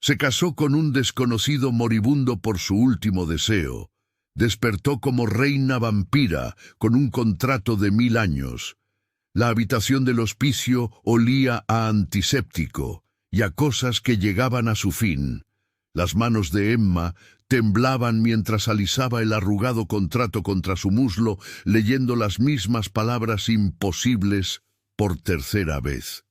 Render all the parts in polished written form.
Se casó con un desconocido moribundo por su último deseo. Despertó como reina vampira, con un contrato de 1000 años. La habitación del hospicio olía a antiséptico y a cosas que llegaban a su fin. Las manos de Emma temblaban mientras alisaba el arrugado contrato contra su muslo, leyendo las mismas palabras imposibles por tercera vez.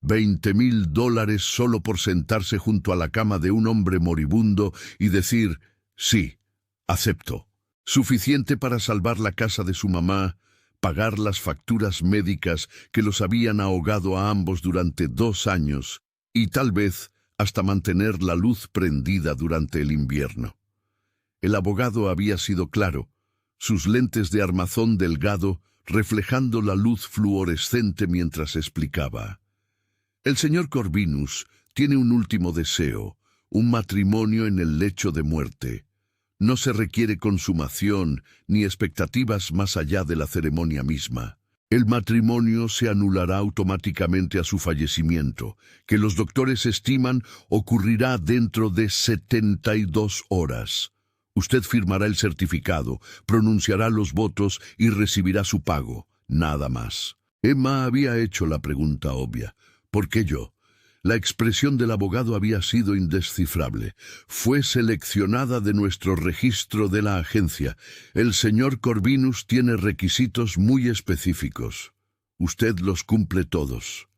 $20,000 solo por sentarse junto a la cama de un hombre moribundo y decir, sí, acepto. Suficiente para salvar la casa de su mamá, pagar las facturas médicas que los habían ahogado a ambos durante 2 años y tal vez hasta mantener la luz prendida durante el invierno. El abogado había sido claro, sus lentes de armazón delgado reflejando la luz fluorescente mientras explicaba. El señor Corvinus tiene un último deseo, un matrimonio en el lecho de muerte. No se requiere consumación ni expectativas más allá de la ceremonia misma. El matrimonio se anulará automáticamente a su fallecimiento, que los doctores estiman ocurrirá dentro de 72 horas. Usted firmará el certificado, pronunciará los votos y recibirá su pago, nada más. Emma había hecho la pregunta obvia. ¿Por qué yo? La expresión del abogado había sido indescifrable. Fue seleccionada de nuestro registro de la agencia. El señor Corvinus tiene requisitos muy específicos. Usted los cumple todos.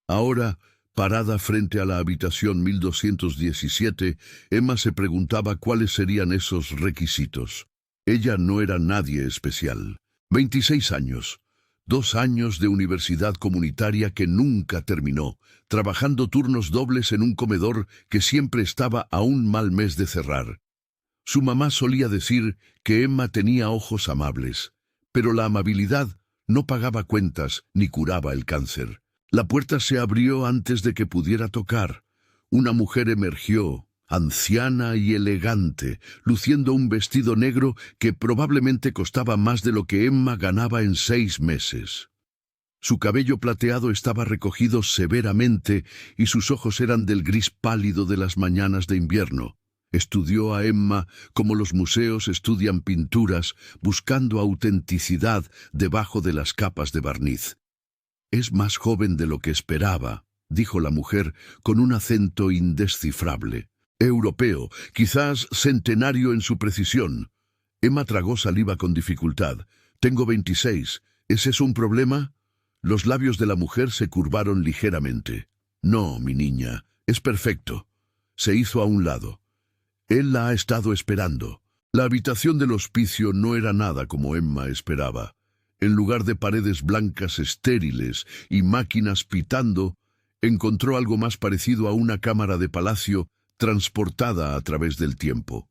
Ahora, parada frente a la habitación 1217, Emma se preguntaba cuáles serían esos requisitos. Ella no era nadie especial. 26 años. 2 años de universidad comunitaria que nunca terminó, trabajando turnos dobles en un comedor que siempre estaba a un mal mes de cerrar. Su mamá solía decir que Emma tenía ojos amables, pero la amabilidad no pagaba cuentas ni curaba el cáncer. La puerta se abrió antes de que pudiera tocar. Una mujer emergió, anciana y elegante, luciendo un vestido negro que probablemente costaba más de lo que Emma ganaba en 6 meses. Su cabello plateado estaba recogido severamente y sus ojos eran del gris pálido de las mañanas de invierno. Estudió a Emma como los museos estudian pinturas, buscando autenticidad debajo de las capas de barniz. «Es más joven de lo que esperaba», dijo la mujer con un acento indescifrable. Europeo, quizás centenario en su precisión. Emma tragó saliva con dificultad. «Tengo 26. ¿Es eso un problema?» Los labios de la mujer se curvaron ligeramente. «No, mi niña, es perfecto». Se hizo a un lado. Él la ha estado esperando. La habitación del hospicio no era nada como Emma esperaba. En lugar de paredes blancas estériles y máquinas pitando, encontró algo más parecido a una cámara de palacio transportada a través del tiempo.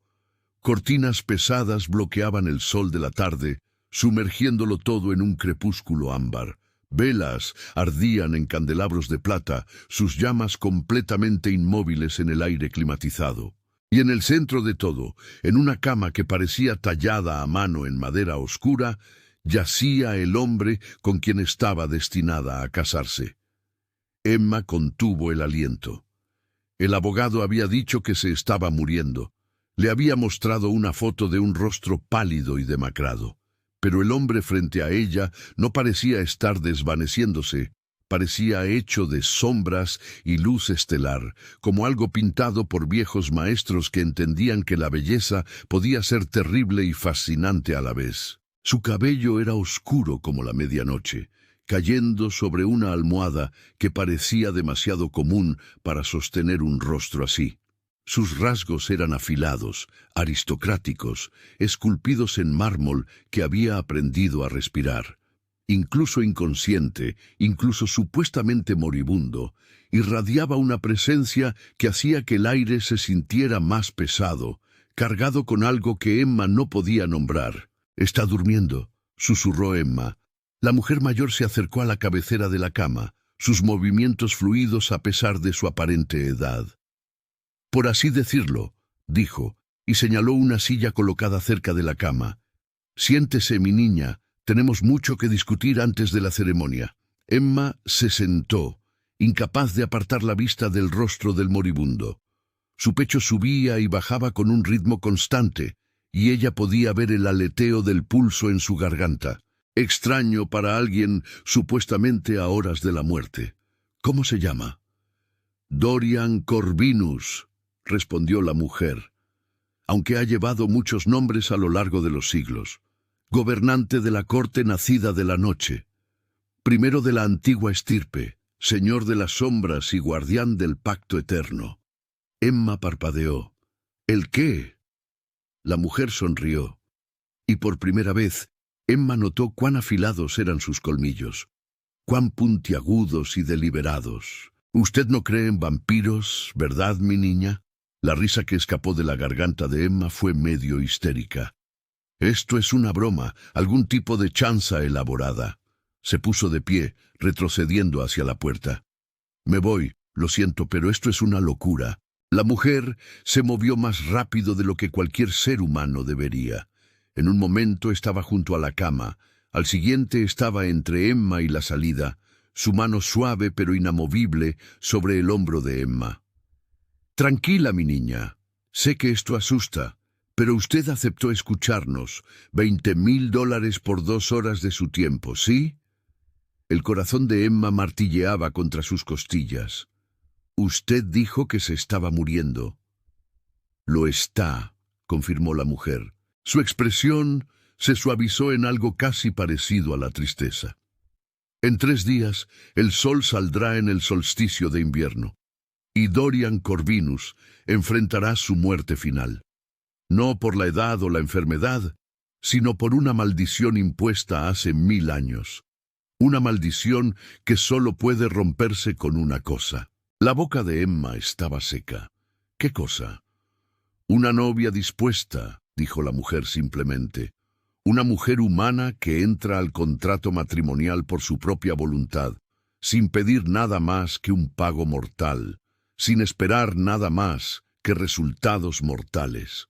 Cortinas pesadas bloqueaban el sol de la tarde, sumergiéndolo todo en un crepúsculo ámbar. Velas ardían en candelabros de plata, sus llamas completamente inmóviles en el aire climatizado. Y en el centro de todo, en una cama que parecía tallada a mano en madera oscura, yacía el hombre con quien estaba destinada a casarse. Emma contuvo el aliento. El abogado había dicho que se estaba muriendo. Le había mostrado una foto de un rostro pálido y demacrado. Pero el hombre frente a ella no parecía estar desvaneciéndose. Parecía hecho de sombras y luz estelar, como algo pintado por viejos maestros que entendían que la belleza podía ser terrible y fascinante a la vez. Su cabello era oscuro como la medianoche, cayendo sobre una almohada que parecía demasiado común para sostener un rostro así. Sus rasgos eran afilados, aristocráticos, esculpidos en mármol que había aprendido a respirar. Incluso inconsciente, incluso supuestamente moribundo, irradiaba una presencia que hacía que el aire se sintiera más pesado, cargado con algo que Emma no podía nombrar. «Está durmiendo», susurró Emma. La mujer mayor se acercó a la cabecera de la cama, sus movimientos fluidos a pesar de su aparente edad. «Por así decirlo», dijo, y señaló una silla colocada cerca de la cama. «Siéntese, mi niña, tenemos mucho que discutir antes de la ceremonia». Emma se sentó, incapaz de apartar la vista del rostro del moribundo. Su pecho subía y bajaba con un ritmo constante, y ella podía ver el aleteo del pulso en su garganta. Extraño para alguien supuestamente a horas de la muerte. ¿Cómo se llama? Dorian Corvinus, respondió la mujer, aunque ha llevado muchos nombres a lo largo de los siglos. Gobernante de la corte nacida de la noche, primero de la antigua estirpe, señor de las sombras y guardián del pacto eterno. Emma parpadeó. ¿El qué? La mujer sonrió, y por primera vez, Emma notó cuán afilados eran sus colmillos, cuán puntiagudos y deliberados. «Usted no cree en vampiros, ¿verdad, mi niña?» La risa que escapó de la garganta de Emma fue medio histérica. «Esto es una broma, algún tipo de chanza elaborada». Se puso de pie, retrocediendo hacia la puerta. «Me voy, lo siento, pero esto es una locura». La mujer se movió más rápido de lo que cualquier ser humano debería. En un momento estaba junto a la cama, al siguiente estaba entre Emma y la salida, su mano suave pero inamovible sobre el hombro de Emma. «Tranquila, mi niña. Sé que esto asusta, pero usted aceptó escucharnos. $20,000 por 2 horas de su tiempo, ¿sí?» El corazón de Emma martilleaba contra sus costillas. «Usted dijo que se estaba muriendo». «Lo está», confirmó la mujer. Su expresión se suavizó en algo casi parecido a la tristeza. «En 3 días, el sol saldrá en el solsticio de invierno, y Dorian Corvinus enfrentará su muerte final. No por la edad o la enfermedad, sino por una maldición impuesta hace 1000 años. Una maldición que solo puede romperse con una cosa». La boca de Emma estaba seca. «¿Qué cosa?» «Una novia dispuesta», dijo la mujer simplemente. «Una mujer humana que entra al contrato matrimonial por su propia voluntad, sin pedir nada más que un pago mortal, sin esperar nada más que resultados mortales.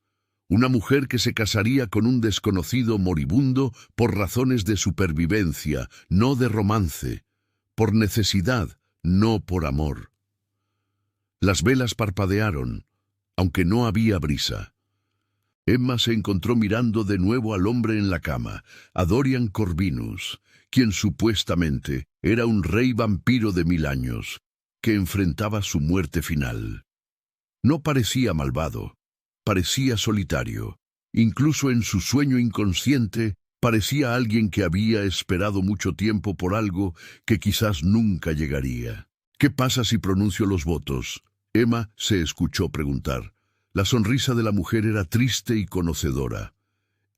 Una mujer que se casaría con un desconocido moribundo por razones de supervivencia, no de romance, por necesidad, no por amor». Las velas parpadearon, aunque no había brisa. Emma se encontró mirando de nuevo al hombre en la cama, a Dorian Corvinus, quien supuestamente era un rey vampiro de 1000 años, que enfrentaba su muerte final. No parecía malvado, parecía solitario. Incluso en su sueño inconsciente, parecía alguien que había esperado mucho tiempo por algo que quizás nunca llegaría. «¿Qué pasa si pronuncio los votos?», Emma se escuchó preguntar. La sonrisa de la mujer era triste y conocedora.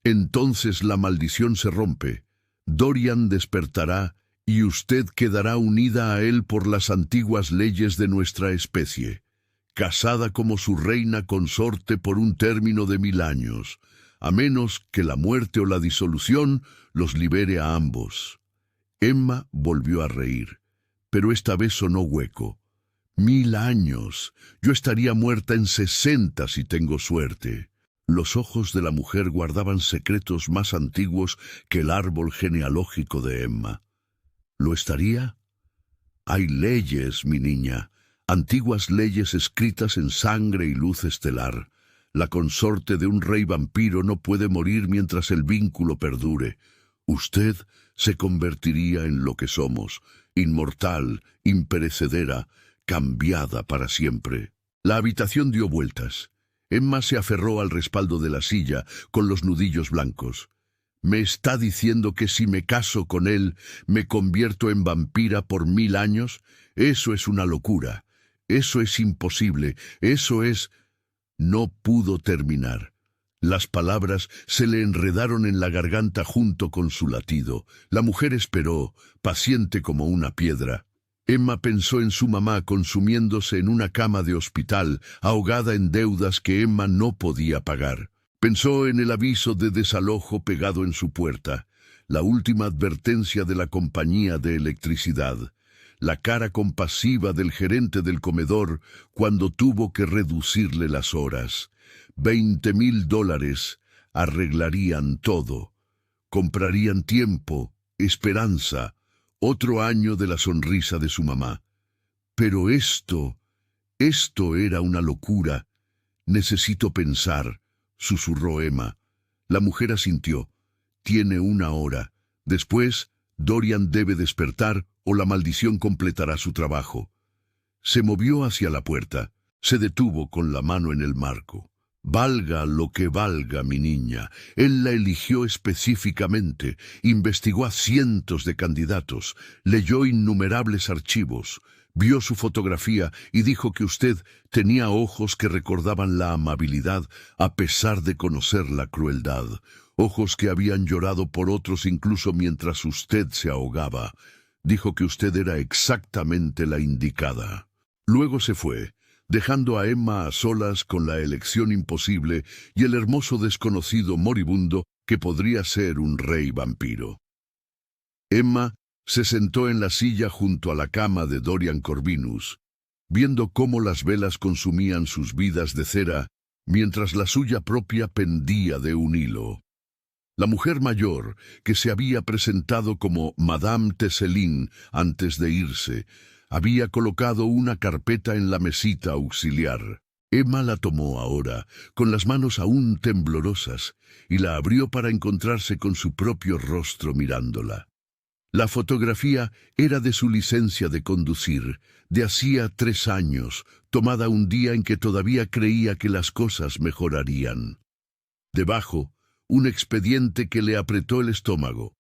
«Entonces la maldición se rompe. Dorian despertará y usted quedará unida a él por las antiguas leyes de nuestra especie, casada como su reina consorte por un término de 1000 años, a menos que la muerte o la disolución los libere a ambos». Emma volvió a reír, pero esta vez sonó hueco. «1000 años. Yo estaría muerta en 60 si tengo suerte». Los ojos de la mujer guardaban secretos más antiguos que el árbol genealógico de Emma. ¿Lo estaría? Hay leyes, mi niña, antiguas leyes escritas en sangre y luz estelar. La consorte de un rey vampiro no puede morir mientras el vínculo perdure. Usted se convertiría en lo que somos, inmortal, imperecedera, cambiada para siempre. La habitación dio vueltas. Emma se aferró al respaldo de la silla con los nudillos blancos. «¿Me está diciendo que si me caso con él, me convierto en vampira por 1000 años? Eso es una locura. Eso es imposible. Eso es...» No pudo terminar. Las palabras se le enredaron en la garganta junto con su latido. La mujer esperó, paciente como una piedra. Emma pensó en su mamá consumiéndose en una cama de hospital, ahogada en deudas que Emma no podía pagar. Pensó en el aviso de desalojo pegado en su puerta, la última advertencia de la compañía de electricidad, la cara compasiva del gerente del comedor cuando tuvo que reducirle las horas. $20,000 arreglarían todo. Comprarían tiempo, esperanza, otro año de la sonrisa de su mamá. Pero esto era una locura, Necesito pensar, susurró Emma. La mujer asintió. Tiene 1 hora. Después, Dorian debe despertar o la maldición completará su trabajo. Se movió hacia la puerta. Se detuvo con la mano en el marco. Valga lo que valga, mi niña. Él la eligió específicamente, investigó a cientos de candidatos, leyó innumerables archivos, vio su fotografía y dijo que usted tenía ojos que recordaban la amabilidad a pesar de conocer la crueldad, ojos que habían llorado por otros incluso mientras usted se ahogaba. Dijo que usted era exactamente la indicada. Luego se fue, dejando a Emma a solas con la elección imposible y el hermoso desconocido moribundo que podría ser un rey vampiro. Emma se sentó en la silla junto a la cama de Dorian Corvinus, viendo cómo las velas consumían sus vidas de cera, mientras la suya propia pendía de un hilo. La mujer mayor, que se había presentado como Madame Tesselin antes de irse, había colocado una carpeta en la mesita auxiliar. Emma la tomó ahora, con las manos aún temblorosas, y la abrió para encontrarse con su propio rostro mirándola. La fotografía era de su licencia de conducir, de hacía 3 años, tomada un día en que todavía creía que las cosas mejorarían. Debajo, un expediente que le apretó el estómago.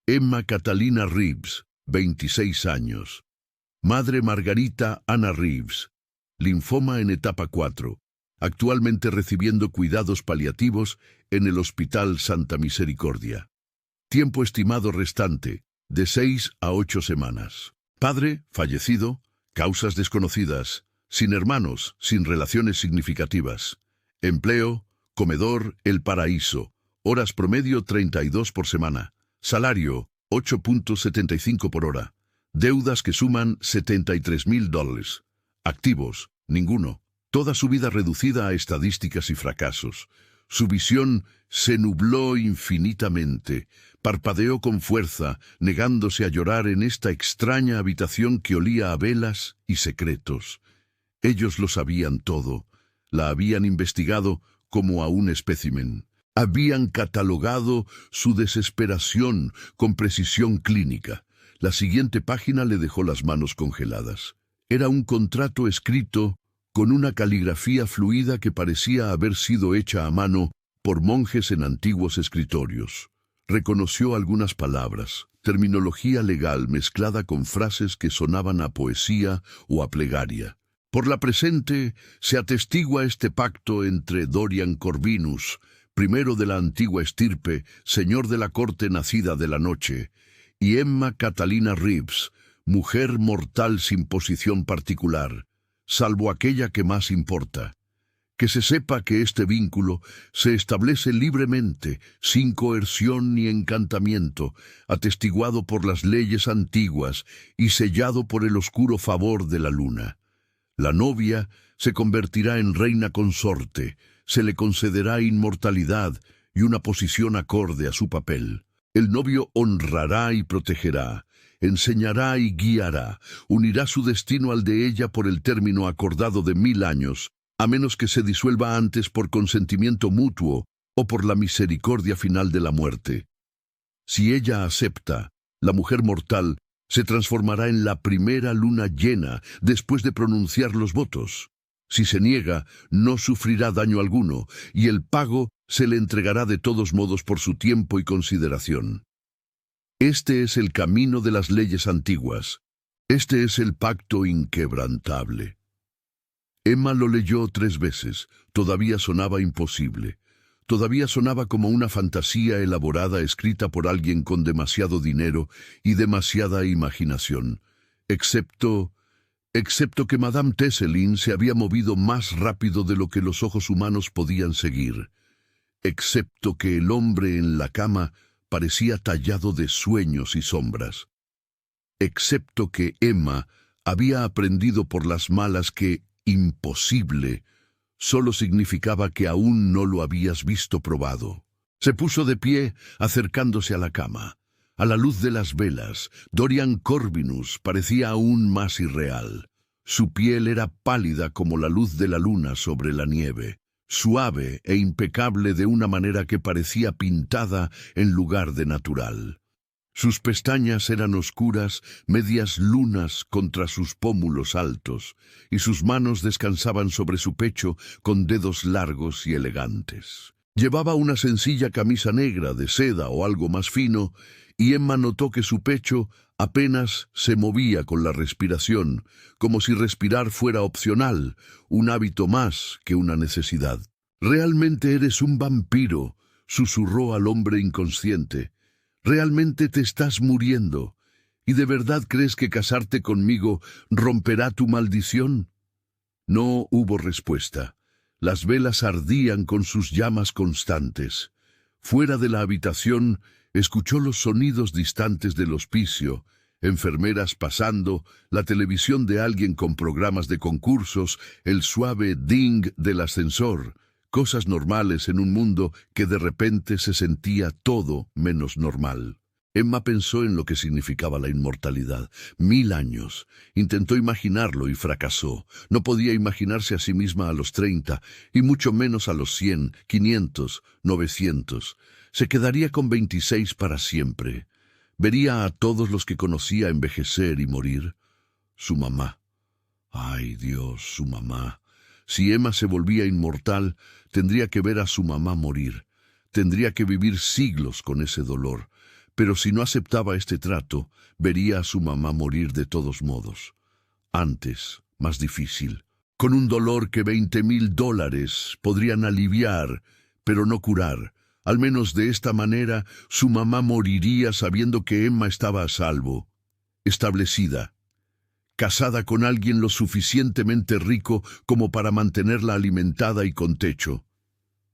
Emma Catalina Reeves, 26 años. Madre Margarita Anna Reeves, linfoma en etapa 4, actualmente recibiendo cuidados paliativos en el Hospital Santa Misericordia. Tiempo estimado restante, de 6 a 8 semanas. Padre, fallecido, causas desconocidas, sin hermanos, sin relaciones significativas. Empleo, comedor, El Paraíso, horas promedio 32 por semana. Salario, 8.75 por hora. Deudas que suman $73,000. Activos, ninguno. Toda su vida reducida a estadísticas y fracasos. Su visión se nubló infinitamente. Parpadeó con fuerza, negándose a llorar en esta extraña habitación que olía a velas y secretos. Ellos lo sabían todo. La habían investigado como a un espécimen. Habían catalogado su desesperación con precisión clínica. La siguiente página le dejó las manos congeladas. Era un contrato escrito con una caligrafía fluida que parecía haber sido hecha a mano por monjes en antiguos escritorios. Reconoció algunas palabras, terminología legal mezclada con frases que sonaban a poesía o a plegaria. Por la presente se atestigua este pacto entre Dorian Corvinus, primero de la antigua estirpe, señor de la corte nacida de la noche, y Emma Catalina Reeves, mujer mortal sin posición particular, salvo aquella que más importa. Que se sepa que este vínculo se establece libremente, sin coerción ni encantamiento, atestiguado por las leyes antiguas y sellado por el oscuro favor de la luna. La novia se convertirá en reina consorte, se le concederá inmortalidad y una posición acorde a su papel. El novio honrará y protegerá, enseñará y guiará, unirá su destino al de ella por el término acordado de 1000 años, a menos que se disuelva antes por consentimiento mutuo o por la misericordia final de la muerte. Si ella acepta, la mujer mortal se transformará en la primera luna llena después de pronunciar los votos. Si se niega, no sufrirá daño alguno, y el pago se le entregará de todos modos por su tiempo y consideración. Este es el camino de las leyes antiguas. Este es el pacto inquebrantable. Emma lo leyó 3 veces. Todavía sonaba imposible. Todavía sonaba como una fantasía elaborada escrita por alguien con demasiado dinero y demasiada imaginación. Excepto que Madame Tesselin se había movido más rápido de lo que los ojos humanos podían seguir. Excepto que el hombre en la cama parecía tallado de sueños y sombras. Excepto que Emma había aprendido por las malas que imposible solo significaba que aún no lo habías visto probado. Se puso de pie, acercándose a la cama. A la luz de las velas, Dorian Corvinus parecía aún más irreal. Su piel era pálida como la luz de la luna sobre la nieve. suave e impecable de una manera que parecía pintada en lugar de natural. Sus pestañas eran oscuras, medias lunas contra sus pómulos altos, y sus manos descansaban sobre su pecho con dedos largos y elegantes. Llevaba una sencilla camisa negra de seda o algo más fino, y Emma notó que su pecho apenas se movía con la respiración, como si respirar fuera opcional, un hábito más que una necesidad. «Realmente eres un vampiro», susurró al hombre inconsciente. «Realmente te estás muriendo. ¿Y de verdad crees que casarte conmigo romperá tu maldición?» No hubo respuesta. Las velas ardían con sus llamas constantes. Fuera de la habitación, escuchó los sonidos distantes del hospicio, enfermeras pasando, la televisión de alguien con programas de concursos, el suave ding del ascensor, cosas normales en un mundo que de repente se sentía todo menos normal. Emma pensó en lo que significaba la inmortalidad. 1000 años. Intentó imaginarlo y fracasó. No podía imaginarse a sí misma a los 30, y mucho menos a los 100, 500, 900. Se quedaría con 26 para siempre. Vería a todos los que conocía envejecer y morir. Su mamá. Ay, Dios, su mamá. Si Emma se volvía inmortal, tendría que ver a su mamá morir. Tendría que vivir siglos con ese dolor. Pero si no aceptaba este trato, vería a su mamá morir de todos modos. Antes, más difícil, con un dolor que $20,000 podrían aliviar, pero no curar. Al menos de esta manera, su mamá moriría sabiendo que Emma estaba a salvo, establecida, casada con alguien lo suficientemente rico como para mantenerla alimentada y con techo.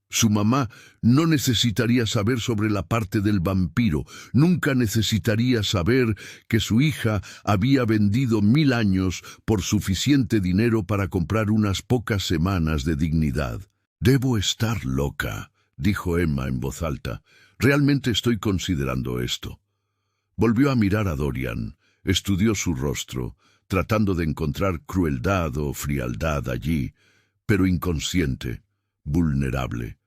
Su mamá no necesitaría saber sobre la parte del vampiro, nunca necesitaría saber que su hija había vendido 1000 años por suficiente dinero para comprar unas pocas semanas de dignidad. «Debo estar loca», dijo Emma en voz alta. «Realmente estoy considerando esto». Volvió a mirar a Dorian, estudió su rostro, tratando de encontrar crueldad o frialdad allí, pero inconsciente, vulnerable.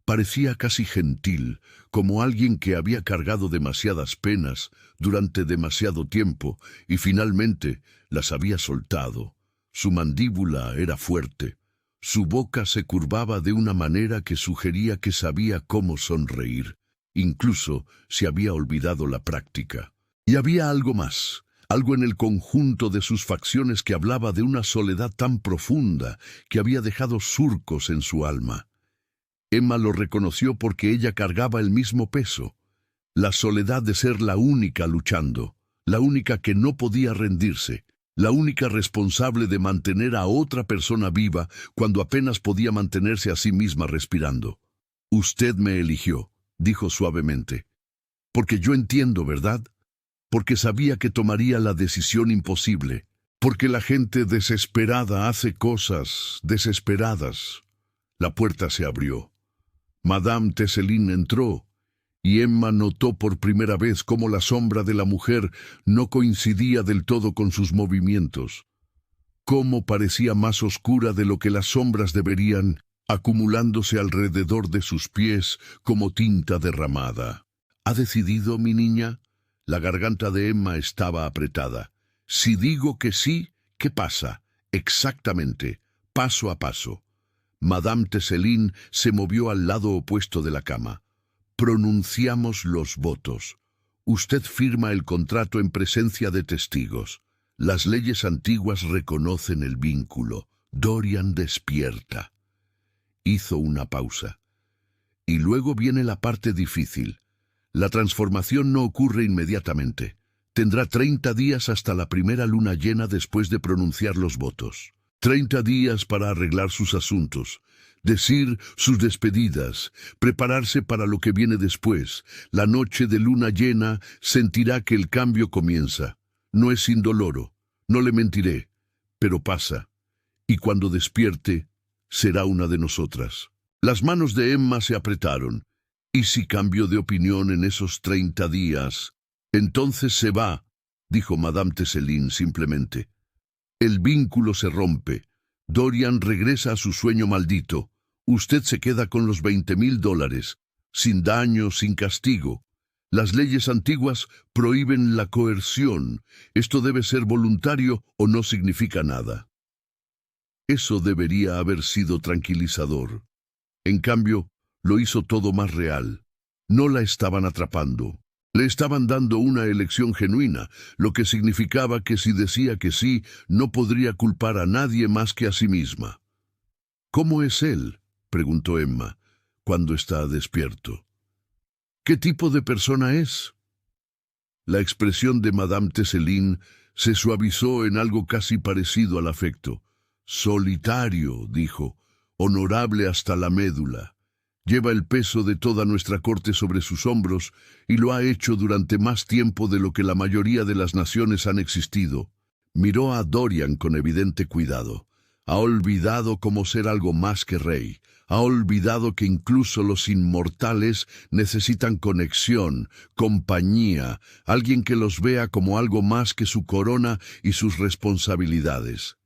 Parecía casi gentil, como alguien que había cargado demasiadas penas durante demasiado tiempo y finalmente las había soltado. Su mandíbula era fuerte. Su boca se curvaba de una manera que sugería que sabía cómo sonreír, incluso si había olvidado la práctica. Y había algo más, algo en el conjunto de sus facciones que hablaba de una soledad tan profunda que había dejado surcos en su alma. Emma lo reconoció porque ella cargaba el mismo peso, la soledad de ser la única luchando, la única que no podía rendirse, la única responsable de mantener a otra persona viva cuando apenas podía mantenerse a sí misma respirando. «Usted me eligió», dijo suavemente. «Porque yo entiendo, ¿verdad? Porque sabía que tomaría la decisión imposible. Porque la gente desesperada hace cosas desesperadas». La puerta se abrió. Madame Teselin entró, y Emma notó por primera vez cómo la sombra de la mujer no coincidía del todo con sus movimientos. Cómo parecía más oscura de lo que las sombras deberían, acumulándose alrededor de sus pies como tinta derramada. «¿Ha decidido, mi niña?» La garganta de Emma estaba apretada. «Si digo que sí, ¿qué pasa?» «Exactamente, paso a paso». Madame Teselin se movió al lado opuesto de la cama. «Pronunciamos los votos. Usted firma el contrato en presencia de testigos. Las leyes antiguas reconocen el vínculo. Dorian despierta». Hizo una pausa. «Y luego viene la parte difícil. La transformación no ocurre inmediatamente. Tendrá 30 días hasta la primera luna llena después de pronunciar los votos. 30 días para arreglar sus asuntos, decir sus despedidas, prepararse para lo que viene después. La noche de luna llena sentirá que el cambio comienza. No es indoloro, no le mentiré, pero pasa. Y cuando despierte, será una de nosotras». Las manos de Emma se apretaron. «¿Y si cambio de opinión en esos 30 días? Entonces se va», dijo Madame Teselin simplemente. «El vínculo se rompe. Dorian regresa a su sueño maldito. Usted se queda con los $20,000, sin daño, sin castigo. Las leyes antiguas prohíben la coerción. Esto debe ser voluntario o no significa nada. Eso debería haber sido tranquilizador. En cambio, lo hizo todo más real. No la estaban atrapando. Le estaban dando una elección genuina, lo que significaba que si decía que sí, no podría culpar a nadie más que a sí misma. ¿Cómo es él?, preguntó Emma, cuando está despierto. ¿Qué tipo de persona es? La expresión de Madame Teselín se suavizó en algo casi parecido al afecto. Solitario, dijo, honorable hasta la médula. Lleva el peso de toda nuestra corte sobre sus hombros y lo ha hecho durante más tiempo de lo que la mayoría de las naciones han existido. Miró a Dorian con evidente cuidado. Ha olvidado cómo ser algo más que rey. Ha olvidado que incluso los inmortales necesitan conexión, compañía, alguien que los vea como algo más que su corona y sus responsabilidades.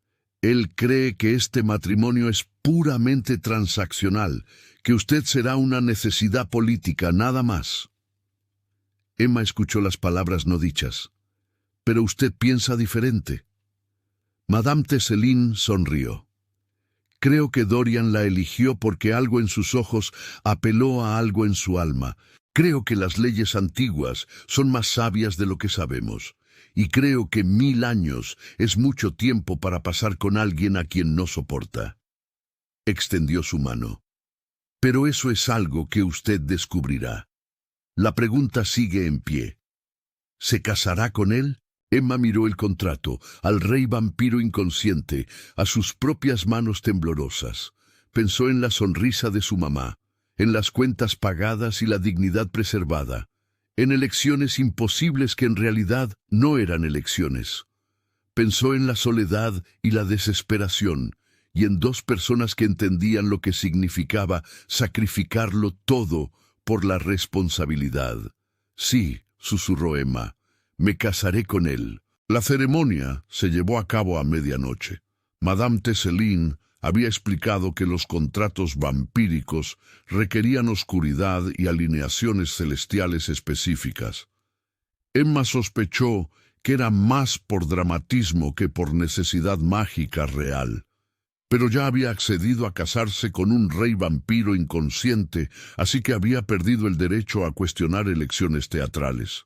Él cree que este matrimonio es puramente transaccional, que usted será una necesidad política, nada más. Emma escuchó las palabras no dichas. Pero usted piensa diferente. Madame Teselín sonrió. Creo que Dorian la eligió porque algo en sus ojos apeló a algo en su alma. Creo que las leyes antiguas son más sabias de lo que sabemos. Y creo que 1000 años es mucho tiempo para pasar con alguien a quien no soporta. Extendió su mano. Pero eso es algo que usted descubrirá. La pregunta sigue en pie. ¿Se casará con él? Emma miró el contrato, al rey vampiro inconsciente, a sus propias manos temblorosas. Pensó en la sonrisa de su mamá, en las cuentas pagadas y la dignidad preservada, en elecciones imposibles que en realidad no eran elecciones. Pensó en la soledad y la desesperación, y en 2 personas que entendían lo que significaba sacrificarlo todo por la responsabilidad. Sí, susurró Emma. Me casaré con él. La ceremonia se llevó a cabo a medianoche. Madame Teselín había explicado que los contratos vampíricos requerían oscuridad y alineaciones celestiales específicas. Emma sospechó que era más por dramatismo que por necesidad mágica real. Pero ya había accedido a casarse con un rey vampiro inconsciente, así que había perdido el derecho a cuestionar elecciones teatrales.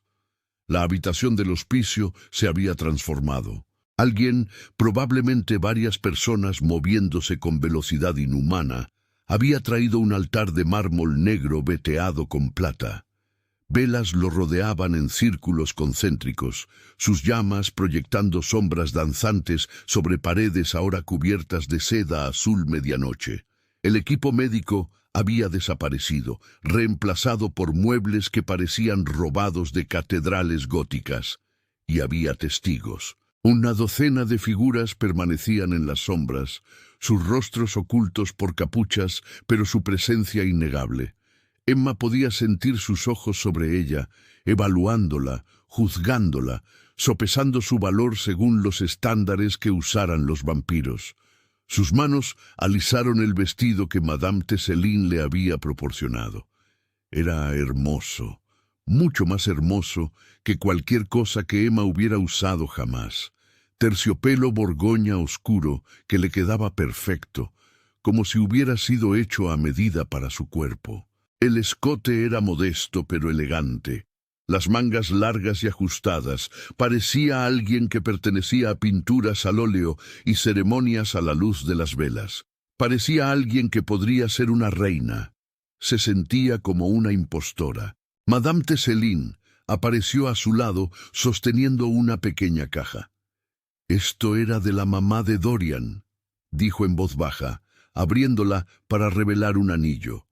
La habitación del hospicio se había transformado. Alguien, probablemente varias personas moviéndose con velocidad inhumana, había traído un altar de mármol negro veteado con plata. Velas lo rodeaban en círculos concéntricos, sus llamas proyectando sombras danzantes sobre paredes ahora cubiertas de seda azul medianoche. El equipo médico había desaparecido, reemplazado por muebles que parecían robados de catedrales góticas. Y había testigos. Una docena de figuras permanecían en las sombras, sus rostros ocultos por capuchas, pero su presencia innegable. Emma podía sentir sus ojos sobre ella, evaluándola, juzgándola, sopesando su valor según los estándares que usaran los vampiros. Sus manos alisaron el vestido que Madame Teselín le había proporcionado. Era hermoso, mucho más hermoso que cualquier cosa que Emma hubiera usado jamás. Terciopelo borgoña oscuro que le quedaba perfecto, como si hubiera sido hecho a medida para su cuerpo. El escote era modesto pero elegante. Las mangas largas y ajustadas, parecía alguien que pertenecía a pinturas al óleo y ceremonias a la luz de las velas. Parecía alguien que podría ser una reina. Se sentía como una impostora. Madame Teselín apareció a su lado sosteniendo una pequeña caja. «Esto era de la mamá de Dorian», dijo en voz baja, abriéndola para revelar un anillo.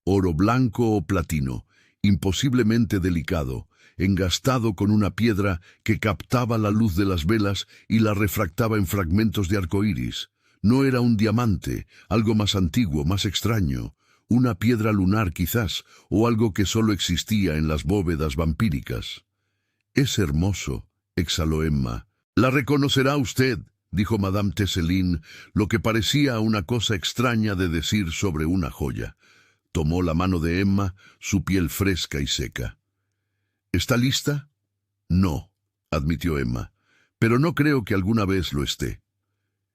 Oro blanco o platino, imposiblemente delicado, engastado con una piedra que captaba la luz de las velas y la refractaba en fragmentos de arcoíris. No era un diamante, algo más antiguo, más extraño, una piedra lunar quizás, o algo que solo existía en las bóvedas vampíricas. «Es hermoso», exhaló Emma. «La reconocerá usted», dijo Madame Tesselin, lo que parecía una cosa extraña de decir sobre una joya. Tomó la mano de Emma, su piel fresca y seca. ¿Está lista? No, admitió Emma, pero no creo que alguna vez lo esté.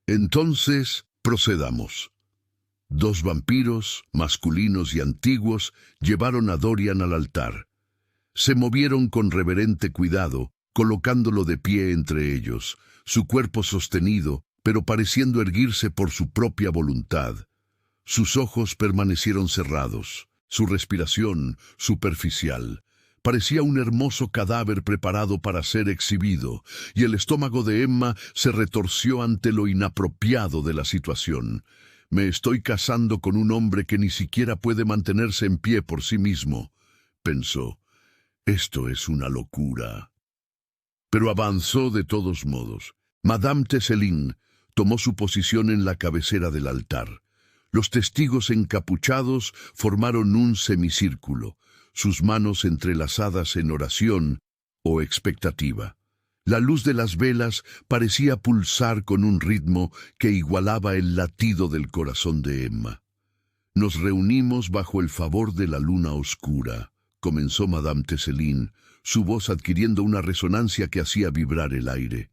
Entonces, procedamos. 2 vampiros, masculinos y antiguos, llevaron a Dorian al altar. Se movieron con reverente cuidado, colocándolo de pie entre ellos, su cuerpo sostenido, pero pareciendo erguirse por su propia voluntad. Sus ojos permanecieron cerrados, su respiración superficial. Parecía un hermoso cadáver preparado para ser exhibido, y el estómago de Emma se retorció ante lo inapropiado de la situación. Me estoy casando con un hombre que ni siquiera puede mantenerse en pie por sí mismo, pensó. Esto es una locura. Pero avanzó de todos modos. Madame Tesselin tomó su posición en la cabecera del altar. Los testigos encapuchados formaron un semicírculo, sus manos entrelazadas en oración o expectativa. La luz de las velas parecía pulsar con un ritmo que igualaba el latido del corazón de Emma. Nos reunimos bajo el favor de la luna oscura, comenzó Madame Tesselin, su voz adquiriendo una resonancia que hacía vibrar el aire.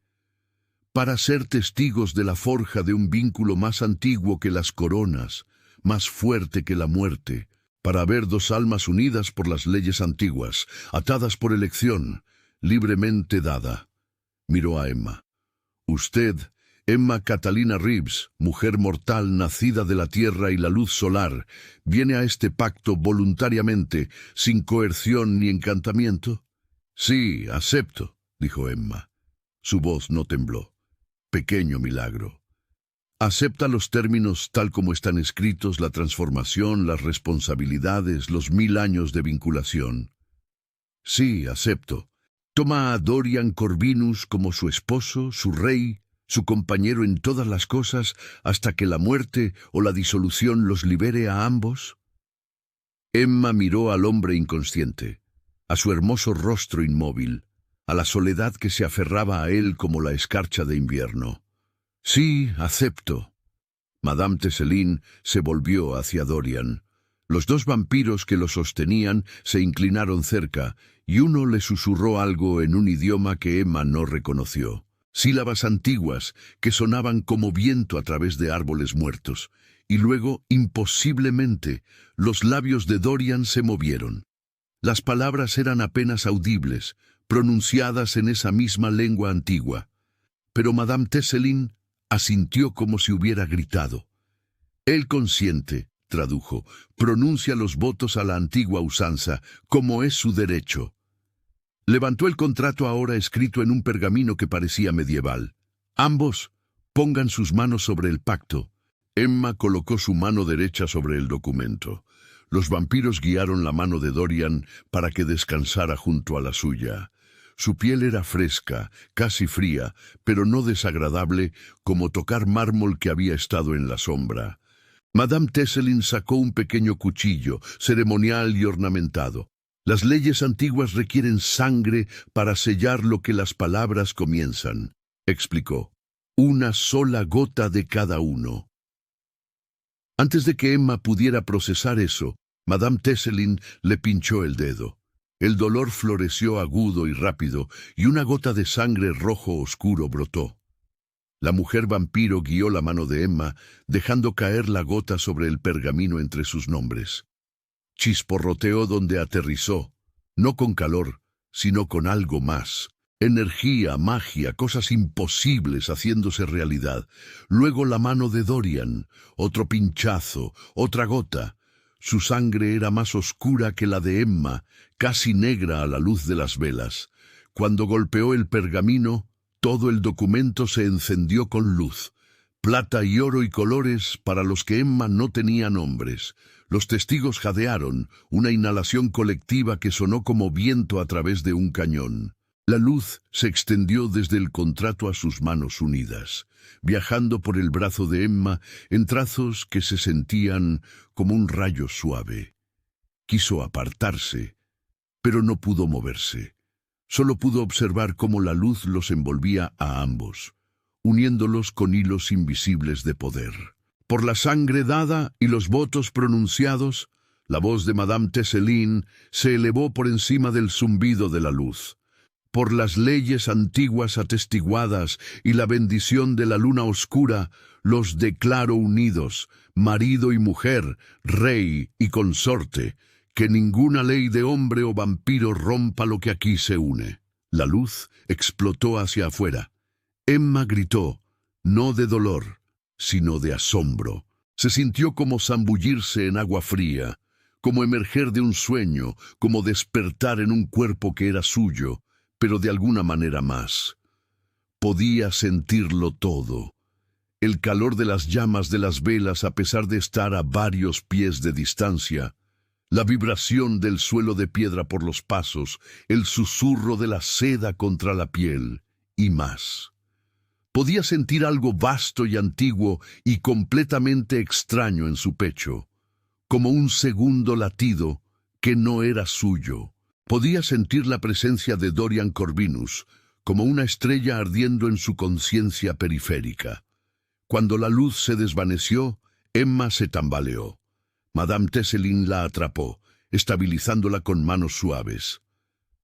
Para ser testigos de la forja de un vínculo más antiguo que las coronas, más fuerte que la muerte, para ver 2 almas unidas por las leyes antiguas, atadas por elección, libremente dada. Miró a Emma. Usted, Emma Catalina Reeves, mujer mortal nacida de la tierra y la luz solar, ¿viene a este pacto voluntariamente, sin coerción ni encantamiento? Sí, acepto, dijo Emma. Su voz no tembló. Pequeño milagro. ¿Acepta los términos tal como están escritos, la transformación, las responsabilidades, los 1000 años de vinculación? Sí, acepto. Toma a Dorian Corvinus como su esposo, su rey, su compañero en todas las cosas, hasta que la muerte o la disolución los libere a ambos. Emma miró al hombre inconsciente, a su hermoso rostro inmóvil, a la soledad que se aferraba a él como la escarcha de invierno. Sí, acepto. Madame Tesselin se volvió hacia Dorian. Los 2 vampiros que lo sostenían se inclinaron cerca, y uno le susurró algo en un idioma que Emma no reconoció. Sílabas antiguas que sonaban como viento a través de árboles muertos, y luego, imposiblemente, los labios de Dorian se movieron. Las palabras eran apenas audibles, pronunciadas en esa misma lengua antigua. Pero Madame Tesselin asintió como si hubiera gritado. «Él consiente», tradujo, «pronuncia los votos a la antigua usanza, como es su derecho». Levantó el contrato ahora escrito en un pergamino que parecía medieval. «Ambos pongan sus manos sobre el pacto». Emma colocó su mano derecha sobre el documento. Los vampiros guiaron la mano de Dorian para que descansara junto a la suya. Su piel era fresca, casi fría, pero no desagradable, como tocar mármol que había estado en la sombra. Madame Tesselin sacó un pequeño cuchillo, ceremonial y ornamentado. Las leyes antiguas requieren sangre para sellar lo que las palabras comienzan, explicó. 1 sola gota de cada uno. Antes de que Emma pudiera procesar eso, Madame Tesselin le pinchó el dedo. El dolor floreció agudo y rápido, y una gota de sangre rojo oscuro brotó. La mujer vampiro guió la mano de Emma, dejando caer la gota sobre el pergamino entre sus nombres. Chisporroteó donde aterrizó, no con calor, sino con algo más. Energía, magia, cosas imposibles haciéndose realidad. Luego la mano de Dorian, otro pinchazo, otra gota. Su sangre era más oscura que la de Emma, casi negra a la luz de las velas. Cuando golpeó el pergamino, todo el documento se encendió con luz. Plata y oro y colores para los que Emma no tenía nombres. Los testigos jadearon, una inhalación colectiva que sonó como viento a través de un cañón. La luz se extendió desde el contrato a sus manos unidas, viajando por el brazo de Emma en trazos que se sentían como un rayo suave. Quiso apartarse, pero no pudo moverse. Solo pudo observar cómo la luz los envolvía a ambos. uniéndolos con hilos invisibles de poder. Por la sangre dada y los votos pronunciados, la voz de Madame Teselin se elevó por encima del zumbido de la luz. Por las leyes antiguas atestiguadas y la bendición de la luna oscura, los declaro unidos, marido y mujer, rey y consorte, que ninguna ley de hombre o vampiro rompa lo que aquí se une. La luz explotó hacia afuera. Emma gritó, no de dolor, sino de asombro. Se sintió como zambullirse en agua fría, como emerger de un sueño, como despertar en un cuerpo que era suyo, pero de alguna manera más. Podía sentirlo todo. El calor de las llamas de las velas a pesar de estar a varios pies de distancia, la vibración del suelo de piedra por los pasos, el susurro de la seda contra la piel, y más. Podía sentir algo vasto y antiguo y completamente extraño en su pecho, como un segundo latido que no era suyo. Podía sentir la presencia de Dorian Corvinus, como una estrella ardiendo en su conciencia periférica. Cuando la luz se desvaneció, Emma se tambaleó. Madame Teselin la atrapó, estabilizándola con manos suaves.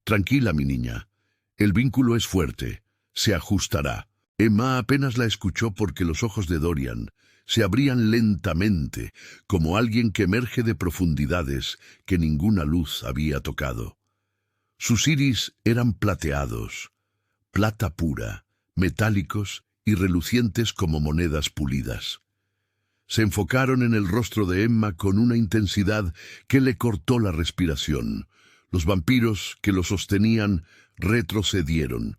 «Tranquila, mi niña. El vínculo es fuerte. Se ajustará». Emma apenas la escuchó porque los ojos de Dorian se abrían lentamente, como alguien que emerge de profundidades que ninguna luz había tocado. Sus iris eran plateados, plata pura, metálicos y relucientes como monedas pulidas. Se enfocaron en el rostro de Emma con una intensidad que le cortó la respiración. Los vampiros que lo sostenían retrocedieron.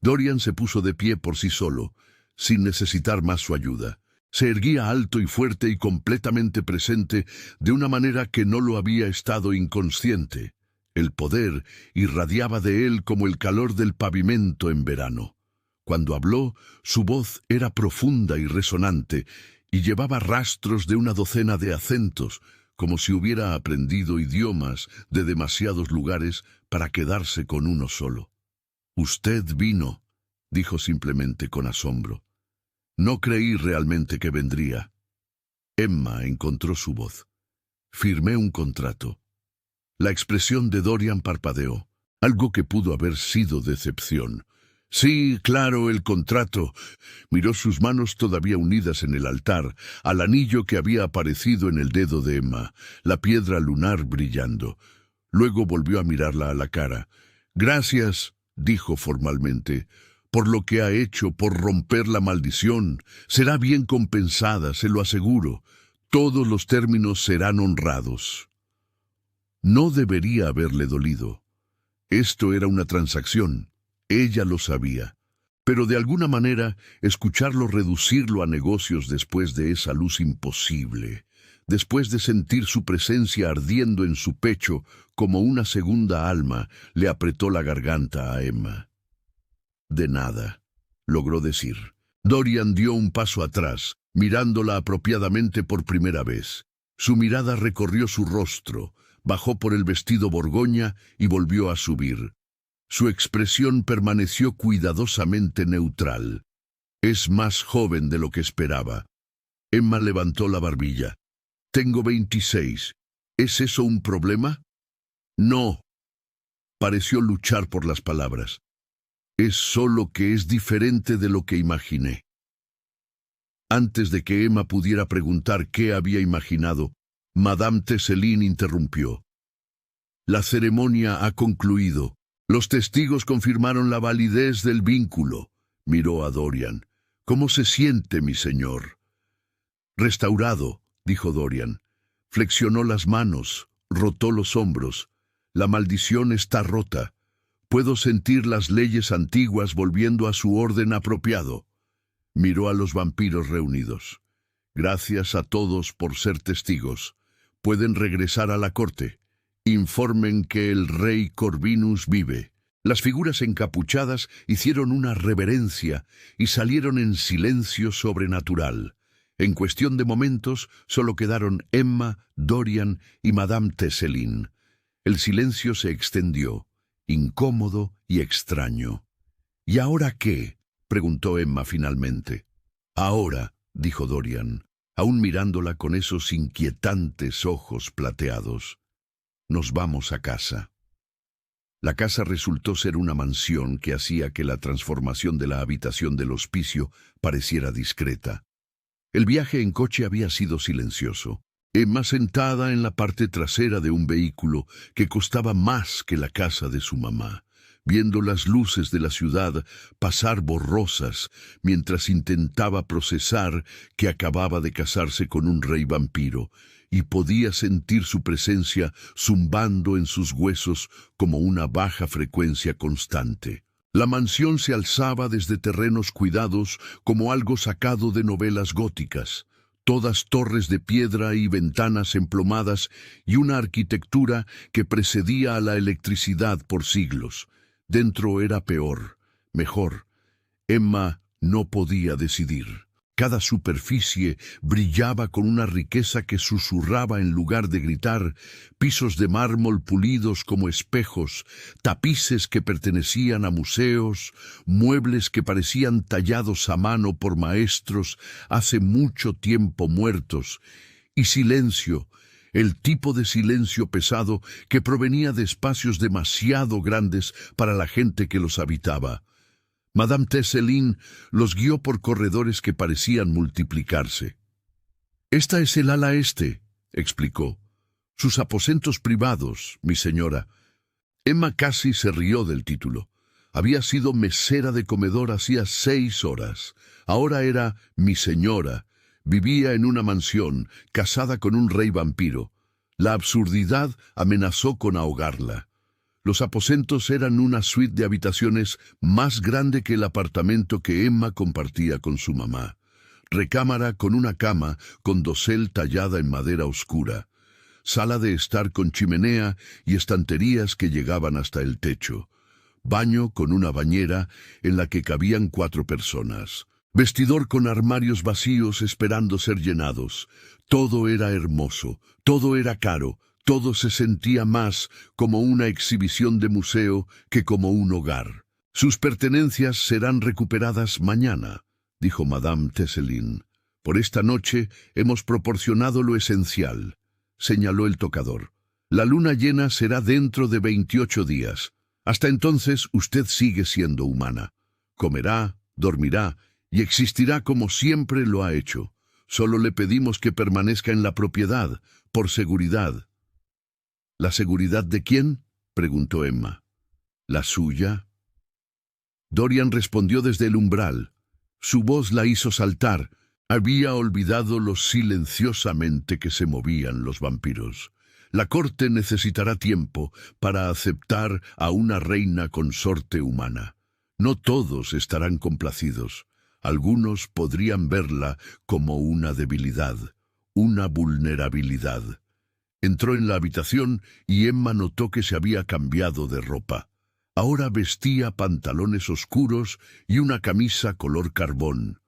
Dorian se puso de pie por sí solo, sin necesitar más su ayuda. Se erguía alto y fuerte y completamente presente de una manera que no lo había estado inconsciente. El poder irradiaba de él como el calor del pavimento en verano. Cuando habló, su voz era profunda y resonante, y llevaba rastros de una docena de acentos, como si hubiera aprendido idiomas de demasiados lugares para quedarse con uno solo. «Usted vino», dijo simplemente con asombro. «No creí realmente que vendría». Emma encontró su voz. «Firmé un contrato». La expresión de Dorian parpadeó, algo que pudo haber sido decepción. «Sí, claro, el contrato». Miró sus manos todavía unidas en el altar, al anillo que había aparecido en el dedo de Emma, la piedra lunar brillando. Luego volvió a mirarla a la cara. «Gracias», dijo formalmente, «por lo que ha hecho, por romper la maldición. Será bien compensada, se lo aseguro. Todos los términos serán honrados». No debería haberle dolido. Esto era una transacción. Ella lo sabía. Pero de alguna manera, escucharlo reducirlo a negocios después de esa luz imposible, después de sentir su presencia ardiendo en su pecho como una segunda alma, le apretó la garganta a Emma. «De nada», logró decir. Dorian dio un paso atrás, mirándola apropiadamente por primera vez. Su mirada recorrió su rostro, bajó por el vestido borgoña y volvió a subir. Su expresión permaneció cuidadosamente neutral. «Es más joven de lo que esperaba». Emma levantó la barbilla. «Tengo 26. ¿Es eso un problema?» «No». Pareció luchar por las palabras. «Es solo que es diferente de lo que imaginé». Antes de que Emma pudiera preguntar qué había imaginado, Madame Teselin interrumpió. «La ceremonia ha concluido. Los testigos confirmaron la validez del vínculo». Miró a Dorian. «¿Cómo se siente, mi señor?» «Restaurado», dijo Dorian. Flexionó las manos, rotó los hombros. «La maldición está rota. Puedo sentir las leyes antiguas volviendo a su orden apropiado». Miró a los vampiros reunidos. «Gracias a todos por ser testigos. Pueden regresar a la corte. Informen que el rey Corvinus vive». Las figuras encapuchadas hicieron una reverencia y salieron en silencio sobrenatural. En cuestión de momentos solo quedaron Emma, Dorian y Madame Teselin. El silencio se extendió, incómodo y extraño. «¿Y ahora qué?», preguntó Emma finalmente. Ahora, dijo Dorian, aún mirándola con esos inquietantes ojos plateados, nos vamos a casa. La casa resultó ser una mansión que hacía que la transformación de la habitación del hospicio pareciera discreta. El viaje en coche había sido silencioso. Emma sentada en la parte trasera de un vehículo que costaba más que la casa de su mamá, viendo las luces de la ciudad pasar borrosas mientras intentaba procesar que acababa de casarse con un rey vampiro y podía sentir su presencia zumbando en sus huesos como una baja frecuencia constante. La mansión se alzaba desde terrenos cuidados como algo sacado de novelas góticas, todas torres de piedra y ventanas emplomadas y una arquitectura que precedía a la electricidad por siglos. Dentro era peor, mejor. Emma no podía decidir. Cada superficie brillaba con una riqueza que susurraba en lugar de gritar, pisos de mármol pulidos como espejos, tapices que pertenecían a museos, muebles que parecían tallados a mano por maestros hace mucho tiempo muertos, y silencio, el tipo de silencio pesado que provenía de espacios demasiado grandes para la gente que los habitaba. Madame Teselin los guió por corredores que parecían multiplicarse. «Esta es el ala este», explicó. «Sus aposentos privados, mi señora». Emma casi se rió del título. Había sido mesera de comedor hacía 6 horas. Ahora era mi señora. Vivía en una mansión, casada con un rey vampiro. La absurdidad amenazó con ahogarla. Los aposentos eran una suite de habitaciones más grande que el apartamento que Emma compartía con su mamá. Recámara con una cama con dosel tallada en madera oscura. Sala de estar con chimenea y estanterías que llegaban hasta el techo. Baño con una bañera en la que cabían 4 personas. Vestidor con armarios vacíos esperando ser llenados. Todo era hermoso, todo era caro. Todo se sentía más como una exhibición de museo que como un hogar. «Sus pertenencias serán recuperadas mañana», dijo Madame Teselin. «Por esta noche hemos proporcionado lo esencial», señaló el tocador. «La luna llena será dentro de 28 días. Hasta entonces usted sigue siendo humana. Comerá, dormirá y existirá como siempre lo ha hecho. Solo le pedimos que permanezca en la propiedad, por seguridad». «¿La seguridad de quién?», preguntó Emma. «¿La suya?». Dorian respondió desde el umbral. Su voz la hizo saltar. Había olvidado lo silenciosamente que se movían los vampiros. La corte necesitará tiempo para aceptar a una reina consorte humana. No todos estarán complacidos. Algunos podrían verla como una debilidad, una vulnerabilidad. Entró en la habitación y Emma notó que se había cambiado de ropa. Ahora vestía pantalones oscuros y una camisa color carbón.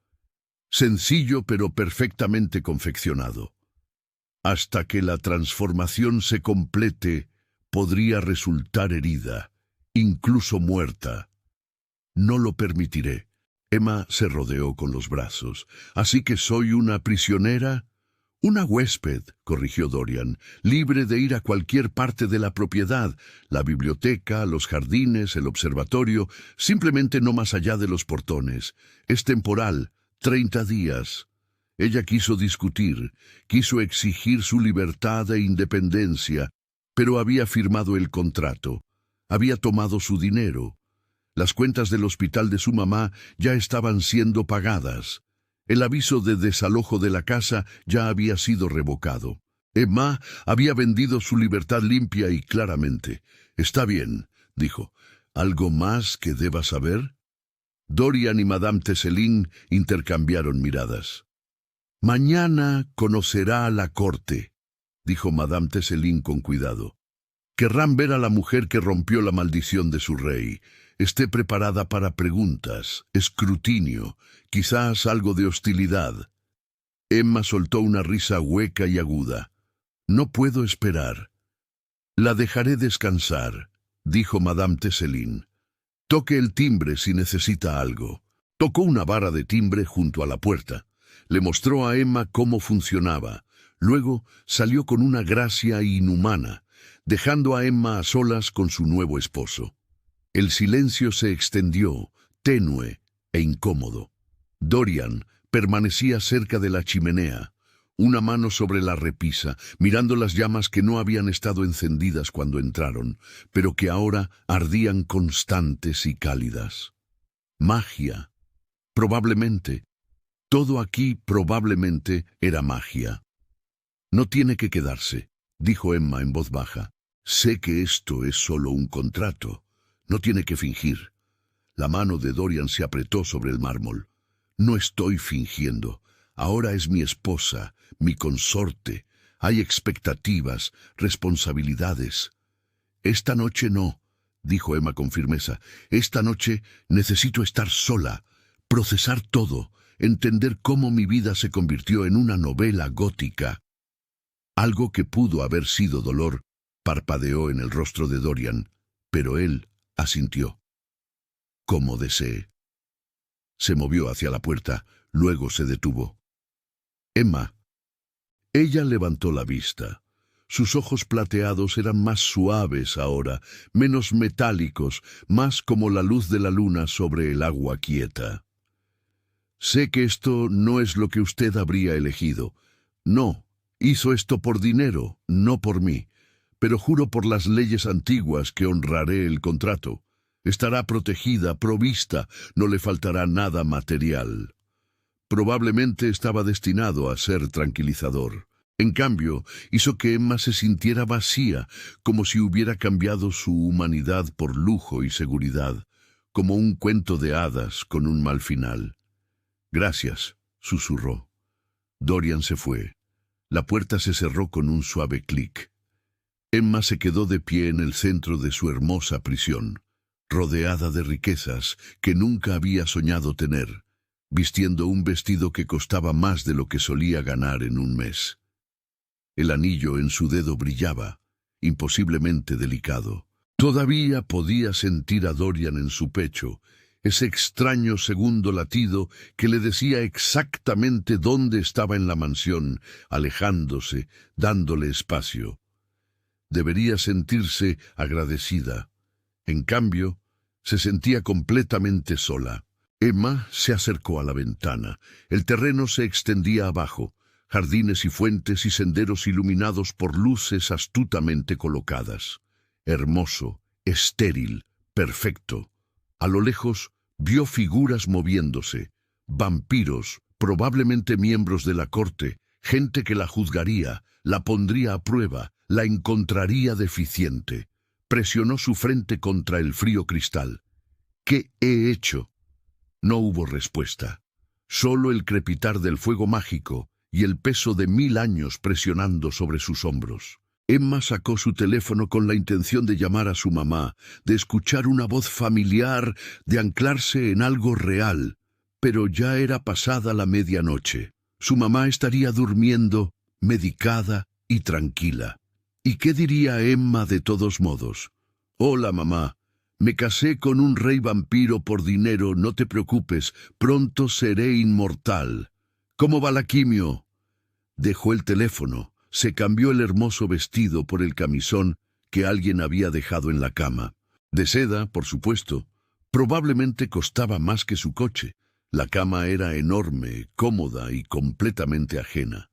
Sencillo pero perfectamente confeccionado. Hasta que la transformación se complete, podría resultar herida, incluso muerta. «No lo permitiré». Emma se rodeó con los brazos. «¿Así que soy una prisionera?» «Una huésped», corrigió Dorian, «libre de ir a cualquier parte de la propiedad, la biblioteca, los jardines, el observatorio, simplemente no más allá de los portones. Es temporal, 30 días». Ella quiso discutir, quiso exigir su libertad e independencia, pero había firmado el contrato, había tomado su dinero. Las cuentas del hospital de su mamá ya estaban siendo pagadas. El aviso de desalojo de la casa ya había sido revocado. Emma había vendido su libertad limpia y claramente. «Está bien», dijo. «¿Algo más que deba saber?» Dorian y Madame Teselin intercambiaron miradas. «Mañana conocerá a la corte», dijo Madame Teselin con cuidado. «Querrán ver a la mujer que rompió la maldición de su rey. Esté preparada para preguntas, escrutinio, quizás algo de hostilidad». Emma soltó una risa hueca y aguda. «No puedo esperar». «La dejaré descansar», dijo Madame Teselin. «Toque el timbre si necesita algo». Tocó una vara de timbre junto a la puerta. Le mostró a Emma cómo funcionaba. Luego salió con una gracia inhumana, dejando a Emma a solas con su nuevo esposo. El silencio se extendió, tenue e incómodo. Dorian permanecía cerca de la chimenea, una mano sobre la repisa, mirando las llamas que no habían estado encendidas cuando entraron, pero que ahora ardían constantes y cálidas. Magia. Probablemente. Todo aquí probablemente era magia. No tiene que quedarse, dijo Emma en voz baja. Sé que esto es solo un contrato. No tiene que fingir. La mano de Dorian se apretó sobre el mármol. No estoy fingiendo. Ahora es mi esposa, mi consorte. Hay expectativas, responsabilidades. Esta noche no, dijo Emma con firmeza. Esta noche necesito estar sola, procesar todo, entender cómo mi vida se convirtió en una novela gótica. Algo que pudo haber sido dolor parpadeó en el rostro de Dorian, pero él asintió. Como desee. Se movió hacia la puerta, luego se detuvo. Emma. Ella levantó la vista. Sus ojos plateados eran más suaves ahora, menos metálicos, más como la luz de la luna sobre el agua quieta. Sé que esto no es lo que usted habría elegido. No, hizo esto por dinero, no por mí. Pero juro por las leyes antiguas que honraré el contrato. Estará protegida, provista, no le faltará nada material. Probablemente estaba destinado a ser tranquilizador. En cambio, hizo que Emma se sintiera vacía, como si hubiera cambiado su humanidad por lujo y seguridad, como un cuento de hadas con un mal final. Gracias, susurró. Dorian se fue. La puerta se cerró con un suave clic. Emma se quedó de pie en el centro de su hermosa prisión, rodeada de riquezas que nunca había soñado tener, vistiendo un vestido que costaba más de lo que solía ganar en un mes. El anillo en su dedo brillaba, imposiblemente delicado. Todavía podía sentir a Dorian en su pecho, ese extraño segundo latido que le decía exactamente dónde estaba en la mansión, alejándose, dándole espacio. Debería sentirse agradecida. En cambio, se sentía completamente sola. Emma se acercó a la ventana. El terreno se extendía abajo, jardines y fuentes y senderos iluminados por luces astutamente colocadas. Hermoso, estéril, perfecto. A lo lejos vio figuras moviéndose, vampiros, probablemente miembros de la corte, gente que la juzgaría, la pondría a prueba, la encontraría deficiente. Presionó su frente contra el frío cristal. ¿Qué he hecho? No hubo respuesta. Solo el crepitar del fuego mágico y el peso de 1000 años presionando sobre sus hombros. Emma sacó su teléfono con la intención de llamar a su mamá, de escuchar una voz familiar, de anclarse en algo real. Pero ya era pasada la medianoche. Su mamá estaría durmiendo, medicada y tranquila. ¿Y qué diría Emma de todos modos? Hola, mamá. Me casé con un rey vampiro por dinero, no te preocupes, pronto seré inmortal. ¿Cómo va la quimio? Dejó el teléfono, se cambió el hermoso vestido por el camisón que alguien había dejado en la cama. De seda, por supuesto. Probablemente costaba más que su coche. La cama era enorme, cómoda y completamente ajena.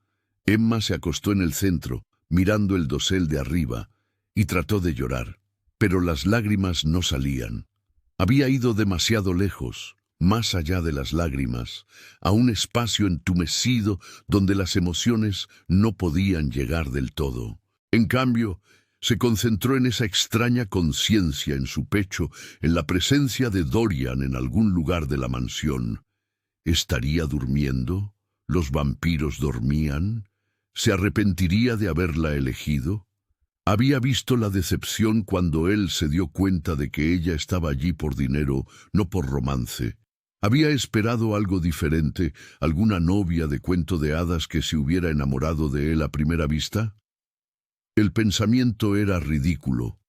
Emma se acostó en el centro, mirando el dosel de arriba, y trató de llorar. Pero las lágrimas no salían. Había ido demasiado lejos, más allá de las lágrimas, a un espacio entumecido donde las emociones no podían llegar del todo. En cambio, se concentró en esa extraña conciencia en su pecho, en la presencia de Dorian en algún lugar de la mansión. ¿Estaría durmiendo? ¿Los vampiros dormían? ¿Se arrepentiría de haberla elegido? Había visto la decepción cuando él se dio cuenta de que ella estaba allí por dinero, no por romance. Había esperado algo diferente, alguna novia de cuento de hadas que se hubiera enamorado de él a primera vista. El pensamiento era ridículo.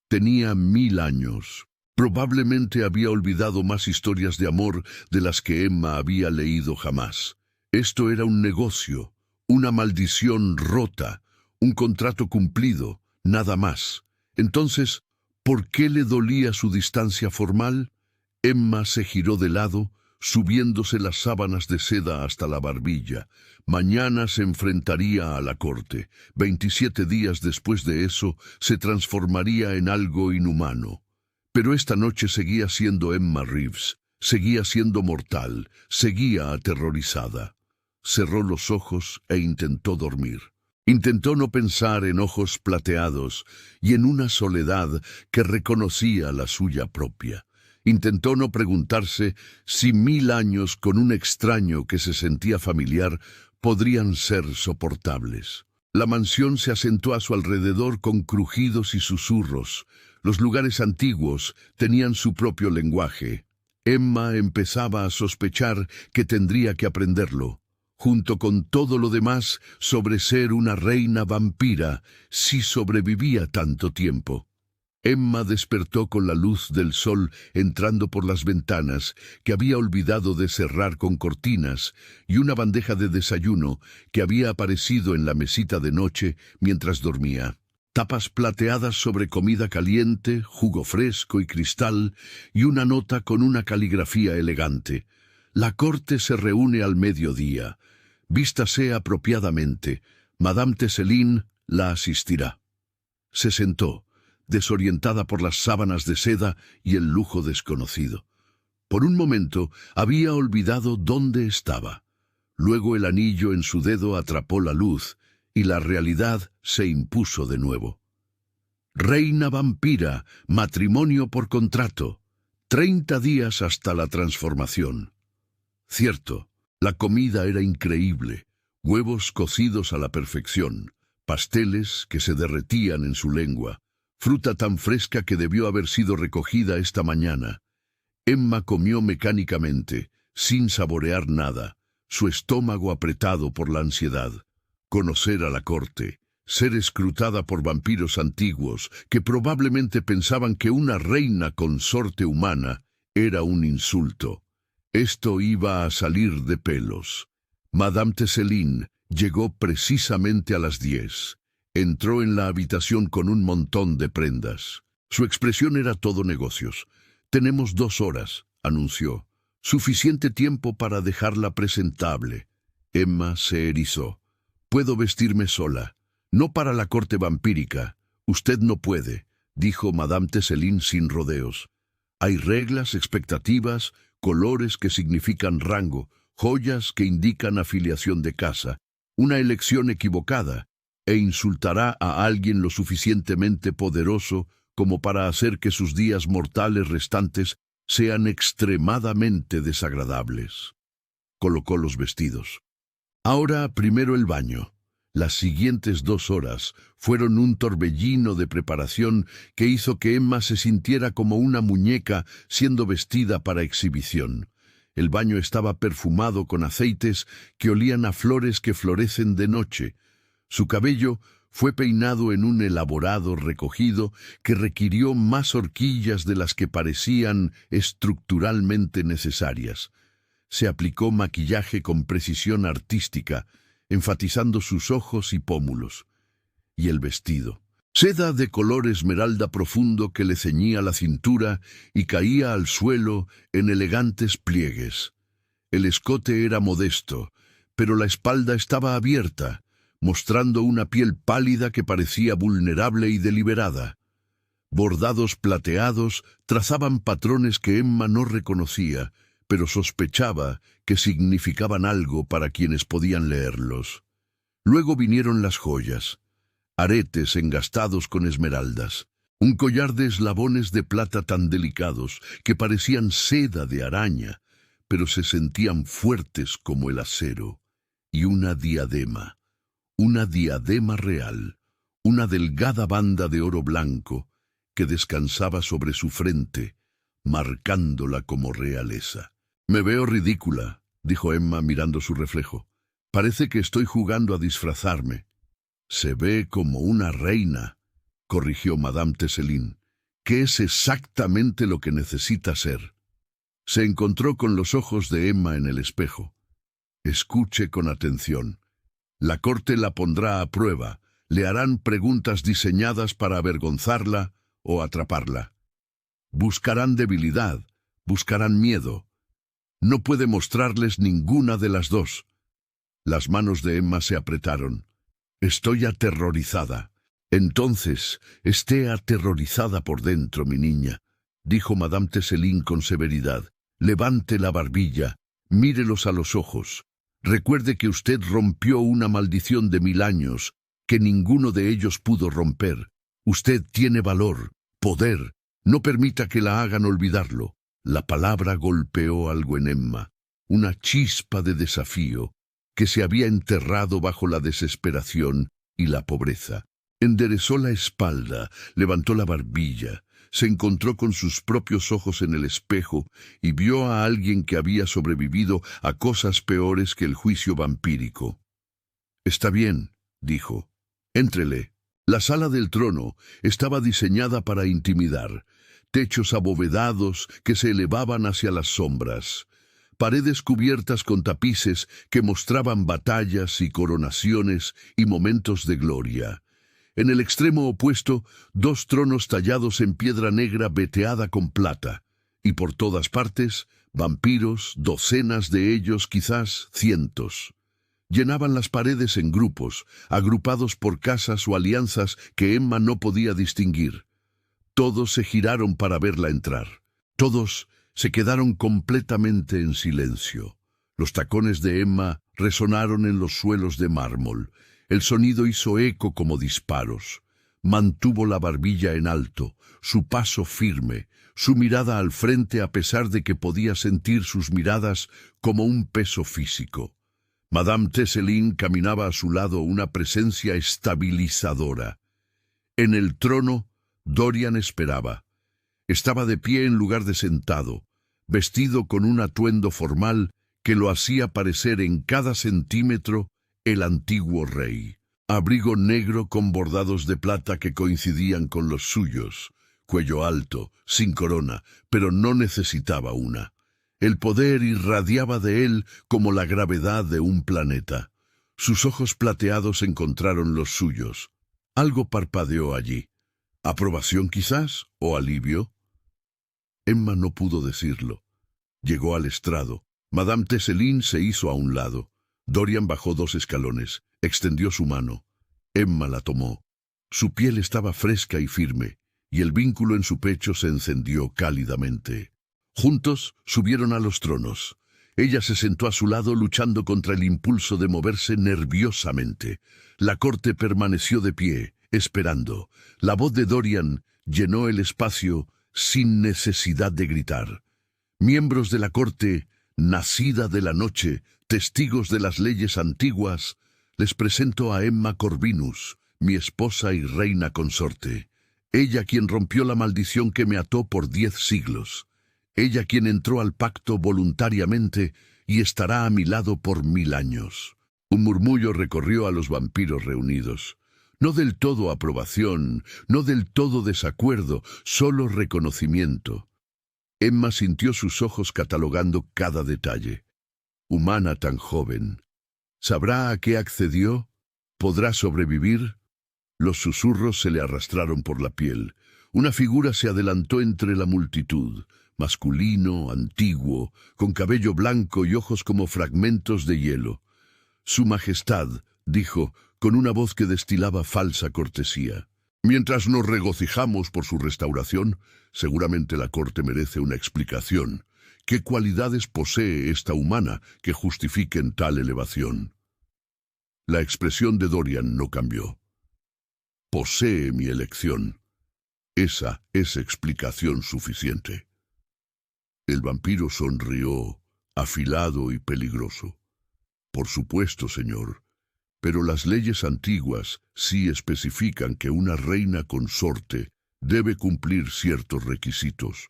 Tenía 1000 años. Probablemente había olvidado más historias de amor de las que Emma había leído jamás. Esto era un negocio, una maldición rota, un contrato cumplido, nada más. Entonces, ¿por qué le dolía su distancia formal? Emma se giró de lado, subiéndose las sábanas de seda hasta la barbilla. Mañana se enfrentaría a la corte. 27 días después de eso, se transformaría en algo inhumano. Pero esta noche seguía siendo Emma Reeves, seguía siendo mortal, seguía aterrorizada. Cerró los ojos e intentó dormir. Intentó no pensar en ojos plateados y en una soledad que reconocía la suya propia. Intentó no preguntarse si 1000 años con un extraño que se sentía familiar podrían ser soportables. La mansión se asentó a su alrededor con crujidos y susurros. Los lugares antiguos tenían su propio lenguaje. Emma empezaba a sospechar que tendría que aprenderlo, junto con todo lo demás, sobre ser una reina vampira si sobrevivía tanto tiempo. Emma despertó con la luz del sol entrando por las ventanas, que había olvidado de cerrar con cortinas, y una bandeja de desayuno que había aparecido en la mesita de noche mientras dormía. Tapas plateadas sobre comida caliente, jugo fresco y cristal, y una nota con una caligrafía elegante. La corte se reúne al mediodía. Vístase apropiadamente. Madame Teselín la asistirá. Se sentó, desorientada por las sábanas de seda y el lujo desconocido. Por un momento había olvidado dónde estaba. Luego el anillo en su dedo atrapó la luz, y la realidad se impuso de nuevo. Reina vampira, matrimonio por contrato, 30 días hasta la transformación. Cierto, la comida era increíble, huevos cocidos a la perfección, pasteles que se derretían en su lengua, fruta tan fresca que debió haber sido recogida esta mañana. Emma comió mecánicamente, sin saborear nada, su estómago apretado por la ansiedad. Conocer a la corte, ser escrutada por vampiros antiguos que probablemente pensaban que una reina consorte humana era un insulto. Esto iba a salir de pelos. Madame Teselín llegó precisamente a las 10. Entró en la habitación con un montón de prendas. Su expresión era todo negocios. «Tenemos 2 horas», anunció. «Suficiente tiempo para dejarla presentable». Emma se erizó. «Puedo vestirme sola. No para la corte vampírica. Usted no puede», dijo Madame Teselín sin rodeos. «Hay reglas, expectativas, colores que significan rango, joyas que indican afiliación de casa. Una elección equivocada e insultará a alguien lo suficientemente poderoso como para hacer que sus días mortales restantes sean extremadamente desagradables». Colocó los vestidos. «Ahora primero el baño». Las siguientes 2 horas fueron un torbellino de preparación que hizo que Emma se sintiera como una muñeca siendo vestida para exhibición. El baño estaba perfumado con aceites que olían a flores que florecen de noche. Su cabello fue peinado en un elaborado recogido que requirió más horquillas de las que parecían estructuralmente necesarias. Se aplicó maquillaje con precisión artística, enfatizando sus ojos y pómulos. Y el vestido. Seda de color esmeralda profundo que le ceñía la cintura y caía al suelo en elegantes pliegues. El escote era modesto, pero la espalda estaba abierta, mostrando una piel pálida que parecía vulnerable y deliberada. Bordados plateados trazaban patrones que Emma no reconocía, pero sospechaba que significaban algo para quienes podían leerlos. Luego vinieron las joyas, aretes engastados con esmeraldas, un collar de eslabones de plata tan delicados que parecían seda de araña, pero se sentían fuertes como el acero, y una diadema real, una delgada banda de oro blanco que descansaba sobre su frente, marcándola como realeza. «Me veo ridícula», dijo Emma mirando su reflejo. «Parece que estoy jugando a disfrazarme». «Se ve como una reina», corrigió Madame Teselín. que es exactamente lo que necesita ser. Se encontró con los ojos de Emma en el espejo. Escuche con atención. La corte la pondrá a prueba. Le harán preguntas diseñadas para avergonzarla o atraparla. Buscarán debilidad, buscarán miedo. No puede mostrarles ninguna de las dos. Las manos de Emma se apretaron. Estoy aterrorizada. Entonces, esté aterrorizada por dentro, mi niña, dijo Madame Teselín con severidad. Levante la barbilla, mírelos a los ojos. Recuerde que usted rompió una maldición de 1000 años, que ninguno de ellos pudo romper. Usted tiene valor, poder. No permita que la hagan olvidarlo. La palabra golpeó algo en Emma, una chispa de desafío que se había enterrado bajo la desesperación y la pobreza. Enderezó la espalda, levantó la barbilla, se encontró con sus propios ojos en el espejo y vio a alguien que había sobrevivido a cosas peores que el juicio vampírico. «Está bien», dijo. «Éntrele». La sala del trono estaba diseñada para intimidar. Techos abovedados que se elevaban hacia las sombras. Paredes cubiertas con tapices que mostraban batallas y coronaciones y momentos de gloria. En el extremo opuesto, 2 tronos tallados en piedra negra veteada con plata. Y por todas partes, vampiros, docenas de ellos, quizás cientos. Llenaban las paredes en grupos, agrupados por casas o alianzas que Emma no podía distinguir. Todos se giraron para verla entrar. Todos se quedaron completamente en silencio. Los tacones de Emma resonaron en los suelos de mármol. El sonido hizo eco como disparos. Mantuvo la barbilla en alto, su paso firme, su mirada al frente a pesar de que podía sentir sus miradas como un peso físico. Madame Teselín caminaba a su lado una presencia estabilizadora. En el trono, Dorian esperaba. Estaba de pie en lugar de sentado, vestido con un atuendo formal que lo hacía parecer en cada centímetro el antiguo rey. Abrigo negro con bordados de plata que coincidían con los suyos, cuello alto, sin corona, pero no necesitaba una. El poder irradiaba de él como la gravedad de un planeta. Sus ojos plateados encontraron los suyos. Algo parpadeó allí. ¿Aprobación quizás? ¿O alivio? Emma no pudo decirlo. Llegó al estrado. Madame Teselín se hizo a un lado. Dorian bajó 2 escalones. Extendió su mano. Emma la tomó. Su piel estaba fresca y firme, y el vínculo en su pecho se encendió cálidamente. Juntos subieron a los tronos. Ella se sentó a su lado luchando contra el impulso de moverse nerviosamente. La corte permaneció de pie, esperando. La voz de Dorian llenó el espacio sin necesidad de gritar. Miembros de la corte, nacida de la noche, testigos de las leyes antiguas, les presento a Emma Corvinus, mi esposa y reina consorte. Ella quien rompió la maldición que me ató por 10 siglos. Ella quien entró al pacto voluntariamente y estará a mi lado por 1000 años. Un murmullo recorrió a los vampiros reunidos. No del todo aprobación, no del todo desacuerdo, solo reconocimiento. Emma sintió sus ojos catalogando cada detalle. Humana tan joven. ¿Sabrá a qué accedió? ¿Podrá sobrevivir? Los susurros se le arrastraron por la piel. Una figura se adelantó entre la multitud. Masculino, antiguo, con cabello blanco y ojos como fragmentos de hielo. Su Majestad, dijo, con una voz que destilaba falsa cortesía. Mientras nos regocijamos por su restauración, seguramente la corte merece una explicación. ¿Qué cualidades posee esta humana que justifiquen tal elevación? La expresión de Dorian no cambió. Posee mi elección. Esa es explicación suficiente. El vampiro sonrió, afilado y peligroso. Por supuesto, señor, pero las leyes antiguas sí especifican que una reina consorte debe cumplir ciertos requisitos: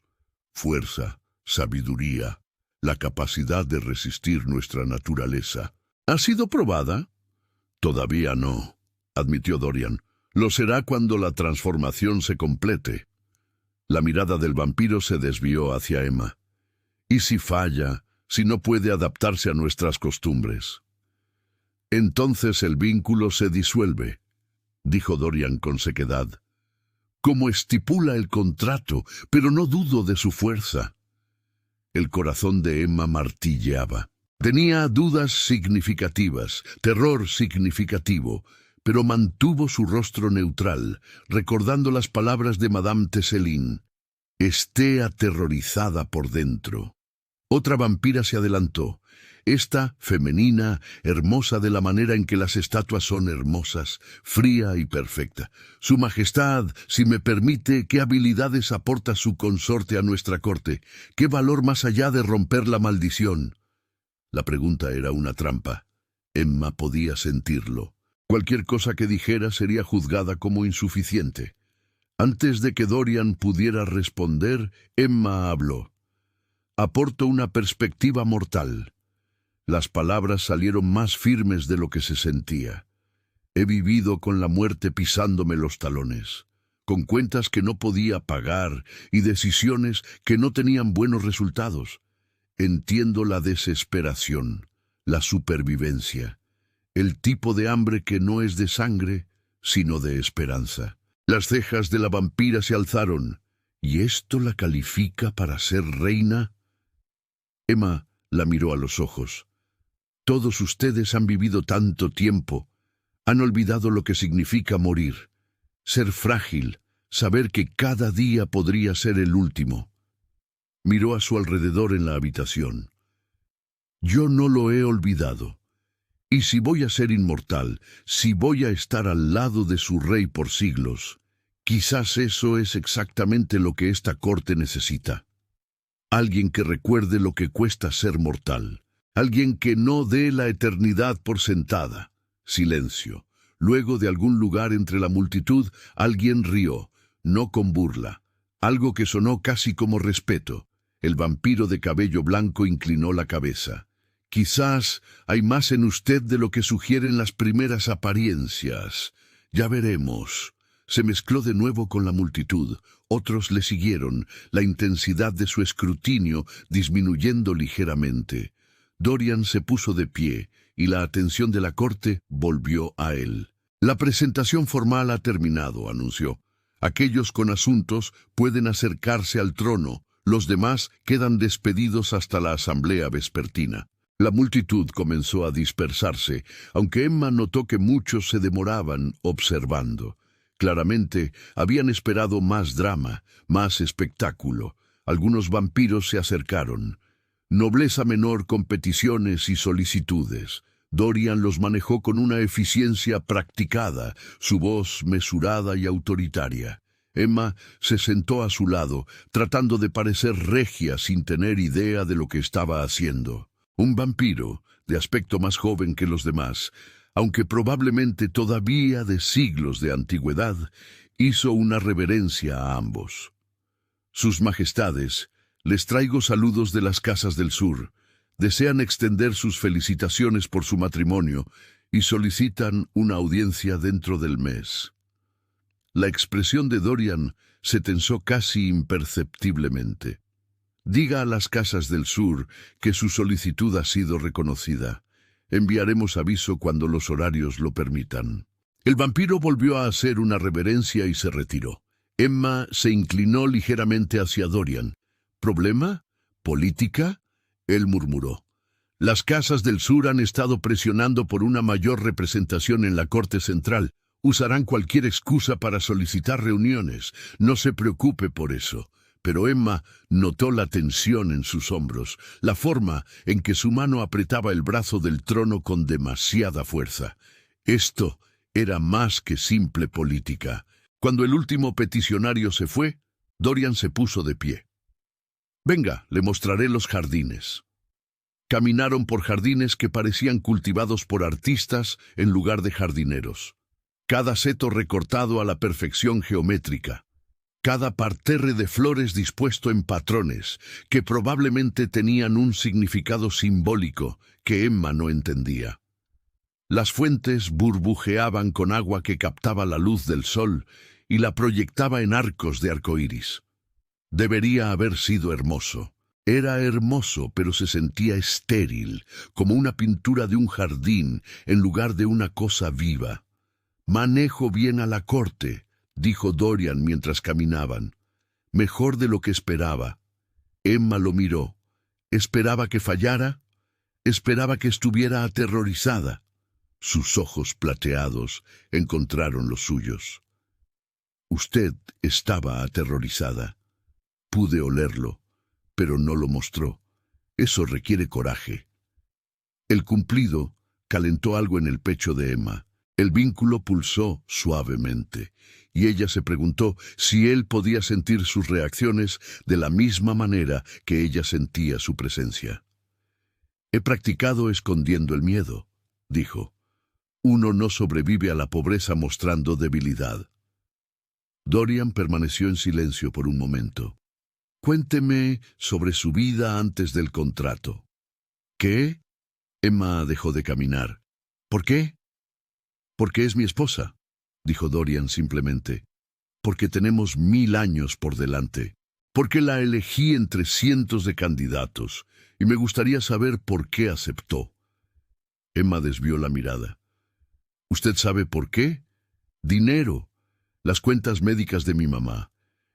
fuerza, sabiduría, la capacidad de resistir nuestra naturaleza. ¿Ha sido probada? Todavía no, admitió Dorian. Lo será cuando la transformación se complete. La mirada del vampiro se desvió hacia Emma. ¿Y si falla, si no puede adaptarse a nuestras costumbres? Entonces el vínculo se disuelve, dijo Dorian con sequedad. Como estipula el contrato, pero no dudo de su fuerza. El corazón de Emma martilleaba. Tenía dudas significativas, terror significativo, pero mantuvo su rostro neutral, recordando las palabras de Madame Tesselin. Esté aterrorizada por dentro. Otra vampira se adelantó. Esta, femenina, hermosa de la manera en que las estatuas son hermosas, fría y perfecta. Su Majestad, si me permite, ¿qué habilidades aporta su consorte a nuestra corte? ¿Qué valor más allá de romper la maldición? La pregunta era una trampa. Emma podía sentirlo. Cualquier cosa que dijera sería juzgada como insuficiente. Antes de que Dorian pudiera responder, Emma habló. Aporto una perspectiva mortal. Las palabras salieron más firmes de lo que se sentía. He vivido con la muerte pisándome los talones, con cuentas que no podía pagar y decisiones que no tenían buenos resultados. Entiendo la desesperación, la supervivencia, el tipo de hambre que no es de sangre, sino de esperanza. Las cejas de la vampira se alzaron. ¿Y esto la califica para ser reina? Emma la miró a los ojos. Todos ustedes han vivido tanto tiempo. Han olvidado lo que significa morir. Ser frágil, saber que cada día podría ser el último. Miró a su alrededor en la habitación. Yo no lo he olvidado. Y si voy a ser inmortal, si voy a estar al lado de su rey por siglos, quizás eso es exactamente lo que esta corte necesita. Alguien que recuerde lo que cuesta ser mortal. Alguien que no dé la eternidad por sentada. Silencio. Luego, de algún lugar entre la multitud, alguien rió, no con burla. Algo que sonó casi como respeto. El vampiro de cabello blanco inclinó la cabeza. Quizás hay más en usted de lo que sugieren las primeras apariencias. Ya veremos. Se mezcló de nuevo con la multitud. Otros le siguieron, la intensidad de su escrutinio disminuyendo ligeramente. Dorian se puso de pie, y la atención de la corte volvió a él. La presentación formal ha terminado, anunció. Aquellos con asuntos pueden acercarse al trono, los demás quedan despedidos hasta la asamblea vespertina. La multitud comenzó a dispersarse, aunque Emma notó que muchos se demoraban observando. Claramente, habían esperado más drama, más espectáculo. Algunos vampiros se acercaron. Nobleza menor con peticiones y solicitudes. Dorian los manejó con una eficiencia practicada, su voz mesurada y autoritaria. Emma se sentó a su lado, tratando de parecer regia sin tener idea de lo que estaba haciendo. Un vampiro, de aspecto más joven que los demás, aunque probablemente todavía de siglos de antigüedad, hizo una reverencia a ambos. Sus majestades, les traigo saludos de las casas del sur. Desean extender sus felicitaciones por su matrimonio y solicitan una audiencia dentro del mes. La expresión de Dorian se tensó casi imperceptiblemente. Diga a las casas del sur que su solicitud ha sido reconocida. Enviaremos aviso cuando los horarios lo permitan. El vampiro volvió a hacer una reverencia y se retiró. Emma se inclinó ligeramente hacia Dorian. ¿Problema? ¿Política? Él murmuró. Las casas del sur han estado presionando por una mayor representación en la Corte Central. Usarán cualquier excusa para solicitar reuniones. No se preocupe por eso. Pero Emma notó la tensión en sus hombros, la forma en que su mano apretaba el brazo del trono con demasiada fuerza. Esto era más que simple política. Cuando el último peticionario se fue, Dorian se puso de pie. «Venga, le mostraré los jardines». Caminaron por jardines que parecían cultivados por artistas en lugar de jardineros. Cada seto recortado a la perfección geométrica. Cada parterre de flores dispuesto en patrones, que probablemente tenían un significado simbólico que Emma no entendía. Las fuentes burbujeaban con agua que captaba la luz del sol y la proyectaba en arcos de arcoíris. Debería haber sido hermoso. Era hermoso, pero se sentía estéril, como una pintura de un jardín en lugar de una cosa viva. «Manejo bien a la corte», dijo Dorian mientras caminaban. «Mejor de lo que esperaba». Emma lo miró. ¿Esperaba que fallara? ¿Esperaba que estuviera aterrorizada? Sus ojos plateados encontraron los suyos. Usted estaba aterrorizada. Pude olerlo, pero no lo mostró. Eso requiere coraje. El cumplido calentó algo en el pecho de Emma. El vínculo pulsó suavemente, y ella se preguntó si él podía sentir sus reacciones de la misma manera que ella sentía su presencia. «He practicado escondiendo el miedo», dijo. «Uno no sobrevive a la pobreza mostrando debilidad». Dorian permaneció en silencio por un momento. «Cuénteme sobre su vida antes del contrato». «¿Qué?» Emma dejó de caminar. «¿Por qué?» «Porque es mi esposa», dijo Dorian simplemente. «Porque tenemos 1000 años por delante. Porque la elegí entre cientos de candidatos, y me gustaría saber por qué aceptó». Emma desvió la mirada. «¿Usted sabe por qué?» «Dinero. Las cuentas médicas de mi mamá.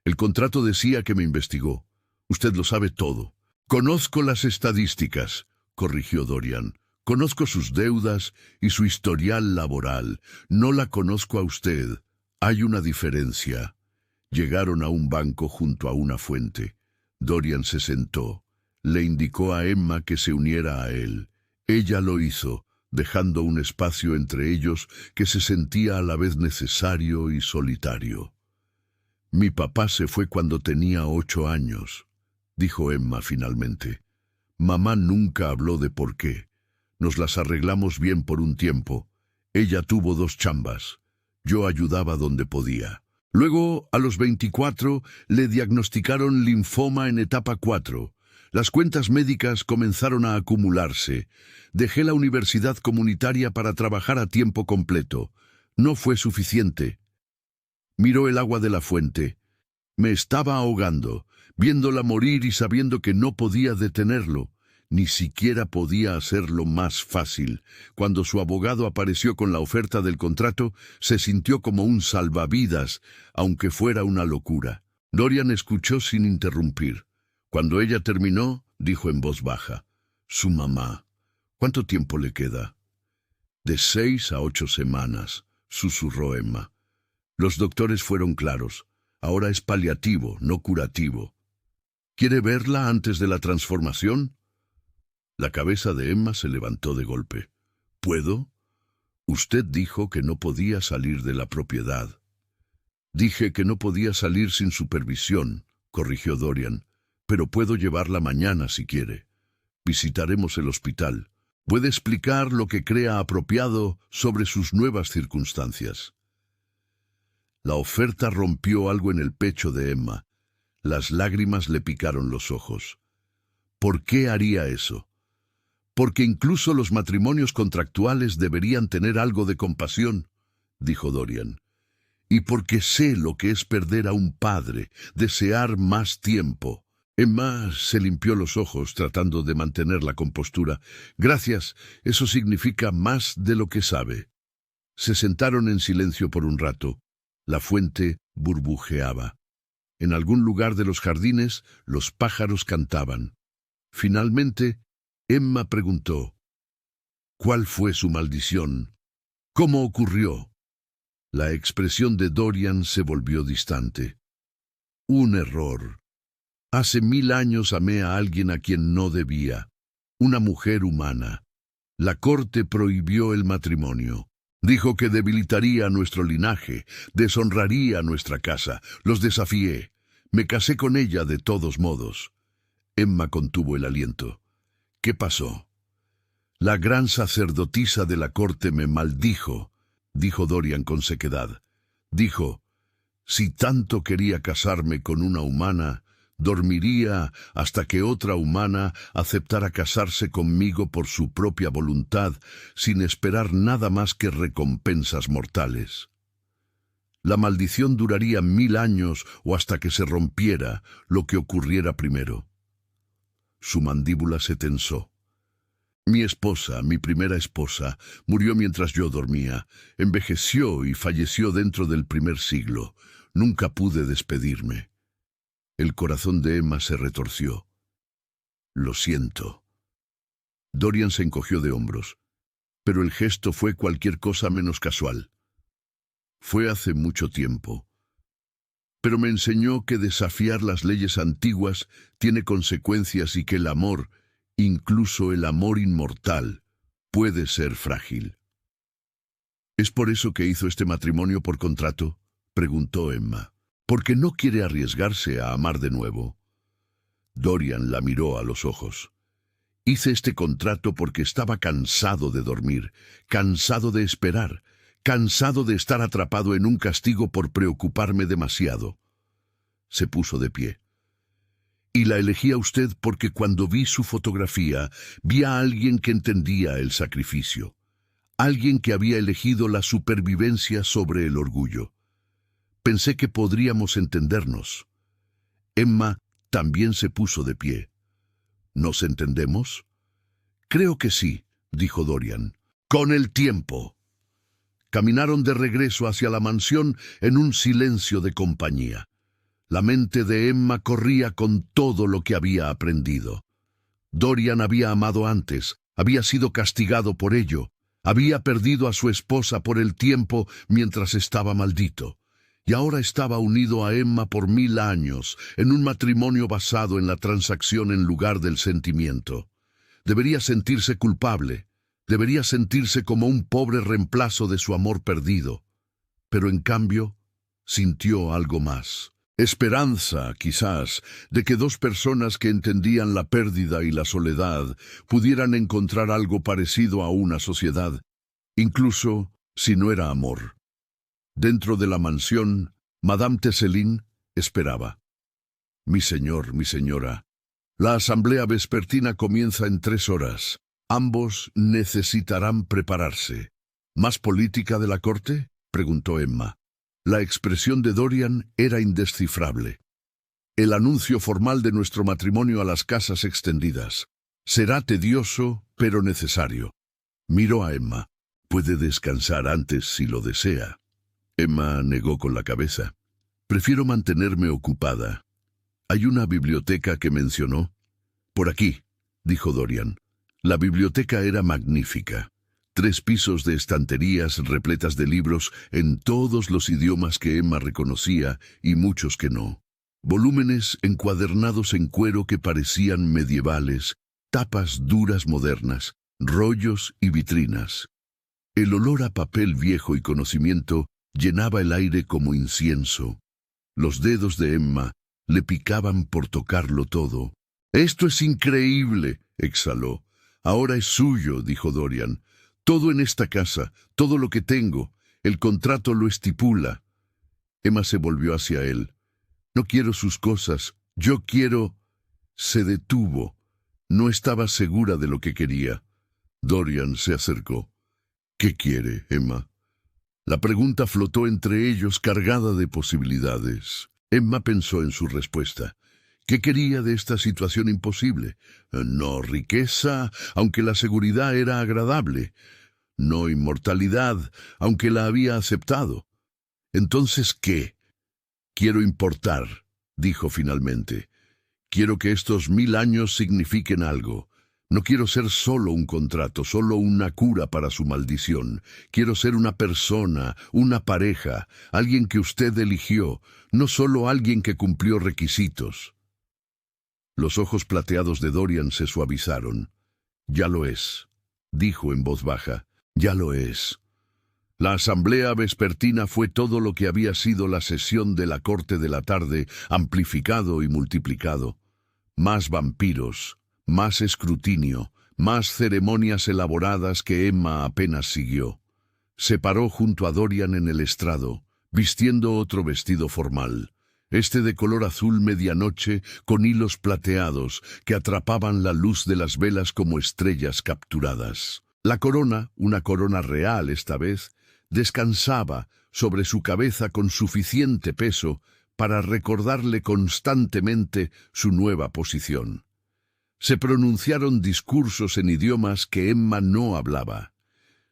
El contrato decía que me investigó. Usted lo sabe todo». «Conozco las estadísticas», corrigió Dorian. «Conozco sus deudas y su historial laboral. No la conozco a usted. Hay una diferencia». Llegaron a un banco junto a una fuente. Dorian se sentó. Le indicó a Emma que se uniera a él. Ella lo hizo, dejando un espacio entre ellos que se sentía a la vez necesario y solitario. «Mi papá se fue cuando tenía 8 años», dijo Emma finalmente. «Mamá nunca habló de por qué. Nos las arreglamos bien por un tiempo. Ella tuvo 2 chambas. Yo ayudaba donde podía. Luego, a los 24, le diagnosticaron linfoma en etapa 4. Las cuentas médicas comenzaron a acumularse. Dejé la universidad comunitaria para trabajar a tiempo completo. No fue suficiente». Miró el agua de la fuente. «Me estaba ahogando, viéndola morir y sabiendo que no podía detenerlo. Ni siquiera podía hacerlo más fácil. Cuando su abogado apareció con la oferta del contrato, se sintió como un salvavidas, aunque fuera una locura». Dorian escuchó sin interrumpir. Cuando ella terminó, dijo en voz baja: «Su mamá. ¿Cuánto tiempo le queda?» «De 6 a 8 semanas», susurró Emma. «Los doctores fueron claros. Ahora es paliativo, no curativo». «¿Quiere verla antes de la transformación?» La cabeza de Emma se levantó de golpe. «¿Puedo?» «Usted dijo que no podía salir de la propiedad». «Dije que no podía salir sin supervisión», corrigió Dorian. «Pero puedo llevarla mañana si quiere. Visitaremos el hospital. Puede explicar lo que crea apropiado sobre sus nuevas circunstancias». La oferta rompió algo en el pecho de Emma. Las lágrimas le picaron los ojos. ¿Por qué haría eso? «Porque incluso los matrimonios contractuales deberían tener algo de compasión», dijo Dorian. «Y porque sé lo que es perder a un padre, desear más tiempo». Emma se limpió los ojos tratando de mantener la compostura. «Gracias, eso significa más de lo que sabe». Se sentaron en silencio por un rato. La fuente burbujeaba. En algún lugar de los jardines, los pájaros cantaban. Finalmente, Emma preguntó: «¿Cuál fue su maldición? ¿Cómo ocurrió?» La expresión de Dorian se volvió distante. «Un error. Hace 1000 años amé a alguien a quien no debía. Una mujer humana. La corte prohibió el matrimonio. Dijo que debilitaría nuestro linaje, deshonraría nuestra casa. Los desafié. Me casé con ella de todos modos». Emma contuvo el aliento. «¿Qué pasó?» «La gran sacerdotisa de la corte me maldijo», dijo Dorian con sequedad. Dijo: «Si tanto quería casarme con una humana, dormiría hasta que otra humana aceptara casarse conmigo por su propia voluntad, sin esperar nada más que recompensas mortales». La maldición duraría 1000 años o hasta que se rompiera, lo que ocurriera primero. Su mandíbula se tensó. Mi esposa, mi primera esposa, murió mientras yo dormía. Envejeció y falleció dentro del primer siglo. Nunca pude despedirme. El corazón de Emma se retorció. Lo siento. Dorian se encogió de hombros, pero el gesto fue cualquier cosa menos casual. Fue hace mucho tiempo. Pero me enseñó que desafiar las leyes antiguas tiene consecuencias y que el amor, incluso el amor inmortal, puede ser frágil. ¿Es por eso que hizo este matrimonio por contrato?, preguntó Emma. ¿Porque no quiere arriesgarse a amar de nuevo? Dorian la miró a los ojos. Hice este contrato porque estaba cansado de dormir, cansado de esperar, cansado de estar atrapado en un castigo por preocuparme demasiado. Se puso de pie. Y la elegí a usted porque cuando vi su fotografía, vi a alguien que entendía el sacrificio. Alguien que había elegido la supervivencia sobre el orgullo. Pensé que podríamos entendernos. Emma también se puso de pie. ¿Nos entendemos? Creo que sí, dijo Dorian. Con el tiempo. Caminaron de regreso hacia la mansión en un silencio de compañía. La mente de Emma corría con todo lo que había aprendido. Dorian había amado antes, había sido castigado por ello, había perdido a su esposa por el tiempo mientras estaba maldito, y ahora estaba unido a Emma por 1000 años, en un matrimonio basado en la transacción en lugar del sentimiento. Debería sentirse culpable, debería sentirse como un pobre reemplazo de su amor perdido, pero en cambio sintió algo más. Esperanza, quizás, de que dos personas que entendían la pérdida y la soledad pudieran encontrar algo parecido a una sociedad, incluso si no era amor. Dentro de la mansión, Madame Tesselin esperaba. Mi señor, mi señora, la asamblea vespertina comienza en 3 horas. Ambos necesitarán prepararse. ¿Más política de la corte?, preguntó Emma. La expresión de Dorian era indescifrable. El anuncio formal de nuestro matrimonio a las casas extendidas. Será tedioso, pero necesario. Miró a Emma. Puede descansar antes si lo desea. Emma negó con la cabeza. Prefiero mantenerme ocupada. ¿Hay una biblioteca que mencionó? Por aquí, dijo Dorian. La biblioteca era magnífica. 3 pisos de estanterías repletas de libros en todos los idiomas que Emma reconocía y muchos que no. Volúmenes encuadernados en cuero que parecían medievales, tapas duras modernas, rollos y vitrinas. El olor a papel viejo y conocimiento llenaba el aire como incienso. Los dedos de Emma le picaban por tocarlo todo. «Esto es increíble», exhaló. «Ahora es suyo», dijo Dorian. «Todo en esta casa, todo lo que tengo, el contrato lo estipula». Emma se volvió hacia él. «No quiero sus cosas, yo quiero...» Se detuvo. No estaba segura de lo que quería. Dorian se acercó. «¿Qué quiere, Emma?» La pregunta flotó entre ellos cargada de posibilidades. Emma pensó en su respuesta. ¿Qué quería de esta situación imposible? No riqueza, aunque la seguridad era agradable. No inmortalidad, aunque la había aceptado. Entonces, ¿qué? Quiero importar, dijo finalmente. Quiero que estos 1000 años signifiquen algo. No quiero ser solo un contrato, solo una cura para su maldición. Quiero ser una persona, una pareja, alguien que usted eligió, no solo alguien que cumplió requisitos. Los ojos plateados de Dorian se suavizaron. «Ya lo es», dijo en voz baja. «Ya lo es». La asamblea vespertina fue todo lo que había sido la sesión de la corte de la tarde, amplificado y multiplicado. Más vampiros, más escrutinio, más ceremonias elaboradas que Emma apenas siguió. Se paró junto a Dorian en el estrado, vistiendo otro vestido formal. Este de color azul medianoche con hilos plateados que atrapaban la luz de las velas como estrellas capturadas. La corona, una corona real esta vez, descansaba sobre su cabeza con suficiente peso para recordarle constantemente su nueva posición. Se pronunciaron discursos en idiomas que Emma no hablaba.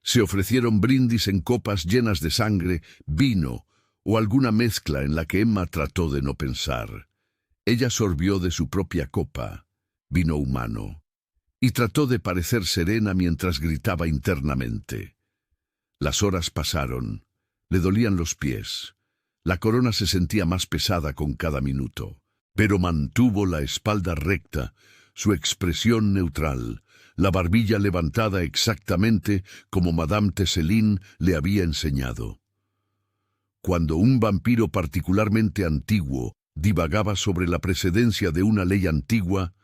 Se ofrecieron brindis en copas llenas de sangre, vino o alguna mezcla en la que Emma trató de no pensar. Ella sorbió de su propia copa, vino humano, y trató de parecer serena mientras gritaba internamente. Las horas pasaron, le dolían los pies. La corona se sentía más pesada con cada minuto, pero mantuvo la espalda recta, su expresión neutral, la barbilla levantada exactamente como Madame Tesselín le había enseñado. Cuando un vampiro particularmente antiguo divagaba sobre la precedencia de una ley antigua,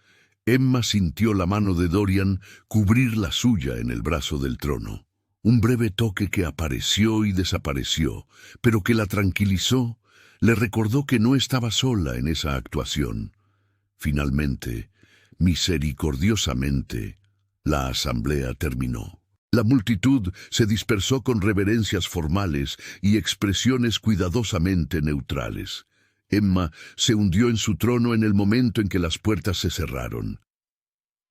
Emma sintió la mano de Dorian cubrir la suya en el brazo del trono. Un breve toque que apareció y desapareció, pero que la tranquilizó, le recordó que no estaba sola en esa actuación. Finalmente, misericordiosamente, la asamblea terminó. La multitud se dispersó con reverencias formales y expresiones cuidadosamente neutrales. Emma se hundió en su trono en el momento en que las puertas se cerraron.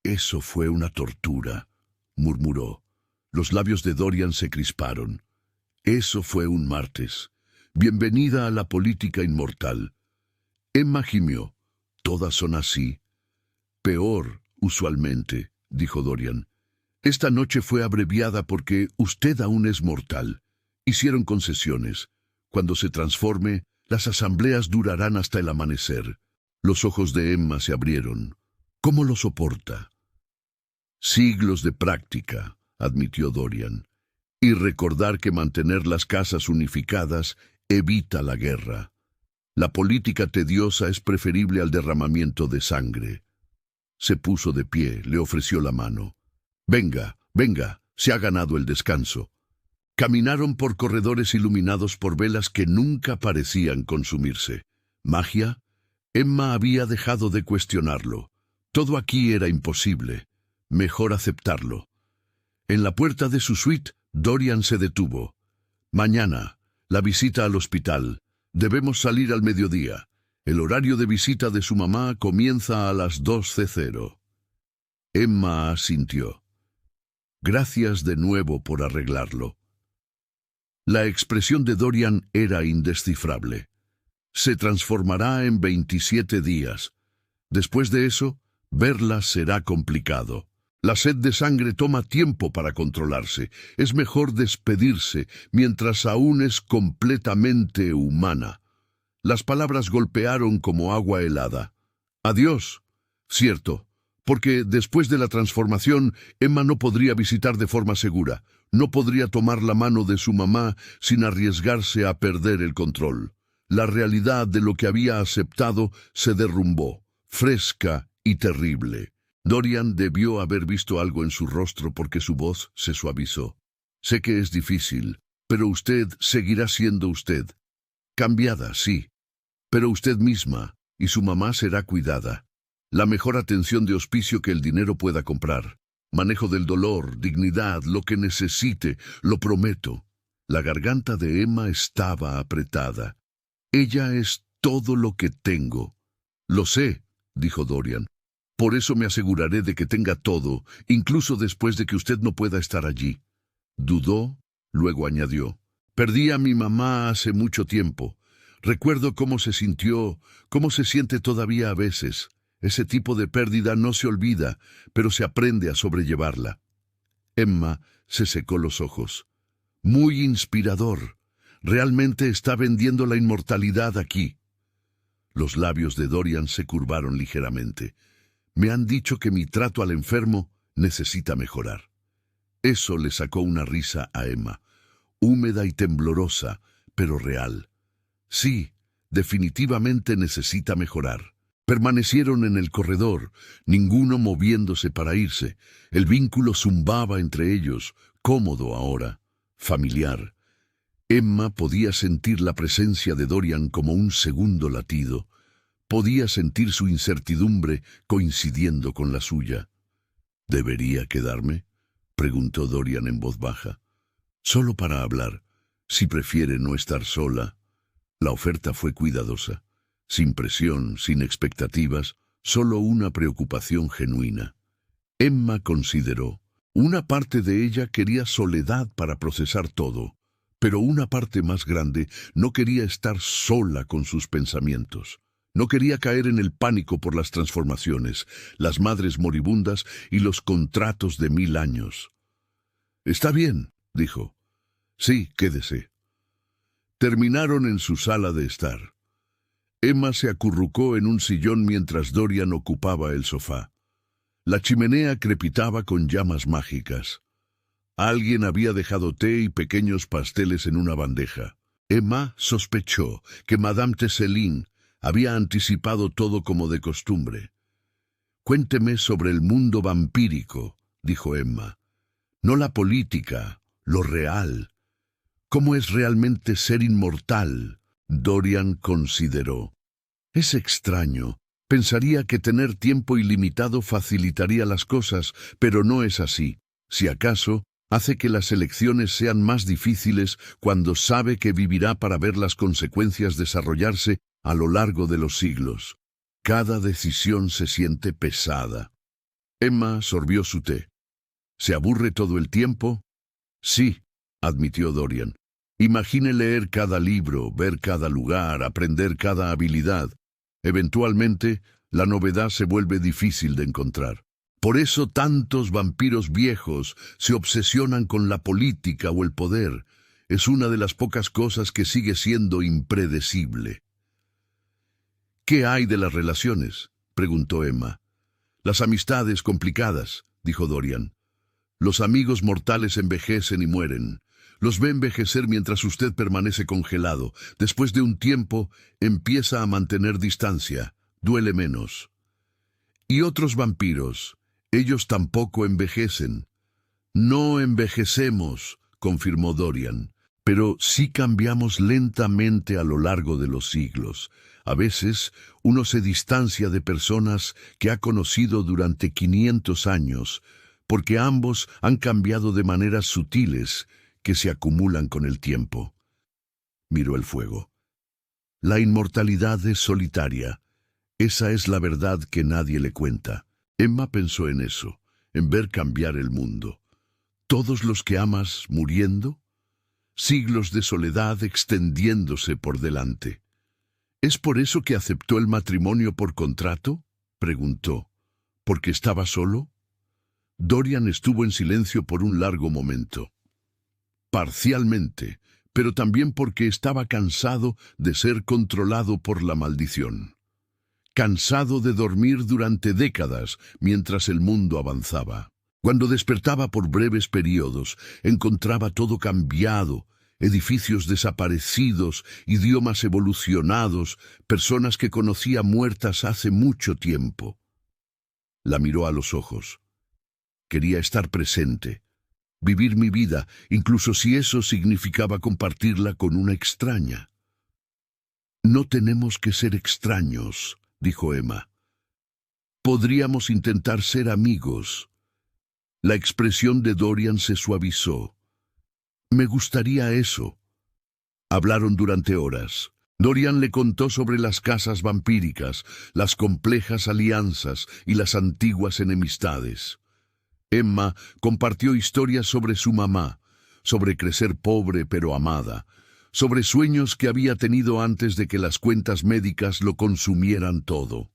«Eso fue una tortura», murmuró. Los labios de Dorian se crisparon. «Eso fue un martes. Bienvenida a la política inmortal». Emma gimió. «Todas son así». «Peor, usualmente», dijo Dorian. «Esta noche fue abreviada porque usted aún es mortal. Hicieron concesiones. Cuando se transforme, las asambleas durarán hasta el amanecer». Los ojos de Emma se abrieron. «¿Cómo lo soporta?» «Siglos de práctica», admitió Dorian. «Y recordar que mantener las casas unificadas evita la guerra. La política tediosa es preferible al derramamiento de sangre». Se puso de pie, le ofreció la mano. «Venga, venga, se ha ganado el descanso». Caminaron por corredores iluminados por velas que nunca parecían consumirse. ¿Magia? Emma había dejado de cuestionarlo. Todo aquí era imposible. Mejor aceptarlo. En la puerta de su suite, Dorian se detuvo. «Mañana, la visita al hospital. Debemos salir al mediodía. El horario de visita de su mamá comienza a las 2:00. Emma asintió. «Gracias de nuevo por arreglarlo». La expresión de Dorian era indescifrable. «Se transformará en 27 días. Después de eso, verla será complicado. La sed de sangre toma tiempo para controlarse. Es mejor despedirse mientras aún es completamente humana». Las palabras golpearon como agua helada. «Adiós». Cierto, porque después de la transformación, Emma no podría visitar de forma segura. No podría tomar la mano de su mamá sin arriesgarse a perder el control. La realidad de lo que había aceptado se derrumbó, fresca y terrible. Dorian debió haber visto algo en su rostro porque su voz se suavizó. «Sé que es difícil, pero usted seguirá siendo usted. Cambiada, sí, pero usted misma, y su mamá será cuidada. La mejor atención de hospicio que el dinero pueda comprar. Manejo del dolor, dignidad, lo que necesite, lo prometo». La garganta de Emma estaba apretada. «Ella es todo lo que tengo». «Lo sé», dijo Dorian. «Por eso me aseguraré de que tenga todo, incluso después de que usted no pueda estar allí». Dudó, luego añadió. «Perdí a mi mamá hace mucho tiempo. Recuerdo cómo se sintió, cómo se siente todavía a veces. Ese tipo de pérdida no se olvida, pero se aprende a sobrellevarla». Emma se secó los ojos. «Muy inspirador. Realmente está vendiendo la inmortalidad aquí». Los labios de Dorian se curvaron ligeramente. «Me han dicho que mi trato al enfermo necesita mejorar». Eso le sacó una risa a Emma, húmeda y temblorosa, pero real. «Sí, definitivamente necesita mejorar». Permanecieron en el corredor, ninguno moviéndose para irse. El vínculo zumbaba entre ellos, cómodo ahora, familiar. Emma podía sentir la presencia de Dorian como un segundo latido. Podía sentir su incertidumbre coincidiendo con la suya. «¿Debería quedarme?», preguntó Dorian en voz baja. «Solo para hablar. Si prefiere no estar sola. La oferta fue cuidadosa, sin presión, sin expectativas, solo una preocupación genuina. Emma consideró. Una parte de ella quería soledad para procesar todo, pero una parte más grande no quería estar sola con sus pensamientos. No quería caer en el pánico por las transformaciones, las madres moribundas y los contratos de 1000 años. «Está bien», dijo. «Sí, quédese». Terminaron en su sala de estar. Emma se acurrucó en un sillón mientras Dorian ocupaba el sofá. La chimenea crepitaba con llamas mágicas. Alguien había dejado té y pequeños pasteles en una bandeja. Emma sospechó que Madame Tesselin había anticipado todo como de costumbre. «Cuénteme sobre el mundo vampírico», dijo Emma. «No la política, lo real. ¿Cómo es realmente ser inmortal?». Dorian consideró. «Es extraño. Pensaría que tener tiempo ilimitado facilitaría las cosas, pero no es así. Si acaso, hace que las elecciones sean más difíciles cuando sabe que vivirá para ver las consecuencias desarrollarse a lo largo de los siglos. Cada decisión se siente pesada». Emma sorbió su té. «¿Se aburre todo el tiempo?». «Sí», admitió Dorian. «Imagine leer cada libro, ver cada lugar, aprender cada habilidad. Eventualmente, la novedad se vuelve difícil de encontrar. Por eso tantos vampiros viejos se obsesionan con la política o el poder. Es una de las pocas cosas que sigue siendo impredecible». «¿Qué hay de las relaciones?», preguntó Emma. «Las amistades complicadas», dijo Dorian. «Los amigos mortales envejecen y mueren. Los ve envejecer mientras usted permanece congelado. Después de un tiempo, empieza a mantener distancia. Duele menos. Y otros vampiros, ellos tampoco envejecen». «No envejecemos», confirmó Dorian, «pero sí cambiamos lentamente a lo largo de los siglos. A veces, uno se distancia de personas que ha conocido durante 500 años, porque ambos han cambiado de maneras sutiles que se acumulan con el tiempo». Miró el fuego. «La inmortalidad es solitaria. Esa es la verdad que nadie le cuenta». Emma pensó en eso, en ver cambiar el mundo. ¿Todos los que amas muriendo? Siglos de soledad extendiéndose por delante. «¿Es por eso que aceptó el matrimonio por contrato?», preguntó. «¿Porque estaba solo?». Dorian estuvo en silencio por un largo momento. «Parcialmente, pero también porque estaba cansado de ser controlado por la maldición. Cansado de dormir durante décadas mientras el mundo avanzaba. Cuando despertaba por breves periodos, encontraba todo cambiado, edificios desaparecidos, idiomas evolucionados, personas que conocía muertas hace mucho tiempo». La miró a los ojos. «Quería estar presente, vivir mi vida, incluso si eso significaba compartirla con una extraña». «No tenemos que ser extraños», dijo Emma. «Podríamos intentar ser amigos». La expresión de Dorian se suavizó. «Me gustaría eso». Hablaron durante horas. Dorian le contó sobre las casas vampíricas, las complejas alianzas y las antiguas enemistades. Emma compartió historias sobre su mamá, sobre crecer pobre pero amada, sobre sueños que había tenido antes de que las cuentas médicas lo consumieran todo.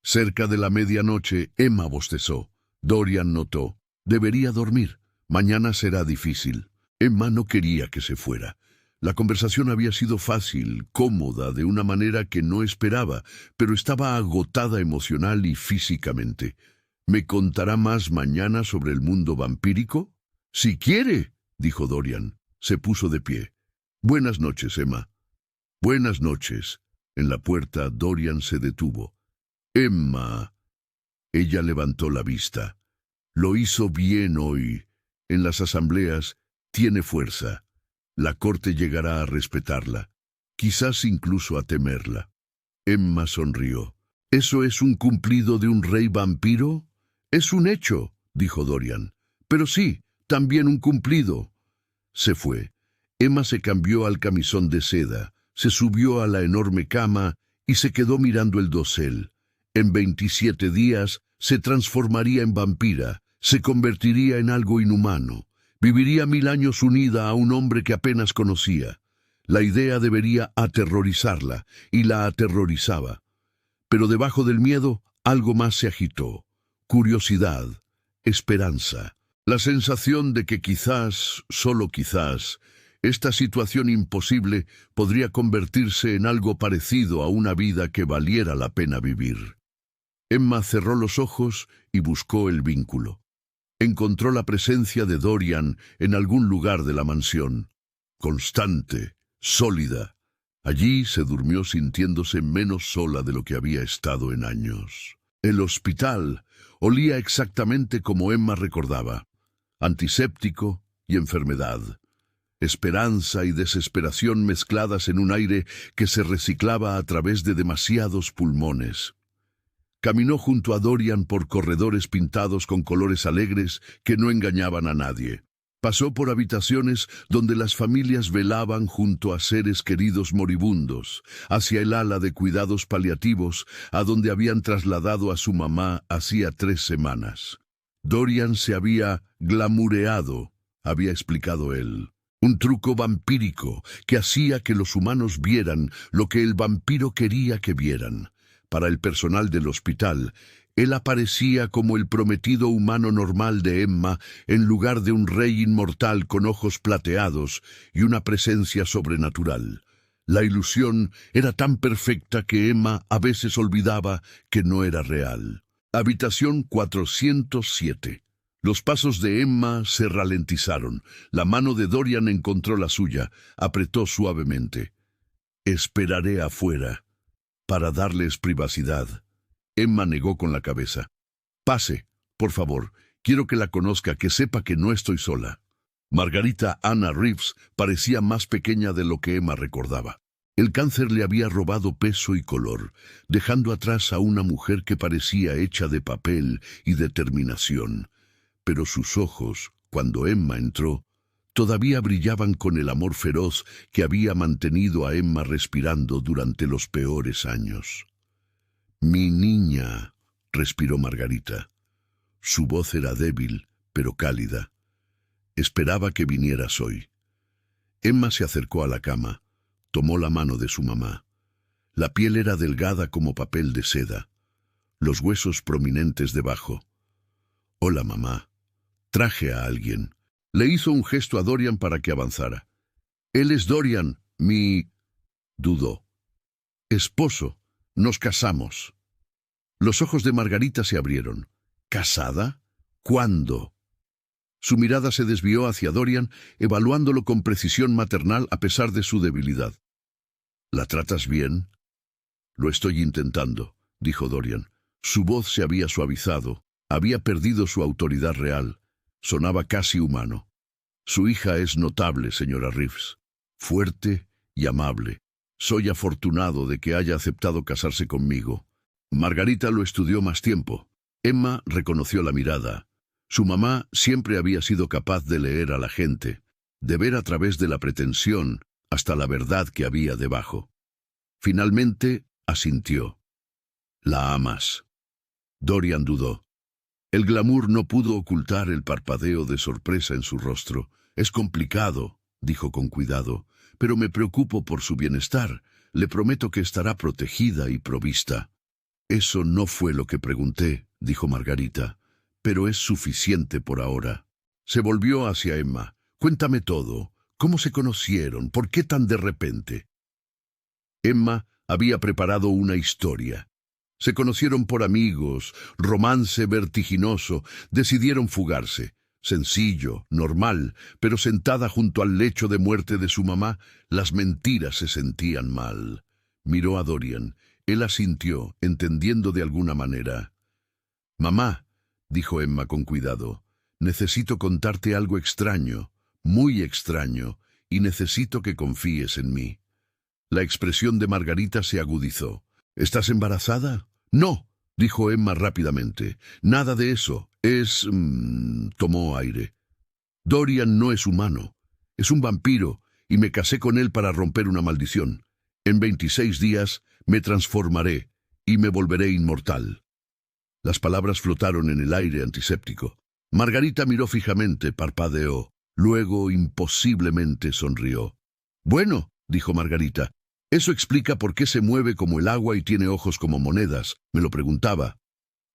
Cerca de la medianoche, Emma bostezó. Dorian notó. «Debería dormir. Mañana será difícil». Emma no quería que se fuera. La conversación había sido fácil, cómoda, de una manera que no esperaba, pero estaba agotada emocional y físicamente. «¿Me contará más mañana sobre el mundo vampírico?». «Si quiere», dijo Dorian. Se puso de pie. «Buenas noches, Emma». «Buenas noches». En la puerta, Dorian se detuvo. «Emma». Ella levantó la vista. «Lo hizo bien hoy. En las asambleas tiene fuerza. La corte llegará a respetarla, quizás incluso a temerla». Emma sonrió. «¿Eso es un cumplido de un rey vampiro?». «Es un hecho», dijo Dorian. «Pero sí, también un cumplido». Se fue. Emma se cambió al camisón de seda, se subió a la enorme cama y se quedó mirando el dosel. En 27 días se transformaría en vampira, se convertiría en algo inhumano. Viviría 1000 años unida a un hombre que apenas conocía. La idea debería aterrorizarla, y la aterrorizaba. Pero debajo del miedo, algo más se agitó. Curiosidad, esperanza, la sensación de que quizás, solo quizás, esta situación imposible podría convertirse en algo parecido a una vida que valiera la pena vivir. Emma cerró los ojos y buscó el vínculo. Encontró la presencia de Dorian en algún lugar de la mansión. Constante, sólida. Allí se durmió sintiéndose menos sola de lo que había estado en años. El hospital olía exactamente como Emma recordaba. Antiséptico y enfermedad. Esperanza y desesperación mezcladas en un aire que se reciclaba a través de demasiados pulmones. Caminó junto a Dorian por corredores pintados con colores alegres que no engañaban a nadie. Pasó por habitaciones donde las familias velaban junto a seres queridos moribundos, hacia el ala de cuidados paliativos, a donde habían trasladado a su mamá hacía 3 semanas. Dorian se había glamureado, había explicado él. Un truco vampírico que hacía que los humanos vieran lo que el vampiro quería que vieran. Para el personal del hospital, él aparecía como el prometido humano normal de Emma en lugar de un rey inmortal con ojos plateados y una presencia sobrenatural. La ilusión era tan perfecta que Emma a veces olvidaba que no era real. Habitación 407. Los pasos de Emma se ralentizaron. La mano de Dorian encontró la suya. Apretó suavemente. «Esperaré afuera, para darles privacidad». Emma negó con la cabeza. «Pase, por favor. Quiero que la conozca, que sepa que no estoy sola». Margarita Anna Reeves parecía más pequeña de lo que Emma recordaba. El cáncer le había robado peso y color, dejando atrás a una mujer que parecía hecha de papel y determinación. Pero sus ojos, cuando Emma entró, todavía brillaban con el amor feroz que había mantenido a Emma respirando durante los peores años. «Mi niña», respiró Margarita. Su voz era débil, pero cálida. «Esperaba que vinieras hoy». Emma se acercó a la cama, tomó la mano de su mamá. La piel era delgada como papel de seda, los huesos prominentes debajo. «Hola, mamá. Traje a alguien». Le hizo un gesto a Dorian para que avanzara. «Él es Dorian, mi...» dudó. «Esposo. Nos casamos». Los ojos de Margarita se abrieron. ¿Casada? ¿Cuándo? Su mirada se desvió hacia Dorian, evaluándolo con precisión maternal a pesar de su debilidad. «¿La tratas bien?» «Lo estoy intentando», dijo Dorian. Su voz se había suavizado. Había perdido su autoridad real. Sonaba casi humano. «Su hija es notable, señora Reeves. Fuerte y amable. Soy afortunado de que haya aceptado casarse conmigo». Margarita lo estudió más tiempo. Emma reconoció la mirada. Su mamá siempre había sido capaz de leer a la gente, de ver a través de la pretensión hasta la verdad que había debajo. Finalmente asintió. «La amas». Dorian dudó. El glamour no pudo ocultar el parpadeo de sorpresa en su rostro. «Es complicado», dijo con cuidado, «pero me preocupo por su bienestar. Le prometo que estará protegida y provista». «Eso no fue lo que pregunté», dijo Margarita, «pero es suficiente por ahora». Se volvió hacia Emma. «Cuéntame todo. ¿Cómo se conocieron? ¿Por qué tan de repente?» Emma había preparado una historia. Se conocieron por amigos, romance vertiginoso, decidieron fugarse. Sencillo, normal, pero sentada junto al lecho de muerte de su mamá, las mentiras se sentían mal. Miró a Dorian. Él asintió, entendiendo de alguna manera. «Mamá», dijo Emma con cuidado, «necesito contarte algo extraño, muy extraño, y necesito que confíes en mí». La expresión de Margarita se agudizó. «¿Estás embarazada?» «No», dijo Emma rápidamente. «Nada de eso. Tomó aire. «Dorian no es humano. Es un vampiro, y me casé con él para romper una maldición. En 26 días me transformaré y me volveré inmortal. Las palabras flotaron en el aire antiséptico. Margarita miró fijamente, parpadeó, luego imposiblemente sonrió. «Bueno», dijo Margarita, «eso explica por qué se mueve como el agua y tiene ojos como monedas. Me lo preguntaba».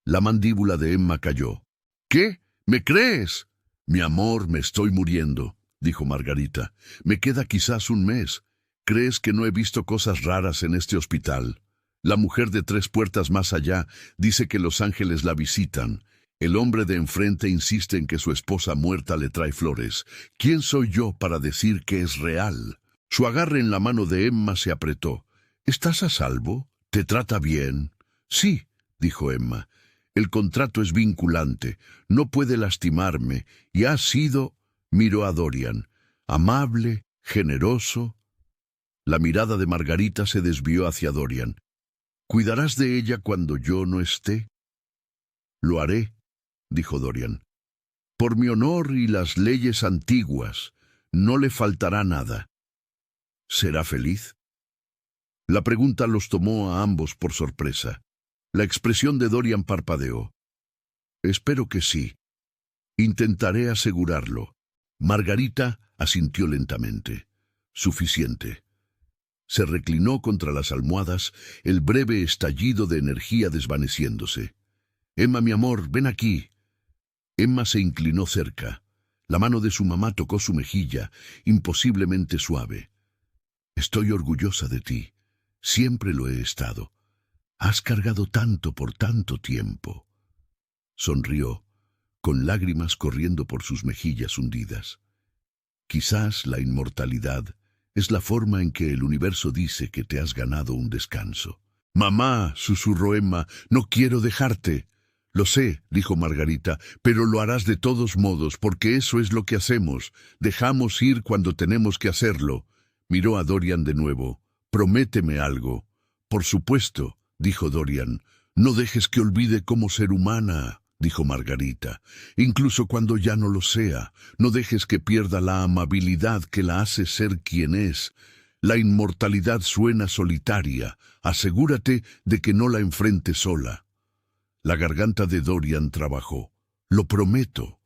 La mandíbula de Emma cayó. «¿Qué? ¿Me crees?» «Mi amor, me estoy muriendo», dijo Margarita. «Me queda quizás un mes. ¿Crees que no he visto cosas raras en este hospital? La mujer de 3 puertas más allá dice que los ángeles la visitan. El hombre de enfrente insiste en que su esposa muerta le trae flores. ¿Quién soy yo para decir que es real?» Su agarre en la mano de Emma se apretó. «¿Estás a salvo? ¿Te trata bien?» «Sí», dijo Emma. «El contrato es vinculante. No puede lastimarme. Y ha sido...» Miró a Dorian. «Amable, generoso...» La mirada de Margarita se desvió hacia Dorian. «¿Cuidarás de ella cuando yo no esté?» «Lo haré», dijo Dorian. «Por mi honor y las leyes antiguas, no le faltará nada». «¿Será feliz?» La pregunta los tomó a ambos por sorpresa. La expresión de Dorian parpadeó. «Espero que sí. Intentaré asegurarlo». Margarita asintió lentamente. «Suficiente». Se reclinó contra las almohadas, el breve estallido de energía desvaneciéndose. «Emma, mi amor, ven aquí». Emma se inclinó cerca. La mano de su mamá tocó su mejilla, imposiblemente suave. «Estoy orgullosa de ti. Siempre lo he estado. Has cargado tanto por tanto tiempo». Sonrió, con lágrimas corriendo por sus mejillas hundidas. «Quizás la inmortalidad es la forma en que el universo dice que te has ganado un descanso». «Mamá», susurró Emma, «no quiero dejarte». «Lo sé», dijo Margarita, «pero lo harás de todos modos, porque eso es lo que hacemos. Dejamos ir cuando tenemos que hacerlo». Miró a Dorian de nuevo. «Prométeme algo». «Por supuesto», dijo Dorian. «No dejes que olvide cómo ser humana», dijo Margarita. «Incluso cuando ya no lo sea, no dejes que pierda la amabilidad que la hace ser quien es. La inmortalidad suena solitaria. Asegúrate de que no la enfrente sola». La garganta de Dorian trabajó. «Lo prometo».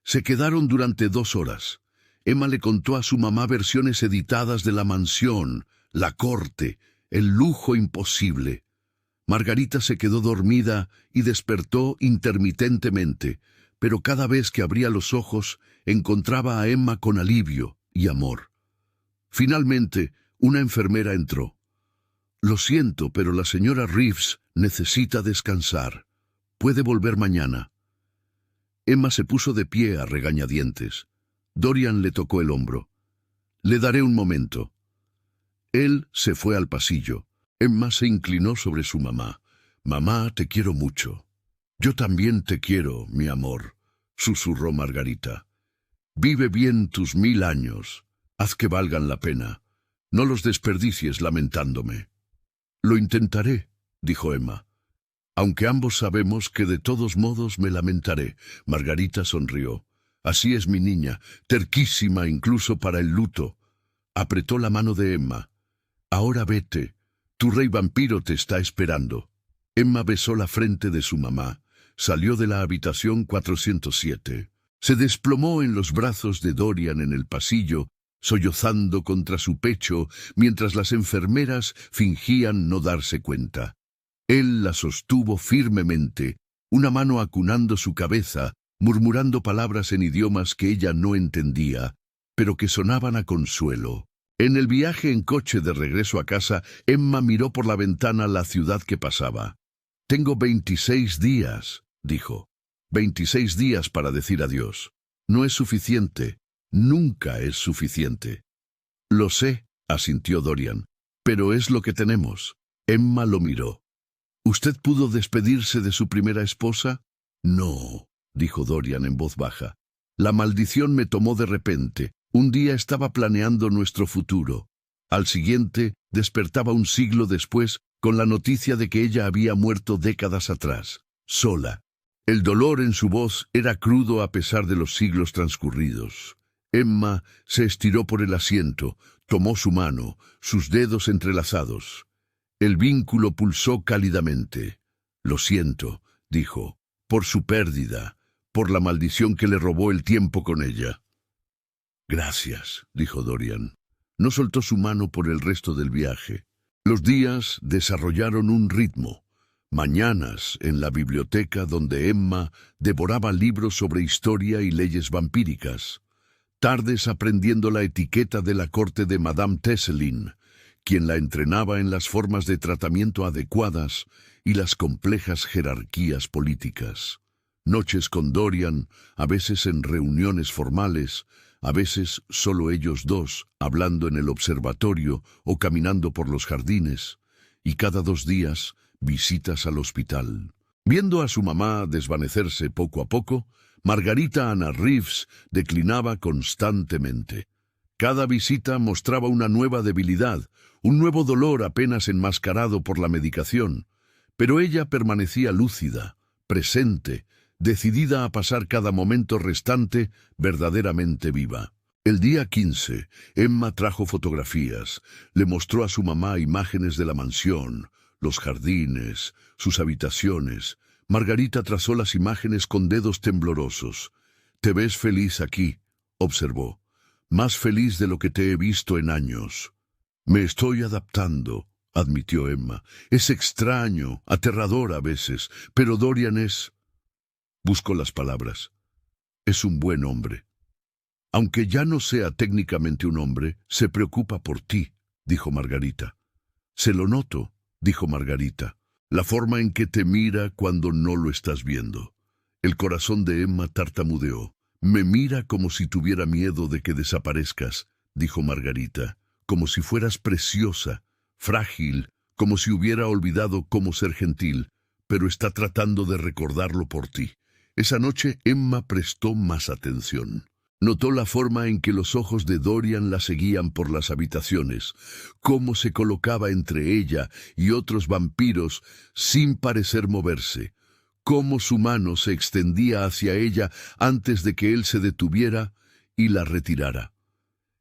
Se quedaron durante 2 horas. Emma le contó a su mamá versiones editadas de la mansión, la corte, el lujo imposible. Margarita se quedó dormida y despertó intermitentemente, pero cada vez que abría los ojos encontraba a Emma con alivio y amor. Finalmente, una enfermera entró. «Lo siento, pero la señora Reeves necesita descansar. Puede volver mañana». Emma se puso de pie a regañadientes. Dorian le tocó el hombro. «Le daré un momento». Él se fue al pasillo. Emma se inclinó sobre su mamá. «Mamá, te quiero mucho». «Yo también te quiero, mi amor», susurró Margarita. «Vive bien tus 1000 años. Haz que valgan la pena. No los desperdicies lamentándome». «Lo intentaré», dijo Emma. «Aunque ambos sabemos que de todos modos me lamentaré». Margarita sonrió. «Así es mi niña, terquísima incluso para el luto». Apretó la mano de Emma. «Ahora vete. Tu rey vampiro te está esperando». Emma besó la frente de su mamá. Salió de la habitación 407. Se desplomó en los brazos de Dorian en el pasillo, sollozando contra su pecho, mientras las enfermeras fingían no darse cuenta. Él la sostuvo firmemente, una mano acunando su cabeza, murmurando palabras en idiomas que ella no entendía, pero que sonaban a consuelo. En el viaje en coche de regreso a casa, Emma miró por la ventana la ciudad que pasaba. «Tengo 26 días», dijo. 26 días para decir adiós. No es suficiente. Nunca es suficiente. «Lo sé», asintió Dorian, «pero es lo que tenemos». Emma lo miró. «¿Usted pudo despedirse de su primera esposa?» «No», dijo Dorian en voz baja. «La maldición me tomó de repente. Un día estaba planeando nuestro futuro. Al siguiente, despertaba un siglo después con la noticia de que ella había muerto décadas atrás, sola». El dolor en su voz era crudo a pesar de los siglos transcurridos. Emma se estiró por el asiento, tomó su mano, sus dedos entrelazados. El vínculo pulsó cálidamente. «Lo siento», dijo, «por su pérdida, por la maldición que le robó el tiempo con ella». «Gracias», dijo Dorian. No soltó su mano por el resto del viaje. Los días desarrollaron un ritmo. Mañanas en la biblioteca donde Emma devoraba libros sobre historia y leyes vampíricas. Tardes aprendiendo la etiqueta de la corte de Madame Tesselin, quien la entrenaba en las formas de tratamiento adecuadas y las complejas jerarquías políticas. Noches con Dorian, a veces en reuniones formales, a veces solo ellos dos, hablando en el observatorio o caminando por los jardines, y cada 2 días, visitas al hospital. Viendo a su mamá desvanecerse poco a poco, Margarita Anna Reeves declinaba constantemente. Cada visita mostraba una nueva debilidad, un nuevo dolor apenas enmascarado por la medicación, pero ella permanecía lúcida, presente, decidida a pasar cada momento restante verdaderamente viva. El día 15, Emma trajo fotografías, le mostró a su mamá imágenes de la mansión, los jardines, sus habitaciones. Margarita trazó las imágenes con dedos temblorosos. «Te ves feliz aquí», observó. «Más feliz de lo que te he visto en años». «Me estoy adaptando», admitió Emma. «Es extraño, aterrador a veces, pero Dorian es...» Buscó las palabras. «Es un buen hombre. Aunque ya no sea técnicamente un hombre, se preocupa por ti», dijo Margarita. «Se lo noto», dijo Margarita. «La forma en que te mira cuando no lo estás viendo». El corazón de Emma tartamudeó. «Me mira como si tuviera miedo de que desaparezcas», dijo Margarita. «Como si fueras preciosa, frágil, como si hubiera olvidado cómo ser gentil, pero está tratando de recordarlo por ti». Esa noche Emma prestó más atención. Notó la forma en que los ojos de Dorian la seguían por las habitaciones, cómo se colocaba entre ella y otros vampiros sin parecer moverse, cómo su mano se extendía hacia ella antes de que él se detuviera y la retirara.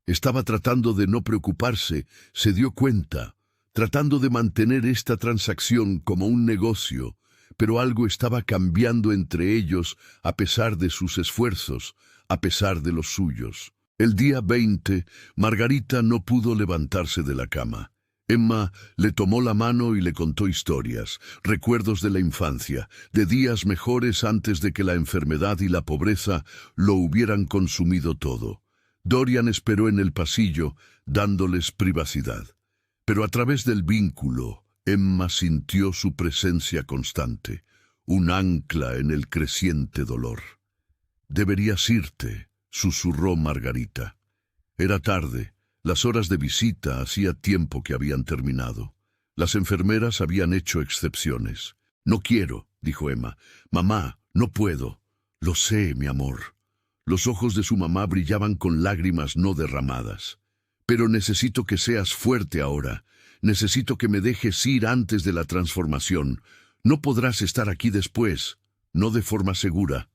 Estaba tratando de no preocuparse, se dio cuenta, tratando de mantener esta transacción como un negocio, pero algo estaba cambiando entre ellos a pesar de sus esfuerzos, a pesar de los suyos. El día 20, Margarita no pudo levantarse de la cama. Emma le tomó la mano y le contó historias, recuerdos de la infancia, de días mejores antes de que la enfermedad y la pobreza lo hubieran consumido todo. Dorian esperó en el pasillo, dándoles privacidad. Pero a través del vínculo, Emma sintió su presencia constante, un ancla en el creciente dolor. «Deberías irte», susurró Margarita. Era tarde, las horas de visita hacía tiempo que habían terminado. Las enfermeras habían hecho excepciones. «No quiero», dijo Emma. «Mamá, no puedo». «Lo sé, mi amor». Los ojos de su mamá brillaban con lágrimas no derramadas. «Pero necesito que seas fuerte ahora. Necesito que me dejes ir antes de la transformación. No podrás estar aquí después, no de forma segura».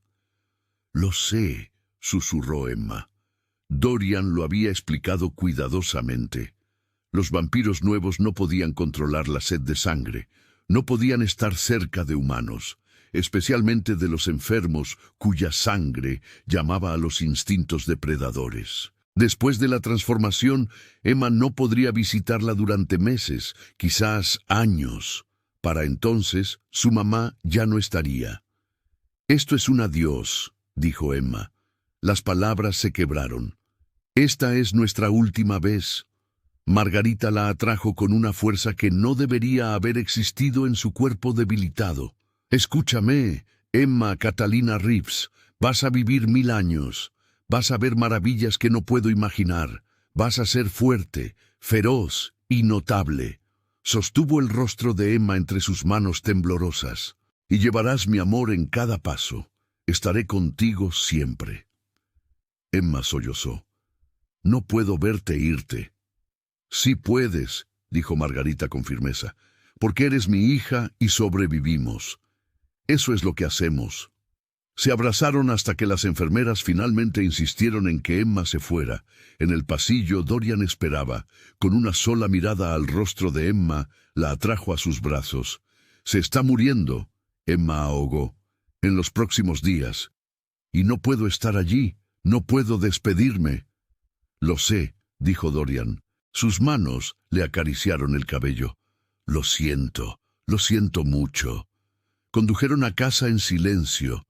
«Lo sé», susurró Emma. Dorian lo había explicado cuidadosamente. Los vampiros nuevos no podían controlar la sed de sangre, no podían estar cerca de humanos, especialmente de los enfermos cuya sangre llamaba a los instintos depredadores. Después de la transformación, Emma no podría visitarla durante meses, quizás años. Para entonces, su mamá ya no estaría. «Esto es un adiós», dijo Emma. Las palabras se quebraron. «Esta es nuestra última vez». Margarita la atrajo con una fuerza que no debería haber existido en su cuerpo debilitado. «Escúchame, Emma Catalina Reeves, vas a vivir 1000 años. Vas a ver maravillas que no puedo imaginar. Vas a ser fuerte, feroz y notable». Sostuvo el rostro de Emma entre sus manos temblorosas. «Y llevarás mi amor en cada paso. Estaré contigo siempre». Emma sollozó. «No puedo verte irte». «Sí puedes», dijo Margarita con firmeza, «porque eres mi hija y sobrevivimos. Eso es lo que hacemos». Se abrazaron hasta que las enfermeras finalmente insistieron en que Emma se fuera. En el pasillo, Dorian esperaba. Con una sola mirada al rostro de Emma, la atrajo a sus brazos. «Se está muriendo», Emma ahogó, «en los próximos días. Y no puedo estar allí, no puedo despedirme». «Lo sé», dijo Dorian. Sus manos le acariciaron el cabello. Lo siento mucho». Condujeron a casa en silencio.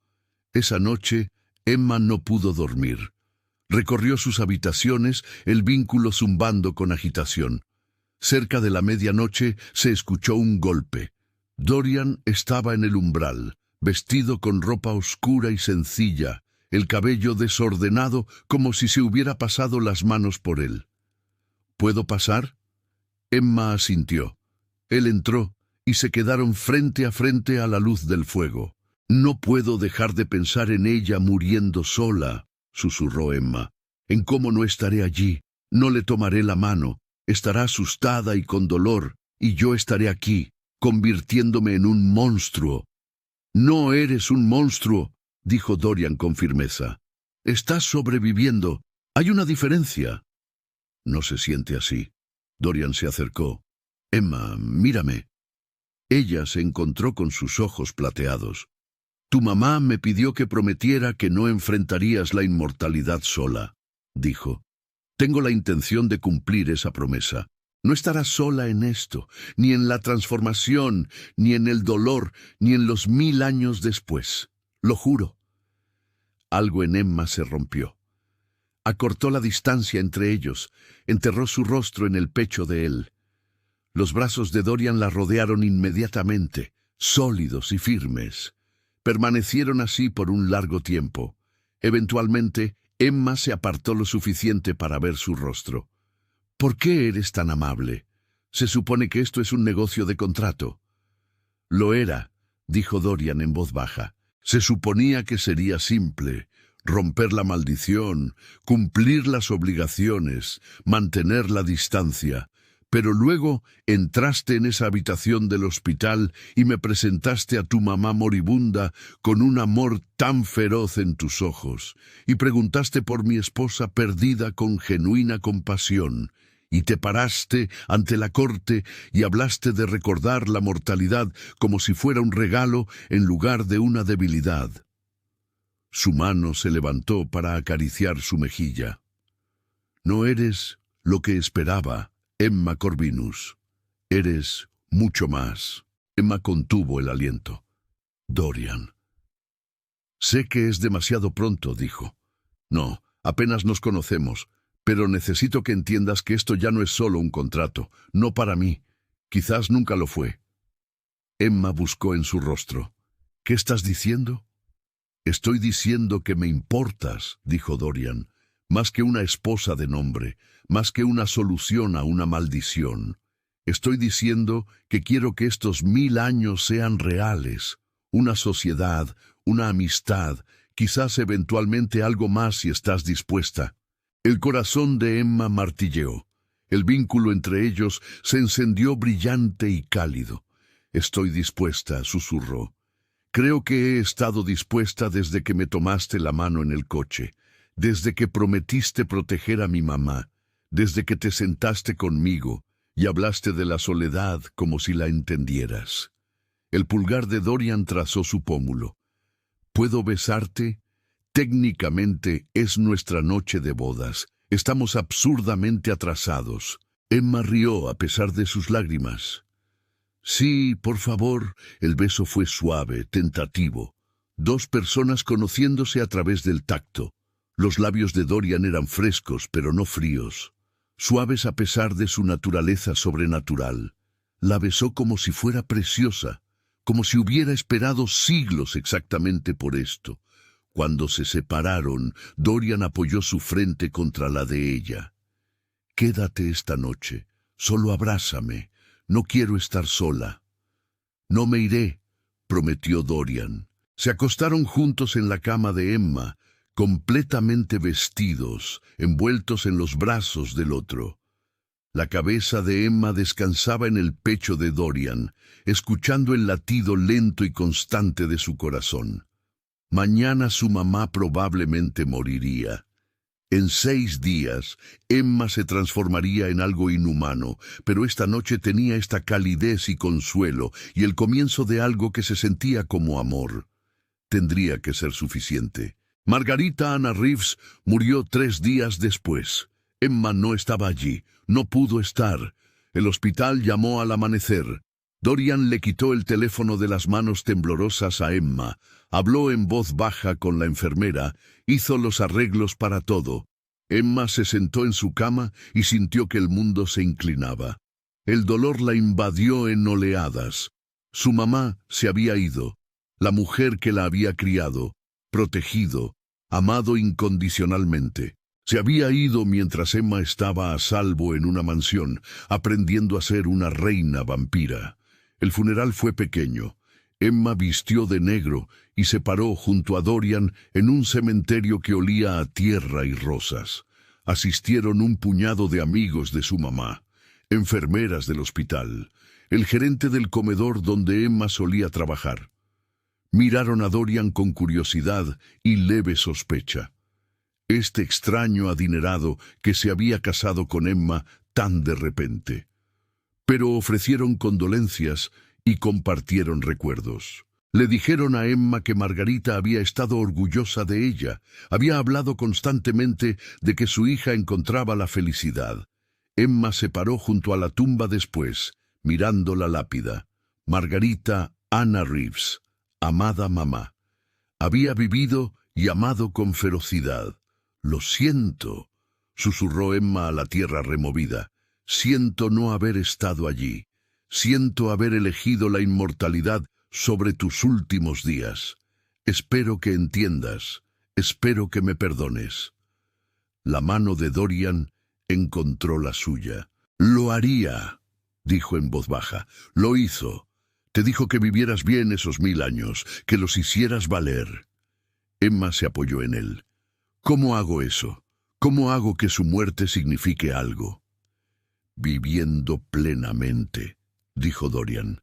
Esa noche, Emma no pudo dormir. Recorrió sus habitaciones, el vínculo zumbando con agitación. Cerca de la medianoche se escuchó un golpe. Dorian estaba en el umbral, vestido con ropa oscura y sencilla, el cabello desordenado como si se hubiera pasado las manos por él. «¿Puedo pasar?» Emma asintió. Él entró y se quedaron frente a frente a la luz del fuego. «No puedo dejar de pensar en ella muriendo sola», susurró Emma. «En cómo no estaré allí, no le tomaré la mano, estará asustada y con dolor, y yo estaré aquí, convirtiéndome en un monstruo». «No eres un monstruo», dijo Dorian con firmeza. «Estás sobreviviendo. Hay una diferencia». «No se siente así». Dorian se acercó. «Emma, mírame». Ella se encontró con sus ojos plateados. «Tu mamá me pidió que prometiera que no enfrentarías la inmortalidad sola», dijo. «Tengo la intención de cumplir esa promesa. No estarás sola en esto, ni en la transformación, ni en el dolor, ni en los 1000 años después. Lo juro». Algo en Emma se rompió. Acortó la distancia entre ellos, enterró su rostro en el pecho de él. Los brazos de Dorian la rodearon inmediatamente, sólidos y firmes. Permanecieron así por un largo tiempo. Eventualmente, Emma se apartó lo suficiente para ver su rostro. «¿Por qué eres tan amable? Se supone que esto es un negocio de contrato». «Lo era», dijo Dorian en voz baja. «Se suponía que sería simple. Romper la maldición, cumplir las obligaciones, mantener la distancia. Pero luego entraste en esa habitación del hospital y me presentaste a tu mamá moribunda con un amor tan feroz en tus ojos, y preguntaste por mi esposa perdida con genuina compasión, y te paraste ante la corte y hablaste de recordar la mortalidad como si fuera un regalo en lugar de una debilidad». Su mano se levantó para acariciar su mejilla. «No eres lo que esperaba, Emma Corvinus. Eres mucho más». Emma contuvo el aliento. «Dorian». «Sé que es demasiado pronto», dijo. «No, apenas nos conocemos, pero necesito que entiendas que esto ya no es solo un contrato, no para mí. Quizás nunca lo fue». Emma buscó en su rostro. «¿Qué estás diciendo?» «Estoy diciendo que me importas», dijo Dorian, «más que una esposa de nombre, más que una solución a una maldición. Estoy diciendo que quiero que estos 1000 años sean reales, una sociedad, una amistad, quizás eventualmente algo más si estás dispuesta». El corazón de Emma martilleó. El vínculo entre ellos se encendió brillante y cálido. «Estoy dispuesta», susurró. «Creo que he estado dispuesta desde que me tomaste la mano en el coche, desde que prometiste proteger a mi mamá, desde que te sentaste conmigo y hablaste de la soledad como si la entendieras». El pulgar de Dorian trazó su pómulo. «¿Puedo besarte? Técnicamente es nuestra noche de bodas. Estamos absurdamente atrasados». Emma rió a pesar de sus lágrimas. «Sí, por favor». El beso fue suave, tentativo. 2 personas conociéndose a través del tacto. Los labios de Dorian eran frescos, pero no fríos. Suaves a pesar de su naturaleza sobrenatural. La besó como si fuera preciosa, como si hubiera esperado siglos exactamente por esto. Cuando se separaron, Dorian apoyó su frente contra la de ella. «Quédate esta noche, solo abrázame. No quiero estar sola». «No me iré», prometió Dorian. Se acostaron juntos en la cama de Emma, completamente vestidos, envueltos en los brazos del otro. La cabeza de Emma descansaba en el pecho de Dorian, escuchando el latido lento y constante de su corazón. Mañana su mamá probablemente moriría. En 6 días, Emma se transformaría en algo inhumano, pero esta noche tenía esta calidez y consuelo, y el comienzo de algo que se sentía como amor. Tendría que ser suficiente. Margarita Anna Reeves murió 3 días después. Emma no estaba allí, no pudo estar. El hospital llamó al amanecer. Dorian le quitó el teléfono de las manos temblorosas a Emma, habló en voz baja con la enfermera, hizo los arreglos para todo. Emma se sentó en su cama y sintió que el mundo se inclinaba. El dolor la invadió en oleadas. Su mamá se había ido, la mujer que la había criado, protegido, amado incondicionalmente. Se había ido mientras Emma estaba a salvo en una mansión, aprendiendo a ser una reina vampira. El funeral fue pequeño. Emma vistió de negro y se paró junto a Dorian en un cementerio que olía a tierra y rosas. Asistieron un puñado de amigos de su mamá, enfermeras del hospital, el gerente del comedor donde Emma solía trabajar. Miraron a Dorian con curiosidad y leve sospecha. Este extraño adinerado que se había casado con Emma tan de repente. Pero ofrecieron condolencias y compartieron recuerdos. Le dijeron a Emma que Margarita había estado orgullosa de ella, había hablado constantemente de que su hija encontraba la felicidad. Emma se paró junto a la tumba después, mirando la lápida. Margarita Anna Reeves, amada mamá. Había vivido y amado con ferocidad. «Lo siento», susurró Emma a la tierra removida. «Siento no haber estado allí. Siento haber elegido la inmortalidad sobre tus últimos días. Espero que entiendas. Espero que me perdones». La mano de Dorian encontró la suya. «Lo haría», dijo en voz baja. «Lo hizo. Te dijo que vivieras bien esos 1000 años, que los hicieras valer». Emma se apoyó en él. «¿Cómo hago eso? ¿Cómo hago que su muerte signifique algo?» «Viviendo plenamente», dijo Dorian.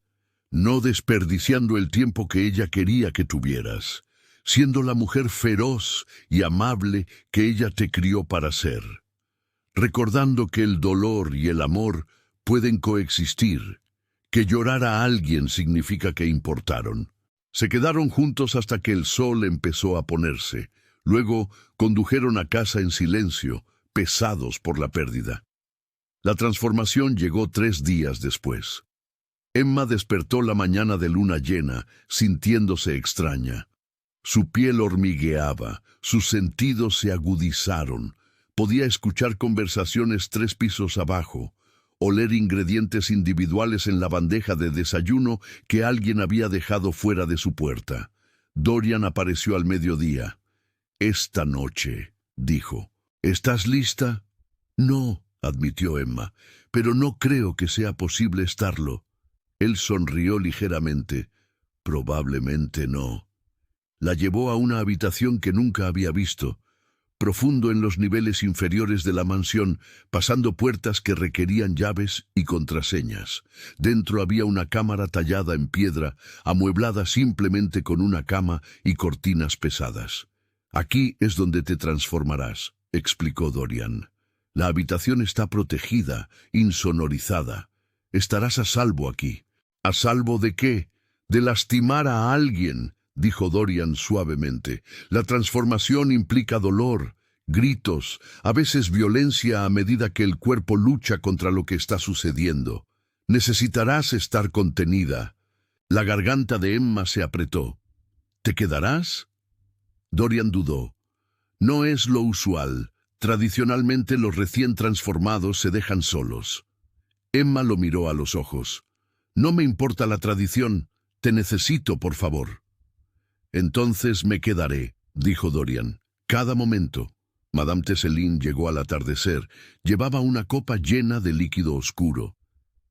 «No desperdiciando el tiempo que ella quería que tuvieras, siendo la mujer feroz y amable que ella te crió para ser. Recordando que el dolor y el amor pueden coexistir, que llorar a alguien significa que importaron». Se quedaron juntos hasta que el sol empezó a ponerse. Luego condujeron a casa en silencio, pesados por la pérdida. La transformación llegó 3 días después. Emma despertó la mañana de luna llena, sintiéndose extraña. Su piel hormigueaba, sus sentidos se agudizaron. Podía escuchar conversaciones 3 pisos abajo, oler ingredientes individuales en la bandeja de desayuno que alguien había dejado fuera de su puerta. Dorian apareció al mediodía. «Esta noche», dijo. «¿Estás lista?» «No», admitió Emma, «pero no creo que sea posible estarlo». Él sonrió ligeramente. «Probablemente no». La llevó a una habitación que nunca había visto, profundo en los niveles inferiores de la mansión, pasando puertas que requerían llaves y contraseñas. Dentro había una cámara tallada en piedra, amueblada simplemente con una cama y cortinas pesadas. «Aquí es donde te transformarás», explicó Dorian. «La habitación está protegida, insonorizada. Estarás a salvo aquí». «¿A salvo de qué? De lastimar a alguien», dijo Dorian suavemente. «La transformación implica dolor, gritos, a veces violencia a medida que el cuerpo lucha contra lo que está sucediendo. Necesitarás estar contenida». La garganta de Emma se apretó. «¿Te quedarás?» Dorian dudó. «No es lo usual. Tradicionalmente los recién transformados se dejan solos». Emma lo miró a los ojos. «No me importa la tradición. Te necesito, por favor». «Entonces me quedaré», dijo Dorian. «Cada momento». Madame Tesselin llegó al atardecer. Llevaba una copa llena de líquido oscuro.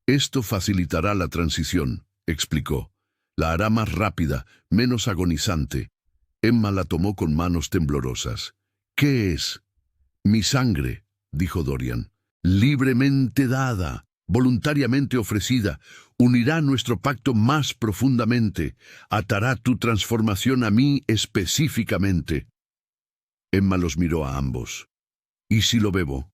«Esto facilitará la transición», explicó. «La hará más rápida, menos agonizante». Emma la tomó con manos temblorosas. «¿Qué es?» «Mi sangre», dijo Dorian. «Libremente dada, voluntariamente ofrecida, Unirá nuestro pacto más profundamente, atará tu transformación a mí específicamente. Emma los miró a ambos. ¿Y si lo bebo?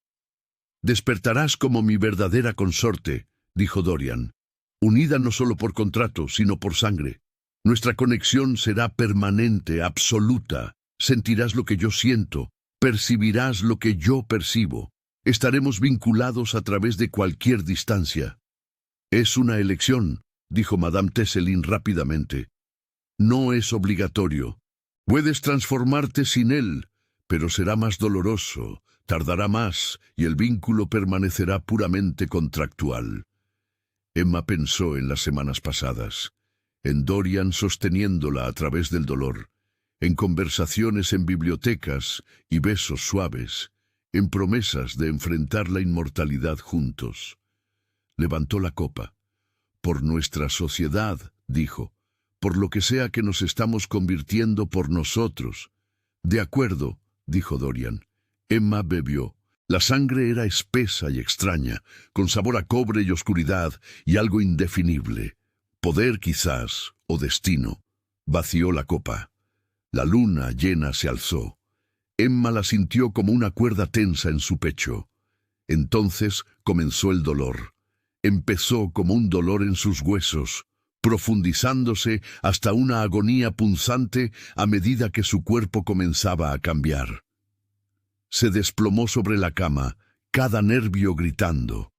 Despertarás como mi verdadera consorte, dijo Dorian, unida no solo por contrato, sino por sangre. Nuestra conexión será permanente, absoluta. Sentirás lo que yo siento, percibirás lo que yo percibo. Estaremos vinculados a través de cualquier distancia. Es una elección, dijo Madame Tesselin rápidamente. No es obligatorio. Puedes transformarte sin él, pero será más doloroso, tardará más y el vínculo permanecerá puramente contractual. Emma pensó en las semanas pasadas, en Dorian sosteniéndola a través del dolor, en conversaciones en bibliotecas y besos suaves, en promesas de enfrentar la inmortalidad juntos. Levantó la copa. Por nuestra sociedad, dijo, por lo que sea que nos estamos convirtiendo por nosotros. De acuerdo, dijo Dorian. Emma bebió. La sangre era espesa y extraña, con sabor a cobre y oscuridad y algo indefinible. Poder quizás, o destino. Vació la copa. La luna llena se alzó. Emma la sintió como una cuerda tensa en su pecho. Entonces comenzó el dolor. Empezó como un dolor en sus huesos, profundizándose hasta una agonía punzante a medida que su cuerpo comenzaba a cambiar. Se desplomó sobre la cama, cada nervio gritando.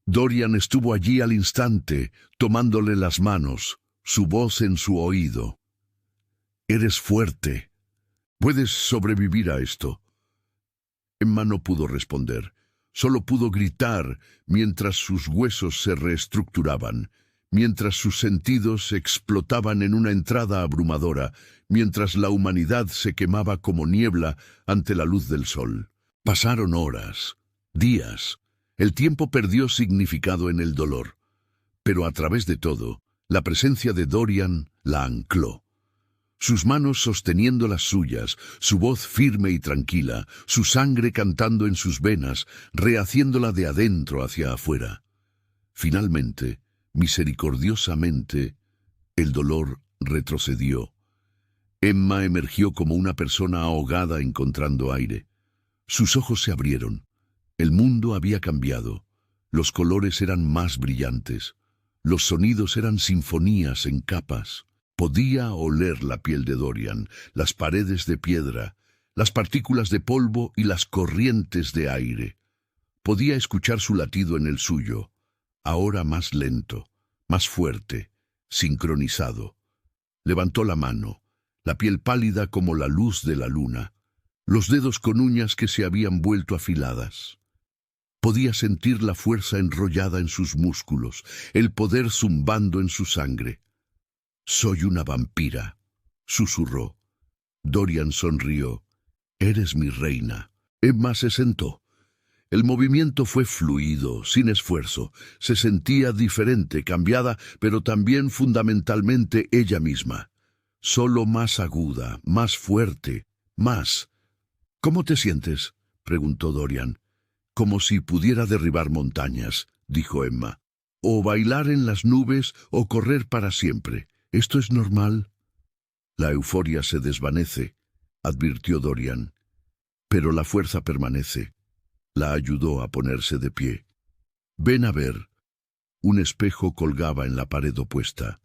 Dorian estuvo allí al instante, tomándole las manos, su voz en su oído. «Eres fuerte. Puedes sobrevivir a esto». Emma no pudo responder. Solo pudo gritar mientras sus huesos se reestructuraban, mientras sus sentidos explotaban en una entrada abrumadora, mientras la humanidad se quemaba como niebla ante la luz del sol. Pasaron horas, días. El tiempo perdió significado en el dolor. Pero a través de todo, la presencia de Dorian la ancló. Sus manos sosteniendo las suyas, su voz firme y tranquila, su sangre cantando en sus venas, rehaciéndola de adentro hacia afuera. Finalmente, misericordiosamente, el dolor retrocedió. Emma emergió como una persona ahogada encontrando aire. Sus ojos se abrieron. El mundo había cambiado. Los colores eran más brillantes. Los sonidos eran sinfonías en capas. Podía oler la piel de Dorian, las paredes de piedra, las partículas de polvo y las corrientes de aire. Podía escuchar su latido en el suyo, ahora más lento, más fuerte, sincronizado. Levantó la mano, la piel pálida como la luz de la luna, los dedos con uñas que se habían vuelto afiladas. Podía sentir la fuerza enrollada en sus músculos, el poder zumbando en su sangre. «Soy una vampira», susurró. Dorian sonrió. «Eres mi reina». Emma se sentó. El movimiento fue fluido, sin esfuerzo. Se sentía diferente, cambiada, pero también fundamentalmente ella misma. Solo más aguda, más fuerte, más. «¿Cómo te sientes?», preguntó Dorian. «Como si pudiera derribar montañas», dijo Emma. «O bailar en las nubes o correr para siempre. ¿Esto es normal?» «La euforia se desvanece», advirtió Dorian. «Pero la fuerza permanece». La ayudó a ponerse de pie. «Ven a ver». Un espejo colgaba en la pared opuesta.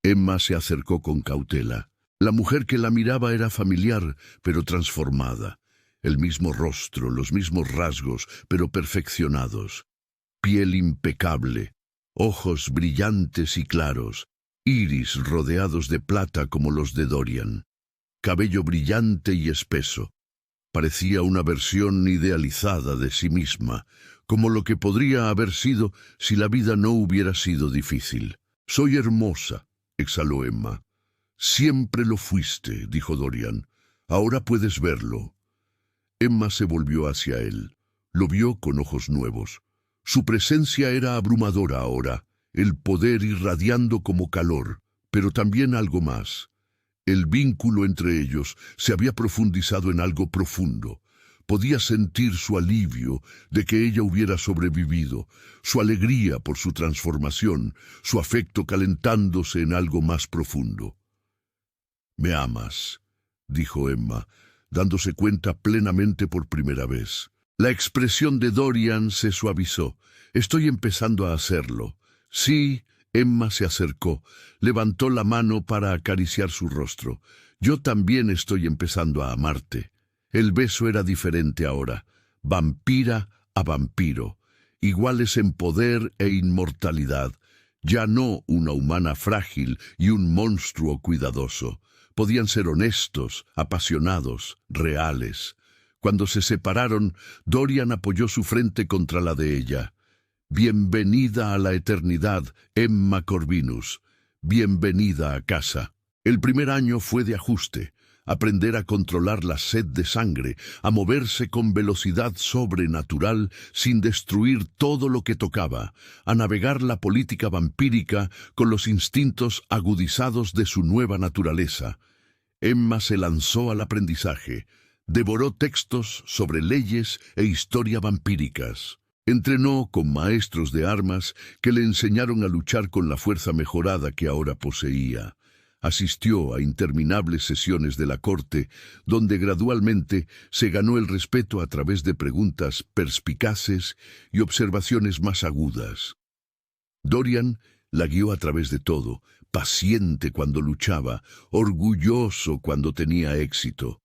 Emma se acercó con cautela. La mujer que la miraba era familiar, pero transformada. El mismo rostro, los mismos rasgos, pero perfeccionados. Piel impecable, ojos brillantes y claros, iris rodeados de plata como los de Dorian. Cabello brillante y espeso. Parecía una versión idealizada de sí misma, como lo que podría haber sido si la vida no hubiera sido difícil. «Soy hermosa», exhaló Emma. «Siempre lo fuiste», dijo Dorian. «Ahora puedes verlo». Emma se volvió hacia él. Lo vio con ojos nuevos. Su presencia era abrumadora ahora, el poder irradiando como calor, pero también algo más. El vínculo entre ellos se había profundizado en algo profundo, Podía sentir su alivio de que ella hubiera sobrevivido, su alegría por su transformación, su afecto calentándose en algo más profundo. «Me amas», dijo Emma, dándose cuenta plenamente por primera vez. La expresión de Dorian se suavizó. «Estoy empezando a hacerlo». «Sí». Emma se acercó, levantó la mano para acariciar su rostro. «Yo también estoy empezando a amarte». El beso era diferente ahora, vampira a vampiro, iguales en poder e inmortalidad, ya no una humana frágil y un monstruo cuidadoso. Podían ser honestos, apasionados, reales. Cuando se separaron, Dorian apoyó su frente contra la de ella. «Bienvenida a la eternidad, Emma Corvinus. Bienvenida a casa». El primer año fue de ajuste. Aprender a controlar la sed de sangre, a moverse con velocidad sobrenatural sin destruir todo lo que tocaba, a navegar la política vampírica con los instintos agudizados de su nueva naturaleza. Emma se lanzó al aprendizaje, devoró textos sobre leyes e historia vampíricas. Entrenó con maestros de armas que le enseñaron a luchar con la fuerza mejorada que ahora poseía. Asistió a interminables sesiones de la corte, donde gradualmente se ganó el respeto a través de preguntas perspicaces y observaciones más agudas. Dorian la guió a través de todo, paciente cuando luchaba, orgulloso cuando tenía éxito.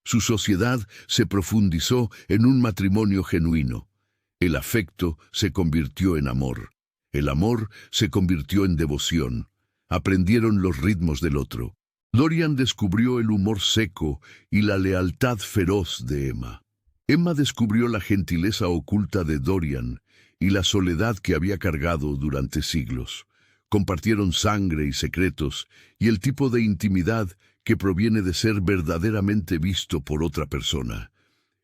Su sociedad se profundizó en un matrimonio genuino. El afecto se convirtió en amor. El amor se convirtió en devoción. Aprendieron los ritmos del otro. Dorian descubrió el humor seco y la lealtad feroz de Emma. Emma descubrió la gentileza oculta de Dorian y la soledad que había cargado durante siglos. Compartieron sangre y secretos y el tipo de intimidad que proviene de ser verdaderamente visto por otra persona.